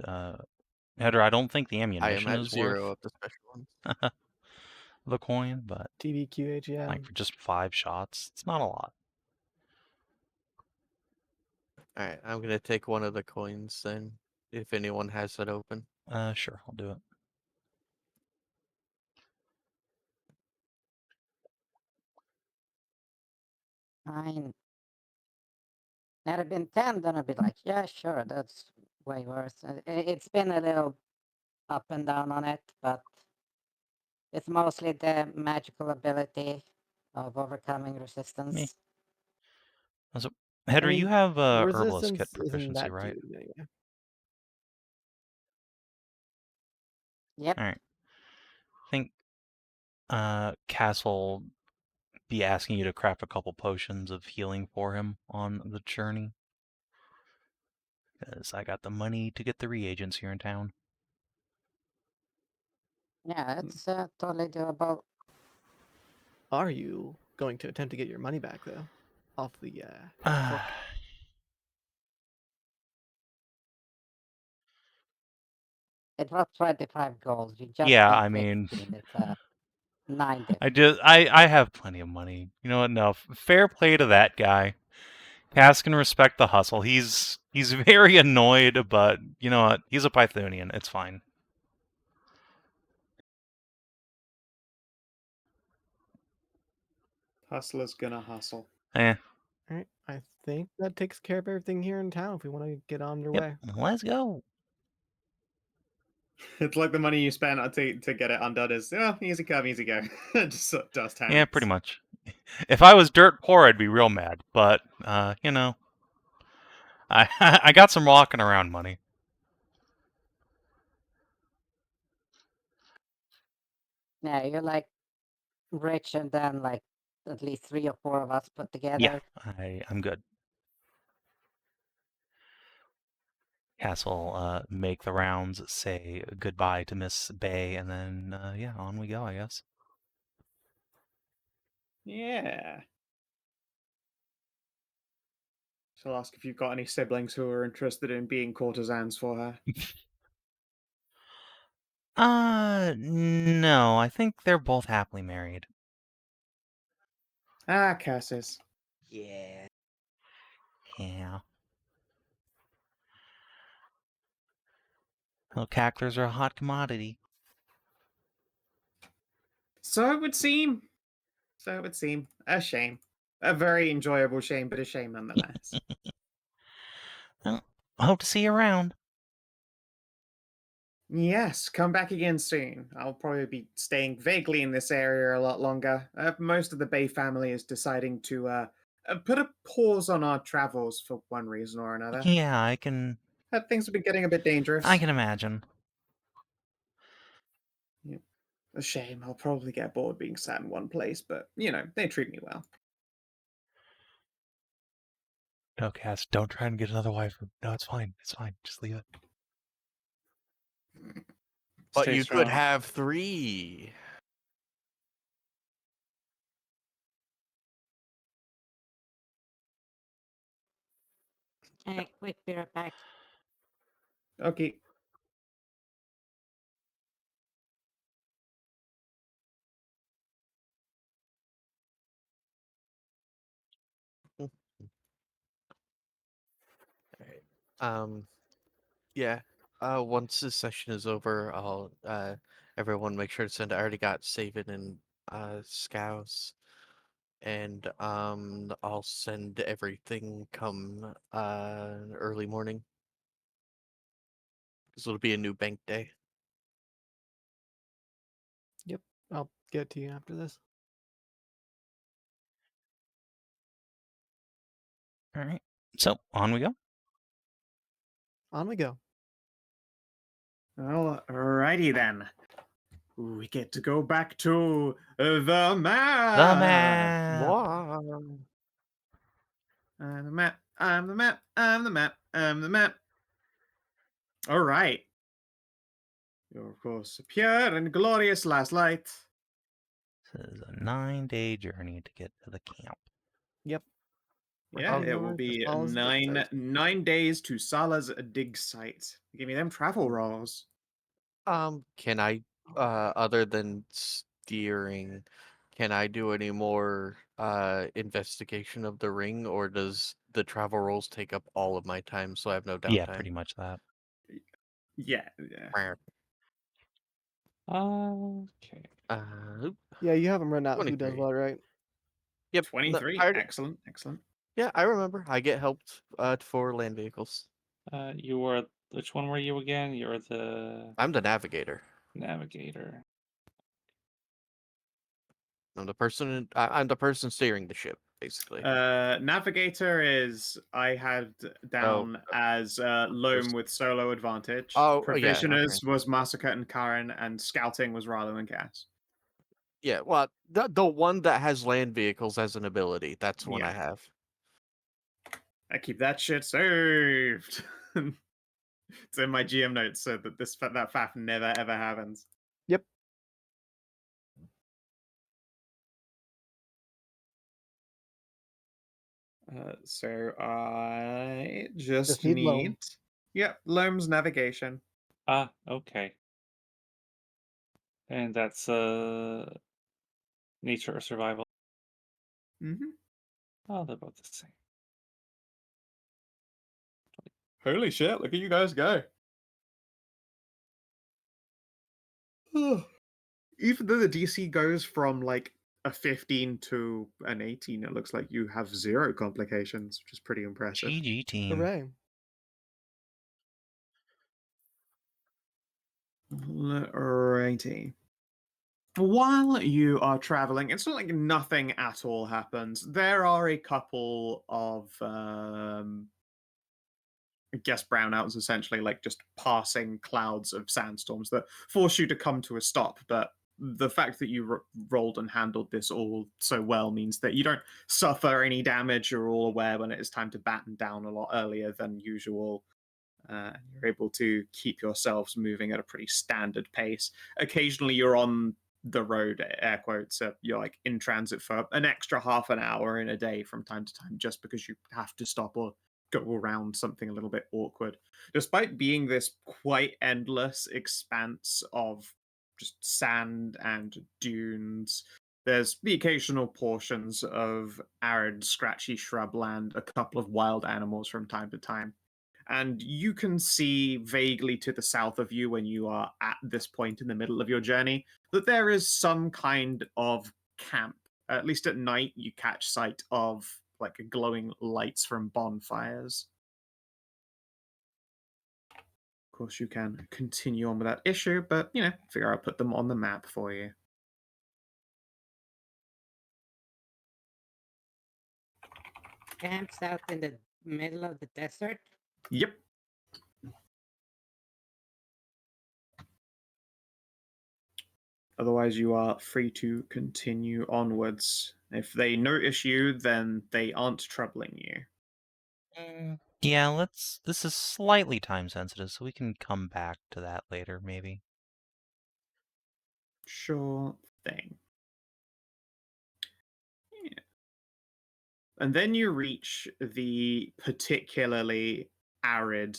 S4: Hedrah, I don't think the
S6: I am
S4: ammunition
S6: at
S4: is
S6: 0
S4: worth
S6: of the special ones.
S4: the coin, but
S2: TBQH, yeah.
S4: like for just 5 shots, it's not a lot.
S6: All right, I'm going to take one of the coins then, if anyone has it open.
S4: Sure, I'll do it.
S5: Fine. Had it been 10, then I'd be like, yeah, sure, that's way worse. It's been a little up and down on it, but it's mostly the magical ability of overcoming resistance.
S4: So, Hedrah, you have herbalist kit
S2: resistance isn't
S4: proficiency,
S2: that
S4: right?
S2: good anyway.
S5: Yep.
S4: All right. I think Cass will be asking you to craft a couple potions of healing for him on the journey. Because I got the money to get the reagents here in town.
S5: Yeah, it's totally doable.
S2: Are you going to attempt to get your money back though, off the fork?
S5: It was 25 gold. You just
S4: Yeah,
S5: spent
S4: I mean,
S5: 15. It's 9 diff.
S4: I have plenty of money. You know what? No, fair play to that guy. Cass can respect the hustle. He's very annoyed, but you know what? He's a Pythonian. It's fine.
S1: Hustler's gonna hustle.
S4: Eh.
S2: All right, I think that takes care of everything here in town. If we want to get on their way.
S4: Let's go.
S1: It's like the money you spent to get it undone is, easy come, easy go. Just dust hands.
S4: Yeah, pretty much. If I was dirt poor, I'd be real mad. But you know, I I got some walking around money.
S5: Yeah, you're like richer than like at least 3 or 4 of us put together.
S4: Yeah, I'm good. Cass will make the rounds, say goodbye to Miss Bay, and then yeah, on we go, I guess.
S1: Yeah. She'll ask if you've got any siblings who are interested in being courtesans for her.
S4: No, I think they're both happily married.
S1: Ah, curses.
S7: Yeah.
S4: Yeah. Well, cacklers are a hot commodity.
S1: So it would seem. A shame. A very enjoyable shame, but a shame nonetheless.
S4: Well, I hope to see you around.
S1: Yes, come back again soon. I'll probably be staying vaguely in this area a lot longer. Most of the Bay family is deciding to put a pause on our travels for one reason or another.
S4: Yeah, I can
S1: Things have been getting a bit dangerous.
S4: I can imagine.
S1: Yeah. A shame. I'll probably get bored being sat in one place, but, they treat me well.
S4: No, Cass, don't try and get another wife. No, it's fine. It's fine. Just leave it.
S6: But
S1: Stay
S6: you
S1: strong.
S6: could have 3.
S5: Quick, be right back.
S1: Okay.
S6: Alright. Yeah. Once this session is over, I'll everyone make sure to send. I already got Savin and Skow&S, and I'll send everything come early morning, because it'll be a new bank day.
S2: Yep, I'll get to you after this.
S4: All right. So on we go.
S2: On we go.
S1: Alrighty then. We get to go back to the map.
S4: The map.
S6: Wow.
S1: I'm the map. I'm the map. I'm the map. I'm the map. All right. Your of course pure and glorious last light.
S4: This is a 9-day journey to get to the camp.
S2: Yep.
S1: Yeah,
S2: Heading
S1: it
S2: over
S1: will
S2: to
S1: be
S2: Sala's dig site.
S1: 9 days to Sala's dig site. Give me them travel rolls.
S6: Can I, other than steering, can I do any more investigation of the ring, or does the travel rolls take up all of my time, so I have no downtime?
S4: Yeah, pretty much that.
S1: Yeah.
S3: Okay.
S6: Uh,
S2: Yeah, you have them written out. Who does
S6: 23.
S2: what, right?
S6: Yep.
S1: 23.
S6: I already-
S1: Excellent. Excellent.
S6: Yeah, I remember. I get helped for land vehicles.
S3: You were which one were you again? You're the
S6: I'm the navigator.
S3: navigator.
S6: I'm the person. I'm the person steering the ship, basically.
S1: Navigator is I had down as Loam with solo advantage.
S6: Oh, yeah.
S1: Provisioners was Masika and Karin, and scouting was Ralu and Cass.
S6: Yeah. Well, the one that has land vehicles as an ability. That's one I
S1: Yeah.
S6: have.
S1: I keep that shit saved. It's in my GM notes so that that faff never ever happens.
S2: Yep.
S1: So I just
S2: need
S1: need
S2: Loam.
S1: Yep, Loam's navigation.
S3: Ah, okay. And that's nature or survival.
S1: Mm-hmm.
S3: Oh, they're both the same.
S1: Holy shit, look at you guys go. Even though the DC goes from like a 15 to an 18, it looks like you have 0 complications, which is pretty impressive.
S4: GG team.
S2: Hooray.
S1: Alrighty. While you are traveling, it's not like nothing at all happens. There are a couple of I guess brownouts, essentially, like just passing clouds of sandstorms that force you to come to a stop. But the fact that you rolled and handled this all so well means that you don't suffer any damage. You're all aware when it is time to batten down a lot earlier than usual. You're able to keep yourselves moving at a pretty standard pace. Occasionally, you're on the road, air quotes, you're like in transit for an extra half an hour in a day from time to time, just because you have to stop or go around something a little bit awkward. Despite being this quite endless expanse of just sand and dunes, there's the occasional portions of arid, scratchy shrubland, a couple of wild animals from time to time. And you can see vaguely to the south of you when you are at this point in the middle of your journey that there is some kind of camp. At least at night, you catch sight of like glowing lights from bonfires. Of course, you can continue on with that issue, but figure I'll put them on the map for you.
S5: Camps out in the middle of the desert.
S1: Yep. Otherwise, you are free to continue onwards. If they notice you, then they aren't troubling you.
S4: Yeah, this is slightly time sensitive, so we can come back to that later, maybe.
S1: Sure thing. Yeah. And then you reach the particularly arid.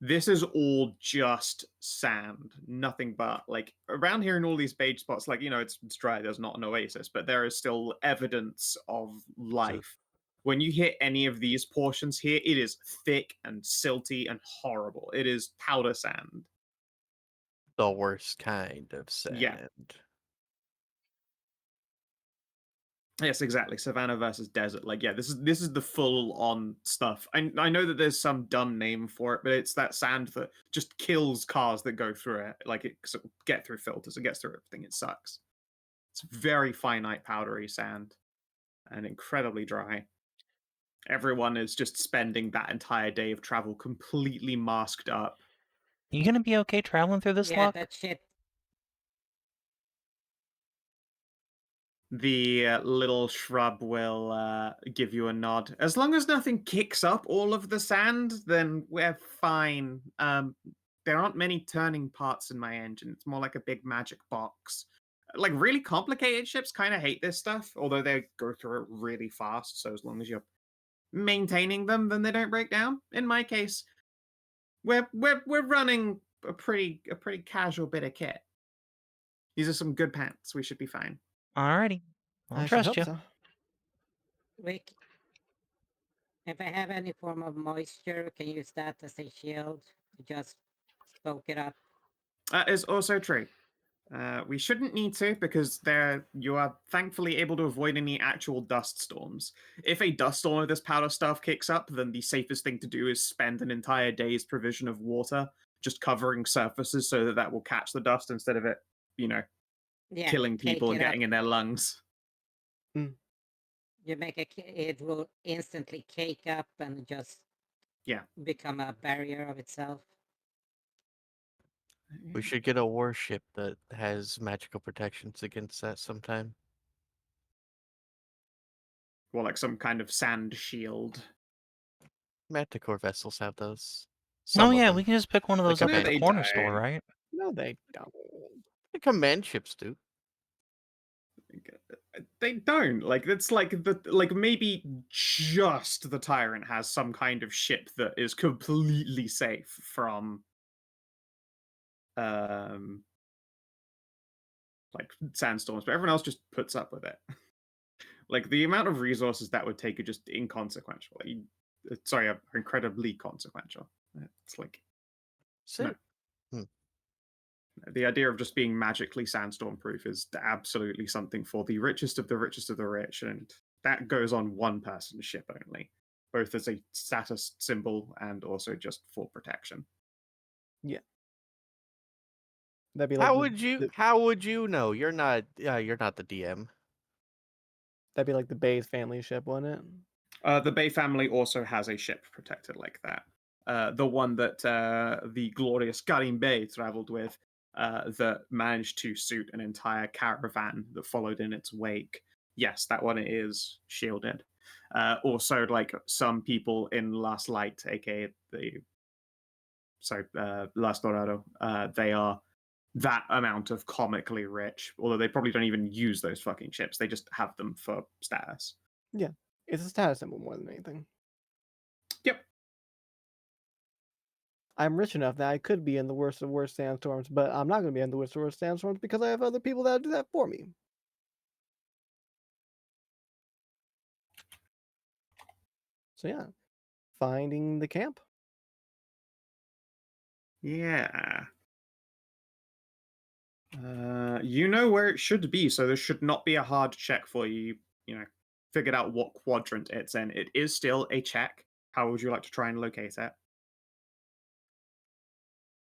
S1: This is all just sand, nothing but like around here in all these beige spots, like it's dry, there's not an oasis, but there is still evidence of life. When you hit any of these portions here, it is thick and silty and horrible. It is powder sand.
S6: The worst kind of sand.
S1: Yeah. Yes, exactly. Savannah versus desert. Like, yeah, this is the full on stuff. I know that there's some dumb name for it, but it's that sand that just kills cars that go through it. Like it get through filters, it gets through everything. It sucks. It's very finite, powdery sand, and incredibly dry. Everyone is just spending that entire day of travel completely masked up.
S4: You gonna be okay traveling through this
S5: Yeah,
S4: luck?
S5: that shit.
S1: The little shrub will give you a nod. As long as nothing kicks up all of the sand, then we're fine. There aren't many turning parts in my engine. It's more like a big magic box. Like really complicated ships kind of hate this stuff, although they go through it really fast. So as long as you're maintaining them, then they don't break down. In my case, we're running a pretty casual bit of kit. These are some good pants. We should be fine.
S4: Alrighty. I'll
S2: I should
S4: trust
S2: hope
S4: you.
S2: so.
S5: Rick, if I have any form of moisture, can you use that as a shield to just soak it up?
S1: That is also true. We shouldn't need to because you are thankfully able to avoid any actual dust storms. If a dust storm of this powder stuff kicks up, then the safest thing to do is spend an entire day's provision of water just covering surfaces so that will catch the dust instead of it,
S5: Yeah,
S1: killing
S5: cake
S1: people and
S5: it
S1: getting
S5: up.
S1: in their lungs.
S5: You make it will instantly cake up and just become a barrier of itself.
S6: We should get a warship that has magical protections against that sometime.
S1: Or like some kind of sand shield.
S6: Manticore vessels have those.
S4: Oh
S6: Some of
S4: yeah,
S6: them.
S4: we can just pick one of
S6: The
S4: those up at
S6: command-
S4: the
S1: they
S4: corner store,
S1: don't.
S4: right?
S2: No, they don't.
S6: The command ships do.
S1: They don't. Like it's like maybe just the Tyrant has some kind of ship that is completely safe from like sandstorms, but everyone else just puts up with it. Like the amount of resources that would take are just inconsequential. Are incredibly consequential. It's like
S6: So,
S1: the idea of just being magically sandstorm proof is absolutely something for the richest of the richest of the rich, and that goes on one person's ship only, both as a status symbol and also just for protection.
S2: Yeah. That'd be like
S6: how would you know? You're not the DM.
S2: That'd be like the Bay's family ship, wouldn't it?
S1: The Bay family also has a ship protected like that. The one that the glorious Karin Bay traveled with, that managed to suit an entire caravan that followed in its wake. Yes, that one is shielded. Also, like some people in Last Light, aka Last Dorado, they are that amount of comically rich. Although they probably don't even use those fucking ships; they just have them for status.
S2: Yeah, it's a status symbol more than anything.
S1: Yep.
S2: I'm rich enough that I could be in the worst of worst sandstorms, but I'm not going to be in the worst of worst sandstorms because I have other people that do that for me. So yeah, finding the camp.
S1: Yeah. You know where it should be, so there should not be a hard check for you. Figured out what quadrant it's in. It is still a check. How would you like to try and locate it?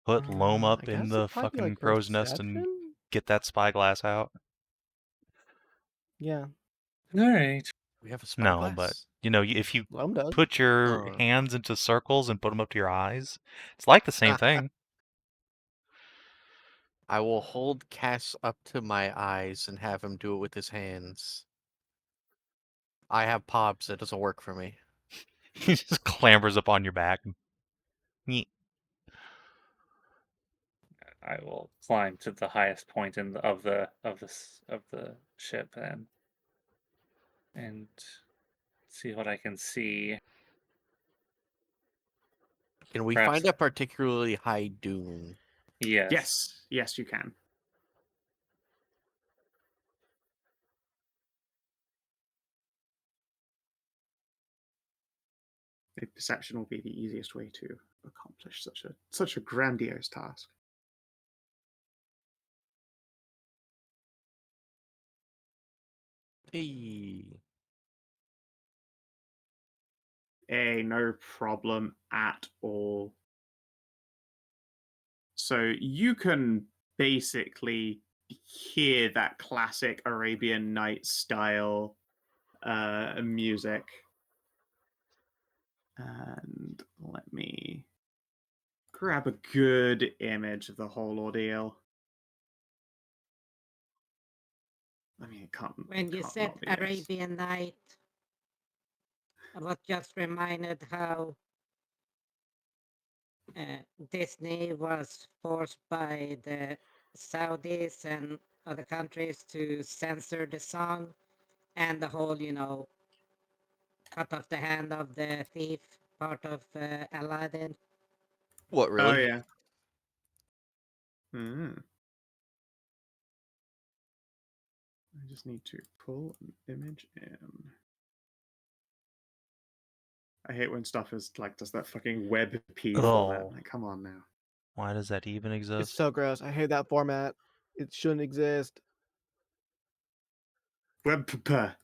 S4: Put Loam
S2: I
S4: up in
S2: guess
S4: the
S2: it'd probably be,
S4: fucking
S2: like,
S4: crow's nest and
S2: perception?
S4: get that spyglass out.
S2: Yeah,
S3: All right.
S6: We have a
S4: No,
S6: spyglass.
S4: but if you
S2: Loam does.
S4: put your
S6: Oh.
S4: hands into circles and put them up to your eyes, it's like the same thing.
S6: I will hold Cass up to my eyes and have him do it with his hands. I have pobs. That doesn't work for me.
S4: He just clambers up on your back. Yeet.
S3: I will climb to the highest point of the ship then, and see what I can see.
S6: Can we
S3: Perhaps-
S6: find a particularly high dune?
S3: Yes.
S1: Yes, you can. Perception will be the easiest way to accomplish such a grandiose task.
S6: Hey.
S1: No problem at all. So you can basically hear that classic Arabian Nights style music. And let me grab a good image of the whole ordeal. I mean, it can't.
S5: When you
S1: can't
S5: said
S1: not be this.
S5: Arabian Night, I was just reminded how Disney was forced by the Saudis and other countries to censor the song and the whole, cut off the hand of the thief part of Aladdin.
S6: What,
S1: Oh
S6: really?
S1: yeah. I just need to pull an image in. I hate when stuff is like does that fucking WebP format.
S4: Oh.
S1: Like, come on now.
S4: Why does that even
S2: It's
S4: exist?
S2: so gross. I hate that format. It shouldn't exist.
S1: WebP.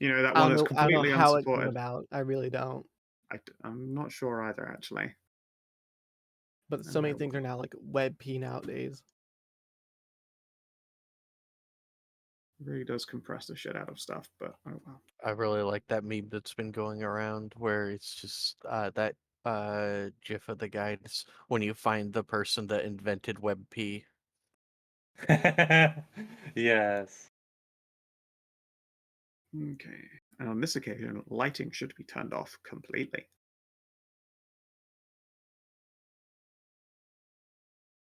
S1: You know that
S2: I
S1: one
S2: don't
S1: that's
S2: know. I don't know
S1: completely
S2: how it came
S1: unsupported.
S2: about. I really don't.
S1: I'm not sure either, actually.
S2: But so many things are now like WebP nowadays.
S1: It really does compress the shit out of stuff, but oh well.
S6: I really like that meme that's been going around where it's just that GIF of the guys when you find the person that invented WebP.
S3: Yes.
S1: Okay. And on this occasion, lighting should be turned off completely.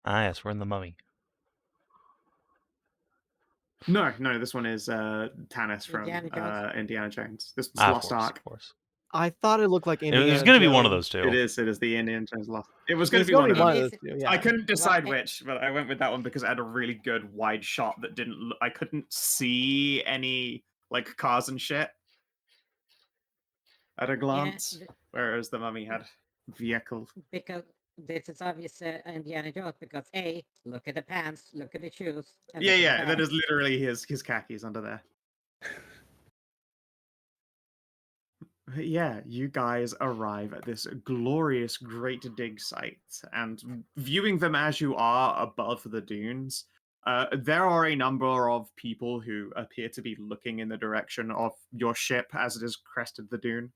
S4: Ah, yes, we're in the Mummy.
S1: No, this one is Tannis from
S5: Indiana Jones?
S1: Indiana Jones. This one's
S4: Ah,
S1: Lost Ark.
S4: of course.
S2: I thought it looked like Indiana
S4: There's going to be one of
S2: Jones.
S4: those two.
S1: It is the Indiana Jones Lost. It was going
S2: There's
S1: to be one
S2: gonna
S1: of
S2: be
S1: them.
S2: one of those two. Yeah.
S1: I couldn't decide
S5: Well,
S1: which, but I went with that one because it had a really good wide shot that didn't. I couldn't see any like cars and shit at a glance, whereas the Mummy had vehicles.
S5: because this is obviously Indiana Jones because A, look at the pants, look at the shoes. And
S1: Yeah,
S5: look at the
S1: yeah, that
S5: bag.
S1: is literally his khakis under there. But yeah, you guys arrive at this glorious Great Dig site, and viewing them as you are above the dunes, there are a number of people who appear to be looking in the direction of your ship as it has crested the dune.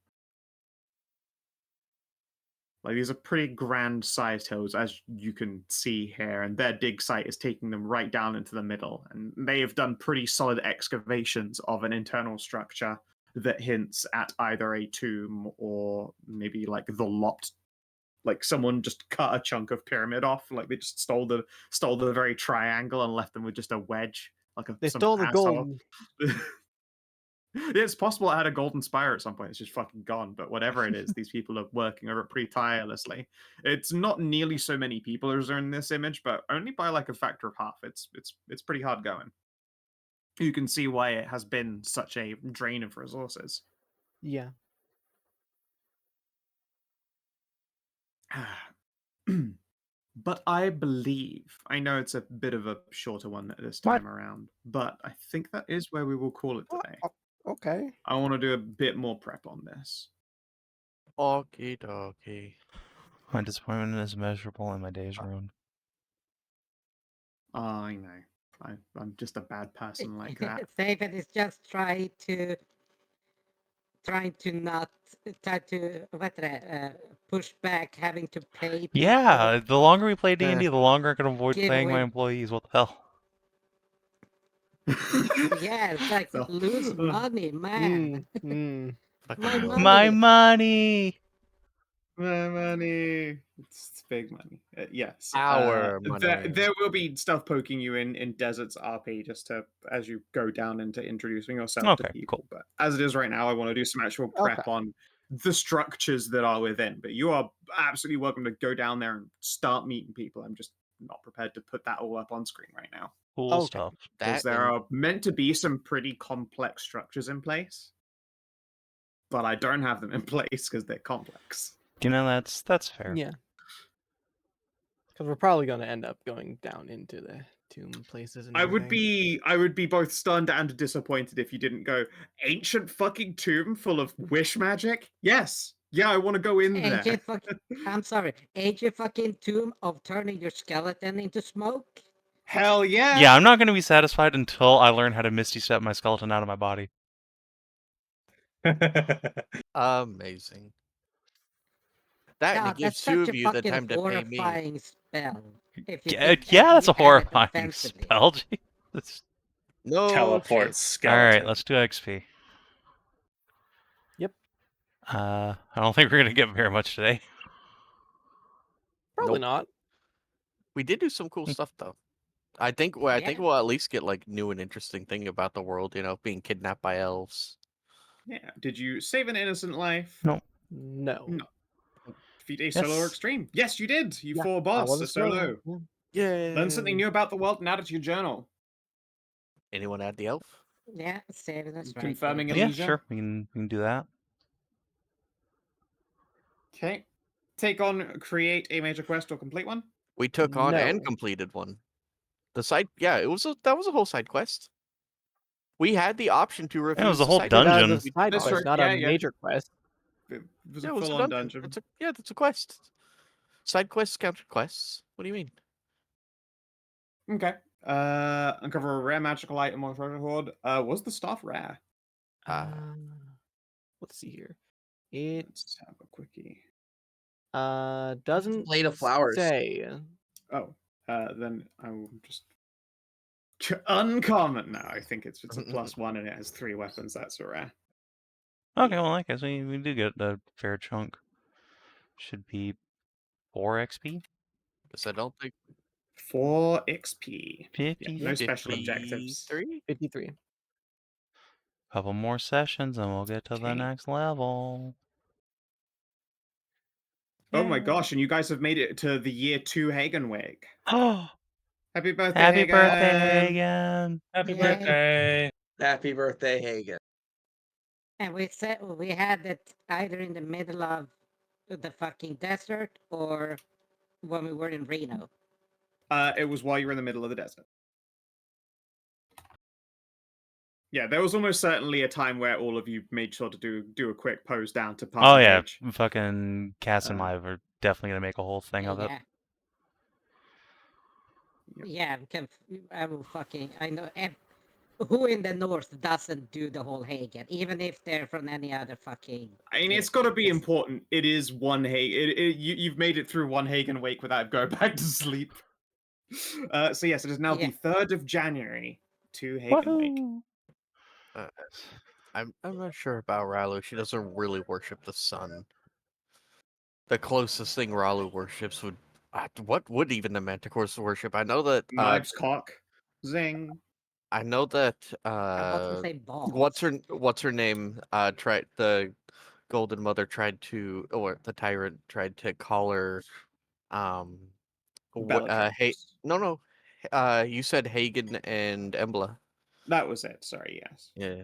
S1: Like, these are pretty grand-sized hills, as you can see here, and their dig site is taking them right down into the middle. And they have done pretty solid excavations of an internal structure that hints at either a tomb or maybe like the lopped, like someone just cut a chunk of pyramid off, like they just stole the very triangle and left them with just a wedge, like
S2: They
S1: some
S2: stole the
S1: asshole.
S2: gold.
S1: It's possible it had a golden spire at some point. It's just fucking gone. But whatever it is, these people are working over it pretty tirelessly. It's not nearly so many people as are in this image, but only by like a factor of half. It's pretty hard going. You can see why it has been such a drain of resources.
S2: Yeah.
S1: But I believe, I know it's a bit of a shorter one this time around, but I think that is where we will call it today.
S2: Okay.
S1: I want to do a bit more prep on this.
S6: Okie dokie.
S4: My disappointment is immeasurable and my day is ruined.
S1: I know. I'm just a bad person like that.
S5: Savin is just trying to push back having to pay people.
S4: Yeah, the longer we play D&D, the longer I can avoid
S5: Give
S4: paying my
S5: away-
S4: employees. What the hell?
S5: Yeah, it's like
S1: So-
S5: lose money, man.
S2: Mm.
S6: Fucking
S5: My
S6: Loam.
S5: money.
S4: My money!
S1: Money. It's big money. Yes.
S6: Our money.
S1: There will be stuff poking you in Desert's RP just to as you go down into introducing yourself to
S4: Okay,
S1: people.
S4: cool.
S1: But as it is right now, I want to do some actual prep on the structures that are within. But you are absolutely welcome to go down there and start meeting people. I'm just not prepared to put that all up on screen right now.
S4: Cool stuff.
S1: Because there are meant to be some pretty complex structures in place. But I don't have them in place because they're complex.
S4: You know, that's fair.
S2: Yeah. Because we're probably going to end up going down into the tomb places and
S1: I would
S2: everything.
S1: be both stunned and disappointed if you didn't go ancient fucking tomb full of wish magic. Yes, yeah, I want to go in there.
S5: I'm sorry, ancient fucking tomb of turning your skeleton into smoke.
S1: Hell yeah.
S4: Yeah, I'm not going to be satisfied until I learn how to Misty Step my skeleton out of my body.
S6: Amazing. That and it gives two of you the time to pay me.
S5: Horrifying spell. If you
S4: Yeah,
S5: think
S4: that's a
S5: you have it
S4: horrifying
S5: offensively.
S4: spell. Jesus.
S6: No
S3: Teleport
S6: shit.
S3: skeleton.
S4: All right, let's do XP.
S2: Yep.
S4: I don't think we're going to get very much today.
S2: Probably
S6: Nope.
S2: not.
S6: We did do some cool stuff though. I think I think we'll at least get like new and interesting thing about the world, you know, being kidnapped by elves.
S1: Yeah. Did you save an innocent life?
S4: No.
S2: No.
S1: No. Defeat a solo or extreme? Yes, you did. You fought a
S2: I
S1: boss,
S2: was
S1: a solo.
S6: Yeah.
S1: Learn something new about the world and add it to your journal.
S6: Anyone add the elf?
S5: Yeah, saving us right.
S1: Confirming
S4: Yeah,
S1: Elysian.
S4: sure. We can do that.
S1: Okay. Take on create a major quest or complete one.
S6: We took on and
S2: No.
S6: completed one. The side, yeah, that was a whole side quest. We had the option to refuse.
S4: It was a
S6: the
S4: whole
S6: side
S4: dungeon.
S2: That was a side
S1: That's
S2: quest,
S1: right,
S2: not
S1: yeah,
S2: a
S1: yeah.
S2: major quest.
S1: It was
S6: Yeah,
S1: a
S6: it was a
S1: full-on
S6: dungeon.
S1: dungeon.
S6: That's a quest. Side quests counter quests. What do you mean?
S1: Okay. Uncover a rare magical item or treasure hoard. Was the staff rare?
S2: Let's see here. It
S1: Let's have a quickie.
S2: doesn't
S7: Blade of flowers.
S2: say.
S1: Oh, then I will just uncommon. No, I think it's a +1 and it has 3 weapons. That's a rare.
S4: Okay, well, I guess we do get a fair chunk. Should be 4 XP.
S6: Because I don't think
S1: 4 XP.
S4: 50.
S1: Yeah, no special objectives.
S2: 53.
S4: Couple more sessions and we'll get to the
S1: Okay.
S4: next level.
S1: Oh my gosh, and you guys have made it to the year 2 Hagenweg.
S4: Oh,
S1: Happy birthday,
S4: happy
S1: Hagen!
S4: birthday again.
S3: Happy
S5: Yay.
S3: birthday.
S7: Happy birthday, Hagen.
S5: And we had it either in the middle of the fucking desert or when we were in Reno.
S1: It was while you were in the middle of the desert. Yeah, there was almost certainly a time where all of you made sure to do a quick pose down to pass.
S4: Oh yeah, fucking Cass and I are definitely gonna make a whole thing of it.
S5: Yeah, I will fucking. I know. Who in the north doesn't do the whole Hagen, even if they're from any other fucking.
S1: I mean, it's got to be important. It is one Hagen. You've made it through one Hagen wake without going back to sleep. So yes, it is now the 3rd of January to Hagen wake.
S6: I'm not sure about Ralu. She doesn't really worship the sun. The closest thing Ralu worships would what would even the Manticores worship? I know that
S1: Knives cock, zing.
S6: I know that what's her name? Tried the Golden Mother tried to, or the Tyrant tried to call her. No. You said Hagen and Embla.
S1: That was it. Sorry. Yes.
S6: Yeah.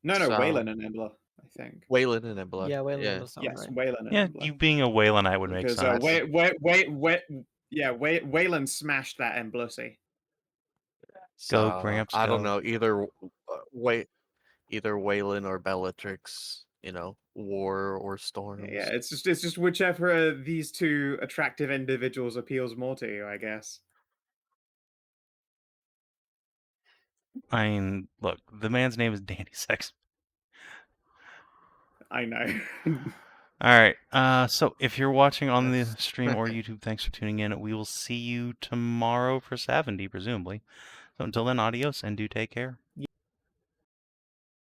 S1: No, Waylon and Embla, I think.
S6: Waylon and Embla.
S2: Yeah, Waylon and Embla sound
S1: yes,
S2: right.
S1: Waylon and
S4: Yeah,
S1: Embla.
S4: you being a Waylonite would make sense.
S1: Waylon smashed that Emblussy.
S6: So,
S4: Go, Gramps,
S6: I don't
S4: go.
S6: know, either Waylon or Bellatrix, you know, War or Storms.
S1: Yeah, it's just whichever of these two attractive individuals appeals more to you, I guess.
S4: I mean, look, the man's name is Danny Sex.
S1: I know.
S4: All right. So if you're watching on the stream or YouTube, thanks for tuning in. We will see you tomorrow for 70, presumably. So until then, adios and do take care.